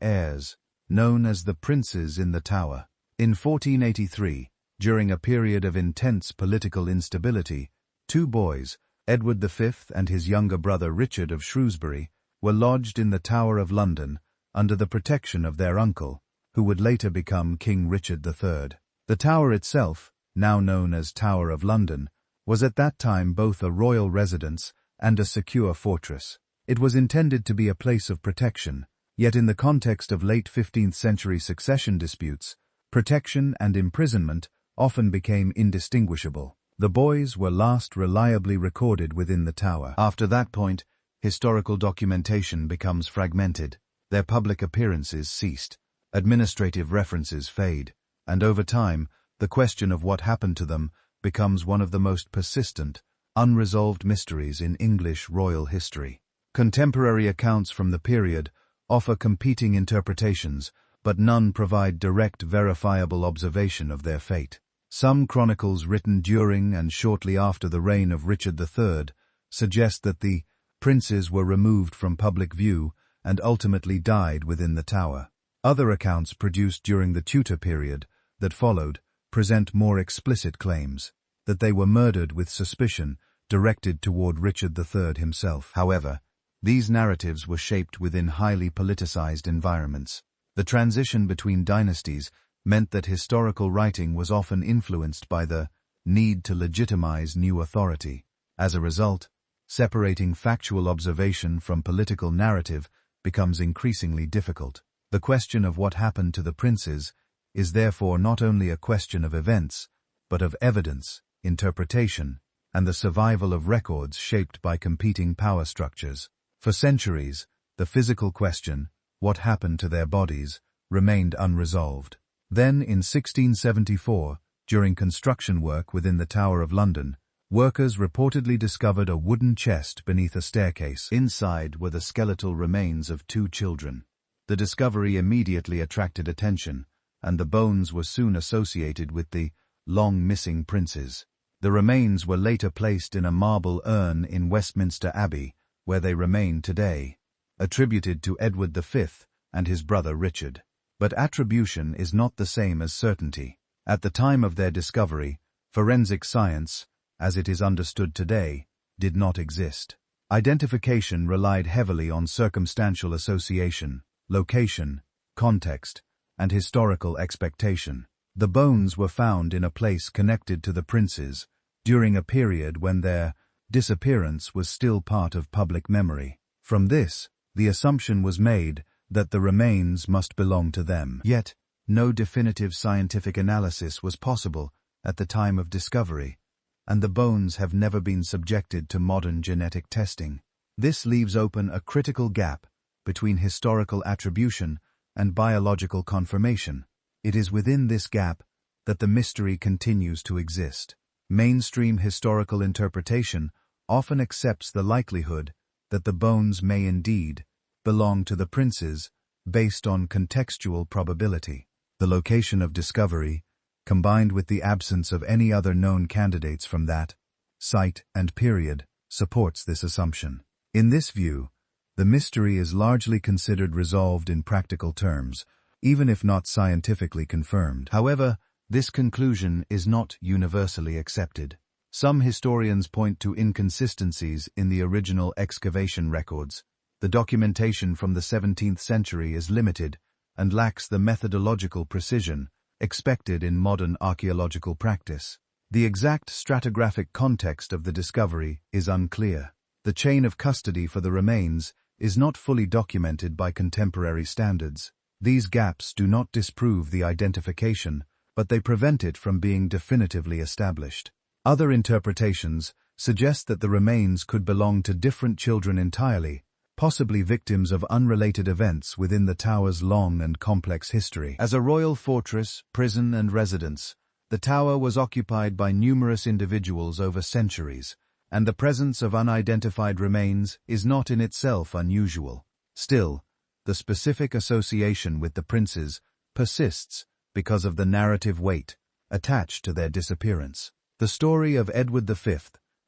Speaker 1: heirs, known as the princes in the Tower. In 1483, during a period of intense political instability, two boys, Edward V and his younger brother Richard of Shrewsbury, were lodged in the Tower of London under the protection of their uncle, who would later become King Richard III. The tower itself, now known as Tower of London, was at that time both a royal residence and a secure fortress. It was intended to be a place of protection, yet in the context of late 15th century succession disputes, protection and imprisonment often became indistinguishable. The boys were last reliably recorded within the tower. After that point, historical documentation becomes fragmented, their public appearances ceased, administrative references fade, and over time, the question of what happened to them becomes one of the most persistent, unresolved mysteries in English royal history. Contemporary accounts from the period offer competing interpretations, but none provide direct, verifiable observation of their fate. Some chronicles written during and shortly after the reign of Richard III suggest that the princes were removed from public view and ultimately died within the tower. Other accounts produced during the Tudor period that followed present more explicit claims that they were murdered with suspicion directed toward Richard III himself. However, these narratives were shaped within highly politicized environments. The transition between dynasties meant that historical writing was often influenced by the need to legitimize new authority. As a result, separating factual observation from political narrative becomes increasingly difficult. The question of what happened to the princes is therefore not only a question of events, but of evidence, interpretation, and the survival of records shaped by competing power structures. For centuries, the physical question, what happened to their bodies, remained unresolved. Then, in 1674, during construction work within the Tower of London, workers reportedly discovered a wooden chest beneath a staircase. Inside were the skeletal remains of two children. The discovery immediately attracted attention, and the bones were soon associated with the long-missing princes. The remains were later placed in a marble urn in Westminster Abbey, where they remain today, attributed to Edward V and his brother Richard. But attribution is not the same as certainty. At the time of their discovery, forensic science, as it is understood today, did not exist. Identification relied heavily on circumstantial association, location, context, and historical expectation. The bones were found in a place connected to the princes during a period when their disappearance was still part of public memory. From this, the assumption was made that the remains must belong to them. Yet, no definitive scientific analysis was possible at the time of discovery, and the bones have never been subjected to modern genetic testing. This leaves open a critical gap between historical attribution and biological confirmation. It is within this gap that the mystery continues to exist. Mainstream historical interpretation often accepts the likelihood that the bones may indeed belong to the princes based on contextual probability. The location of discovery, combined with the absence of any other known candidates from that site and period, supports this assumption. In this view, the mystery is largely considered resolved in practical terms, even if not scientifically confirmed. However, this conclusion is not universally accepted. Some historians point to inconsistencies in the original excavation records. The documentation from the 17th century is limited and lacks the methodological precision expected in modern archaeological practice. The exact stratigraphic context of the discovery is unclear. The chain of custody for the remains is not fully documented by contemporary standards. These gaps do not disprove the identification, but they prevent it from being definitively established. Other interpretations suggest that the remains could belong to different children entirely, possibly victims of unrelated events within the tower's long and complex history. As a royal fortress, prison, and residence, the tower was occupied by numerous individuals over centuries, and the presence of unidentified remains is not in itself unusual. Still, the specific association with the princes persists because of the narrative weight attached to their disappearance. The story of Edward V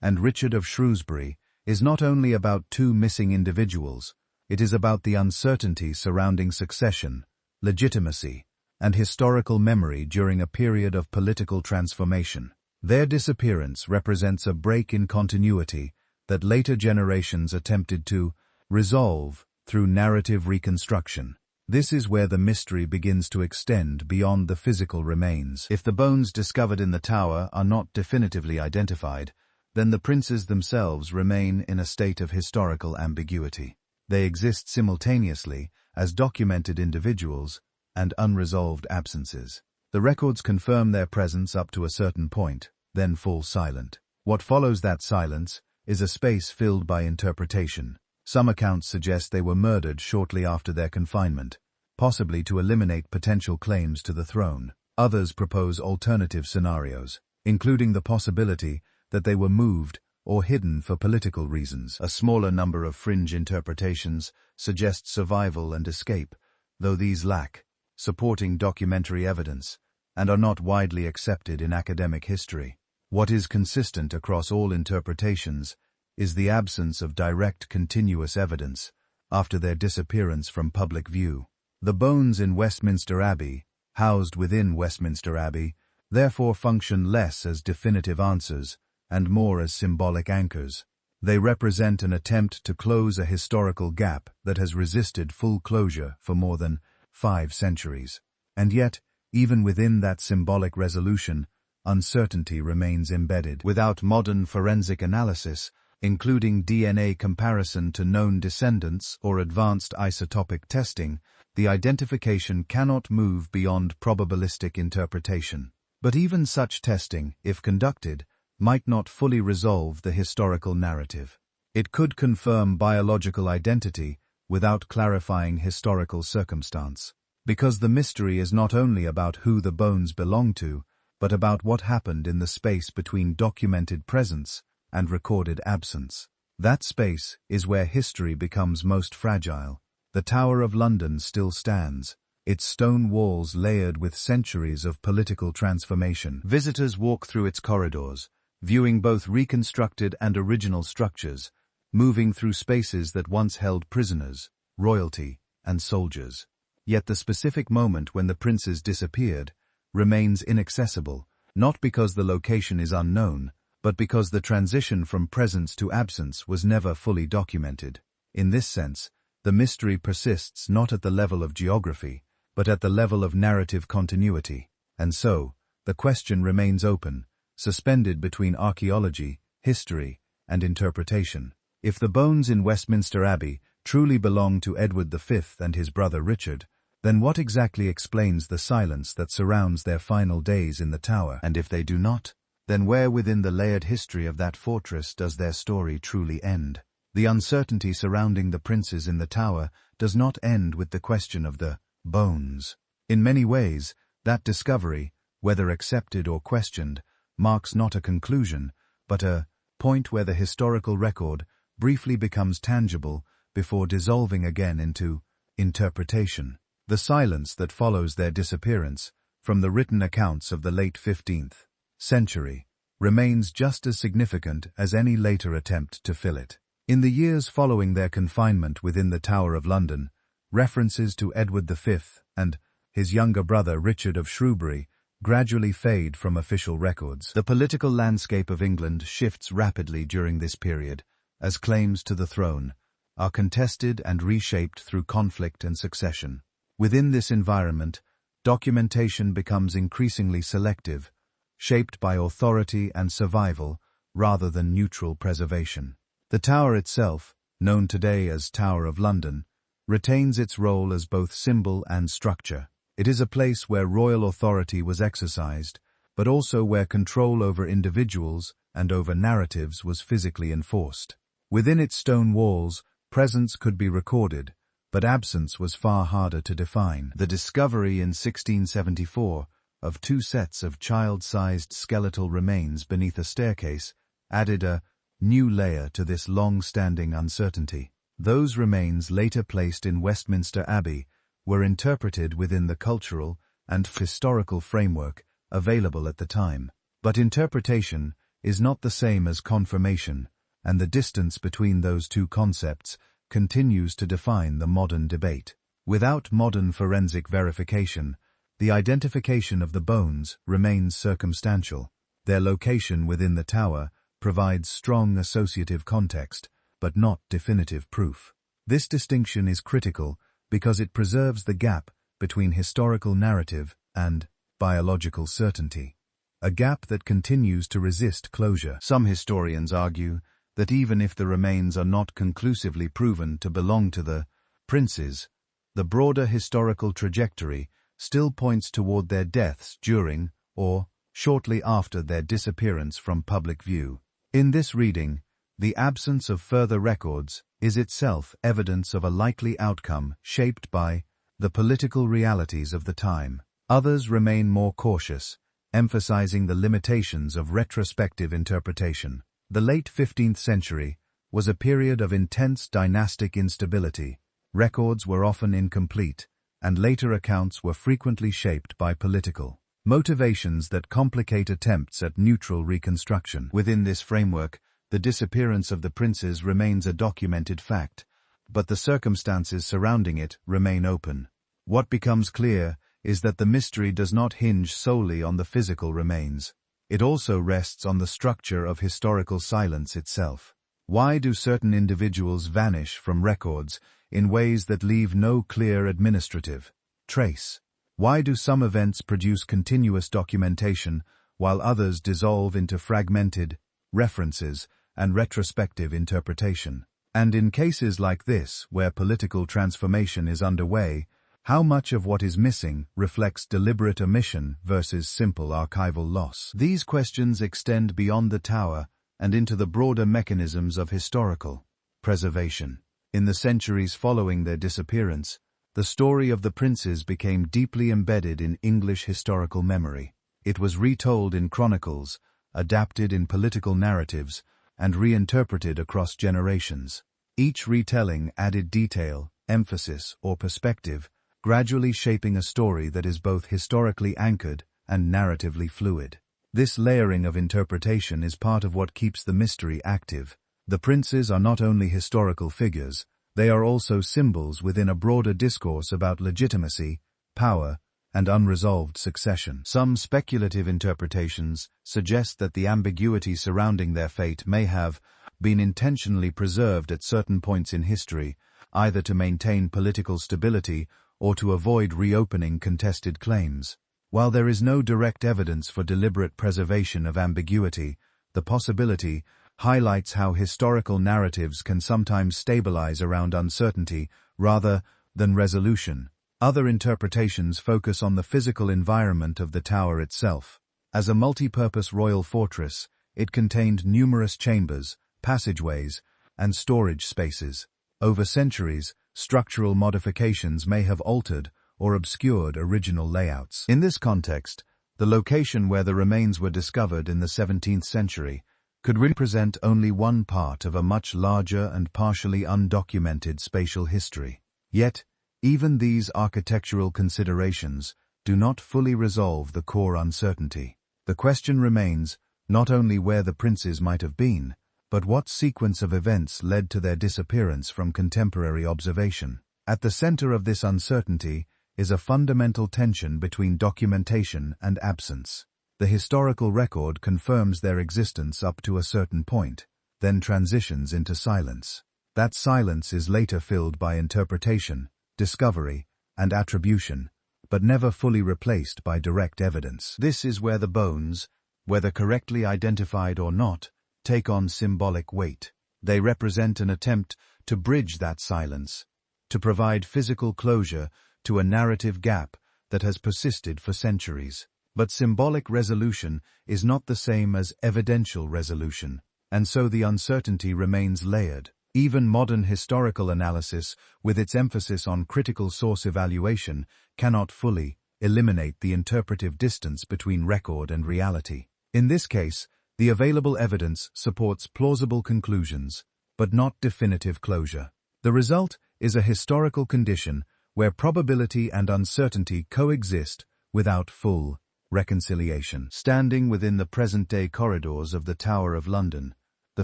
Speaker 1: and Richard of Shrewsbury is not only about two missing individuals, it is about the uncertainty surrounding succession, legitimacy, and historical memory during a period of political transformation. Their disappearance represents a break in continuity that later generations attempted to resolve through narrative reconstruction. This is where the mystery begins to extend beyond the physical remains. If the bones discovered in the tower are not definitively identified, then the princes themselves remain in a state of historical ambiguity. They exist simultaneously as documented individuals and unresolved absences. The records confirm their presence up to a certain point, then fall silent. What follows that silence is a space filled by interpretation. Some accounts suggest they were murdered shortly after their confinement, possibly to eliminate potential claims to the throne. Others propose alternative scenarios, including the possibility that they were moved or hidden for political reasons. A smaller number of fringe interpretations suggest survival and escape, though these lack supporting documentary evidence and are not widely accepted in academic history. What is consistent across all interpretations is the absence of direct continuous evidence after their disappearance from public view. The bones in Westminster Abbey, housed within Westminster Abbey, therefore function less as definitive answers and more as symbolic anchors. They represent an attempt to close a historical gap that has resisted full closure for more than 5 centuries. And yet, even within that symbolic resolution, uncertainty remains embedded. Without modern forensic analysis, including DNA comparison to known descendants or advanced isotopic testing, the identification cannot move beyond probabilistic interpretation. But even such testing, if conducted, might not fully resolve the historical narrative. It could confirm biological identity without clarifying historical circumstance. Because the mystery is not only about who the bones belong to, but about what happened in the space between documented presence and recorded absence. That space is where history becomes most fragile. The Tower of London still stands, its stone walls layered with centuries of political transformation. Visitors walk through its corridors, viewing both reconstructed and original structures, moving through spaces that once held prisoners, royalty, and soldiers. Yet the specific moment when the princes disappeared remains inaccessible, not because the location is unknown, but because the transition from presence to absence was never fully documented. In this sense, the mystery persists not at the level of geography, but at the level of narrative continuity. And so, the question remains open, suspended between archaeology, history, and interpretation. If the bones in Westminster Abbey truly belong to Edward V and his brother Richard, then what exactly explains the silence that surrounds their final days in the tower? And if they do not, then where within the layered history of that fortress does their story truly end? The uncertainty surrounding the princes in the tower does not end with the question of the bones. In many ways, that discovery, whether accepted or questioned, marks not a conclusion, but a point where the historical record briefly becomes tangible before dissolving again into interpretation. The silence that follows their disappearance, from the written accounts of the late 15th century, remains just as significant as any later attempt to fill it. In the years following their confinement within the Tower of London, references to Edward V and his younger brother Richard of Shrewsbury gradually fade from official records. The political landscape of England shifts rapidly during this period, as claims to the throne are contested and reshaped through conflict and succession. Within this environment, documentation becomes increasingly selective, shaped by authority and survival rather than neutral preservation. The Tower itself, known today as Tower of London, retains its role as both symbol and structure. It is a place where royal authority was exercised, but also where control over individuals and over narratives was physically enforced. Within its stone walls, presence could be recorded, but absence was far harder to define. The discovery in 1674 of 2 sets of child-sized skeletal remains beneath a staircase added a new layer to this long-standing uncertainty. Those remains, later placed in Westminster Abbey, were interpreted within the cultural and historical framework available at the time. But interpretation is not the same as confirmation, and the distance between those two concepts continues to define the modern debate. Without modern forensic verification, the identification of the bones remains circumstantial. Their location within the tower provides strong associative context, but not definitive proof. This distinction is critical because it preserves the gap between historical narrative and biological certainty, a gap that continues to resist closure. Some historians argue that even if the remains are not conclusively proven to belong to the princes, the broader historical trajectory still points toward their deaths during or shortly after their disappearance from public view. In this reading, the absence of further records is itself evidence of a likely outcome shaped by the political realities of the time. Others remain more cautious, emphasizing the limitations of retrospective interpretation. The late 15th century was a period of intense dynastic instability. Records were often incomplete, and later accounts were frequently shaped by political motivations that complicate attempts at neutral reconstruction. Within this framework, the disappearance of the princes remains a documented fact, but the circumstances surrounding it remain open. What becomes clear is that the mystery does not hinge solely on the physical remains. It also rests on the structure of historical silence itself. Why do certain individuals vanish from records in ways that leave no clear administrative trace? Why do some events produce continuous documentation while others dissolve into fragmented references and retrospective interpretation? And in cases like this, where political transformation is underway, how much of what is missing reflects deliberate omission versus simple archival loss? These questions extend beyond the tower and into the broader mechanisms of historical preservation. In the centuries following their disappearance, the story of the princes became deeply embedded in English historical memory. It was retold in chronicles, adapted in political narratives, and reinterpreted across generations. Each retelling added detail, emphasis, or perspective, gradually shaping a story that is both historically anchored and narratively fluid. This layering of interpretation is part of what keeps the mystery active. The princes are not only historical figures, they are also symbols within a broader discourse about legitimacy, power, and unresolved succession. Some speculative interpretations suggest that the ambiguity surrounding their fate may have been intentionally preserved at certain points in history, either to maintain political stability or to avoid reopening contested claims. While there is no direct evidence for deliberate preservation of ambiguity, the possibility highlights how historical narratives can sometimes stabilize around uncertainty rather than resolution. Other interpretations focus on the physical environment of the tower itself. As a multi-purpose royal fortress, it contained numerous chambers, passageways, and storage spaces. Over centuries, structural modifications may have altered or obscured original layouts. In this context, the location where the remains were discovered in the 17th century could represent only one part of a much larger and partially undocumented spatial history. Yet, Even these architectural considerations do not fully resolve the core uncertainty. The question remains not only where the princes might have been, but what sequence of events led to their disappearance from contemporary observation. At the center of this uncertainty is a fundamental tension between documentation and absence. The historical record confirms their existence up to a certain point, then transitions into silence. That silence is later filled by interpretation, discovery, and attribution, but never fully replaced by direct evidence. This is where the bones, whether correctly identified or not, take on symbolic weight. They represent an attempt to bridge that silence, to provide physical closure to a narrative gap that has persisted for centuries. But symbolic resolution is not the same as evidential resolution, and so the uncertainty remains layered. Even modern historical analysis, with its emphasis on critical source evaluation, cannot fully eliminate the interpretive distance between record and reality. In this case, the available evidence supports plausible conclusions, but not definitive closure. The result is a historical condition where probability and uncertainty coexist without full reconciliation. Standing within the present-day corridors of the Tower of London, the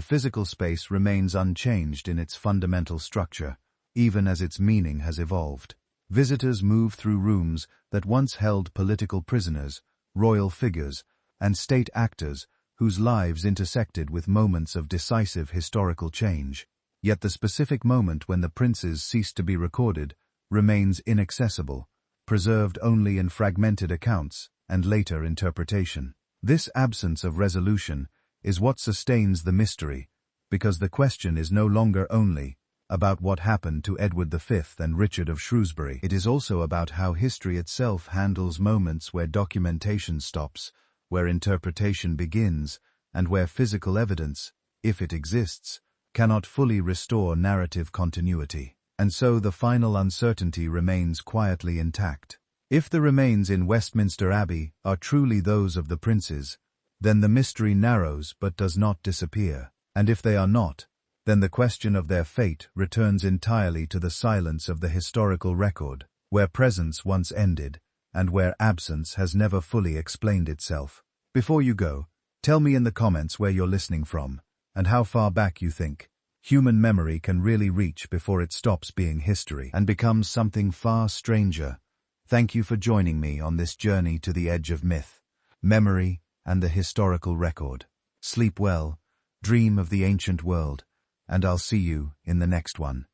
Speaker 1: physical space remains unchanged in its fundamental structure, even as its meaning has evolved. Visitors move through rooms that once held political prisoners, royal figures, and state actors whose lives intersected with moments of decisive historical change. Yet the specific moment when the princes ceased to be recorded remains inaccessible, preserved only in fragmented accounts and later interpretation. This absence of resolution is what sustains the mystery, because the question is no longer only about what happened to Edward V and Richard of Shrewsbury. It is also about how history itself handles moments where documentation stops, where interpretation begins, and where physical evidence, if it exists, cannot fully restore narrative continuity. And so the final uncertainty remains quietly intact. If the remains in Westminster Abbey are truly those of the princes, then the mystery narrows but does not disappear. And if they are not, then the question of their fate returns entirely to the silence of the historical record, where presence once ended, and where absence has never fully explained itself. Before you go, tell me in the comments where you're listening from, and how far back you think human memory can really reach before it stops being history and becomes something far stranger. Thank you for joining me on this journey to the edge of myth, memory, and the historical record. Sleep well, dream of the ancient world, and I'll see you in the next one.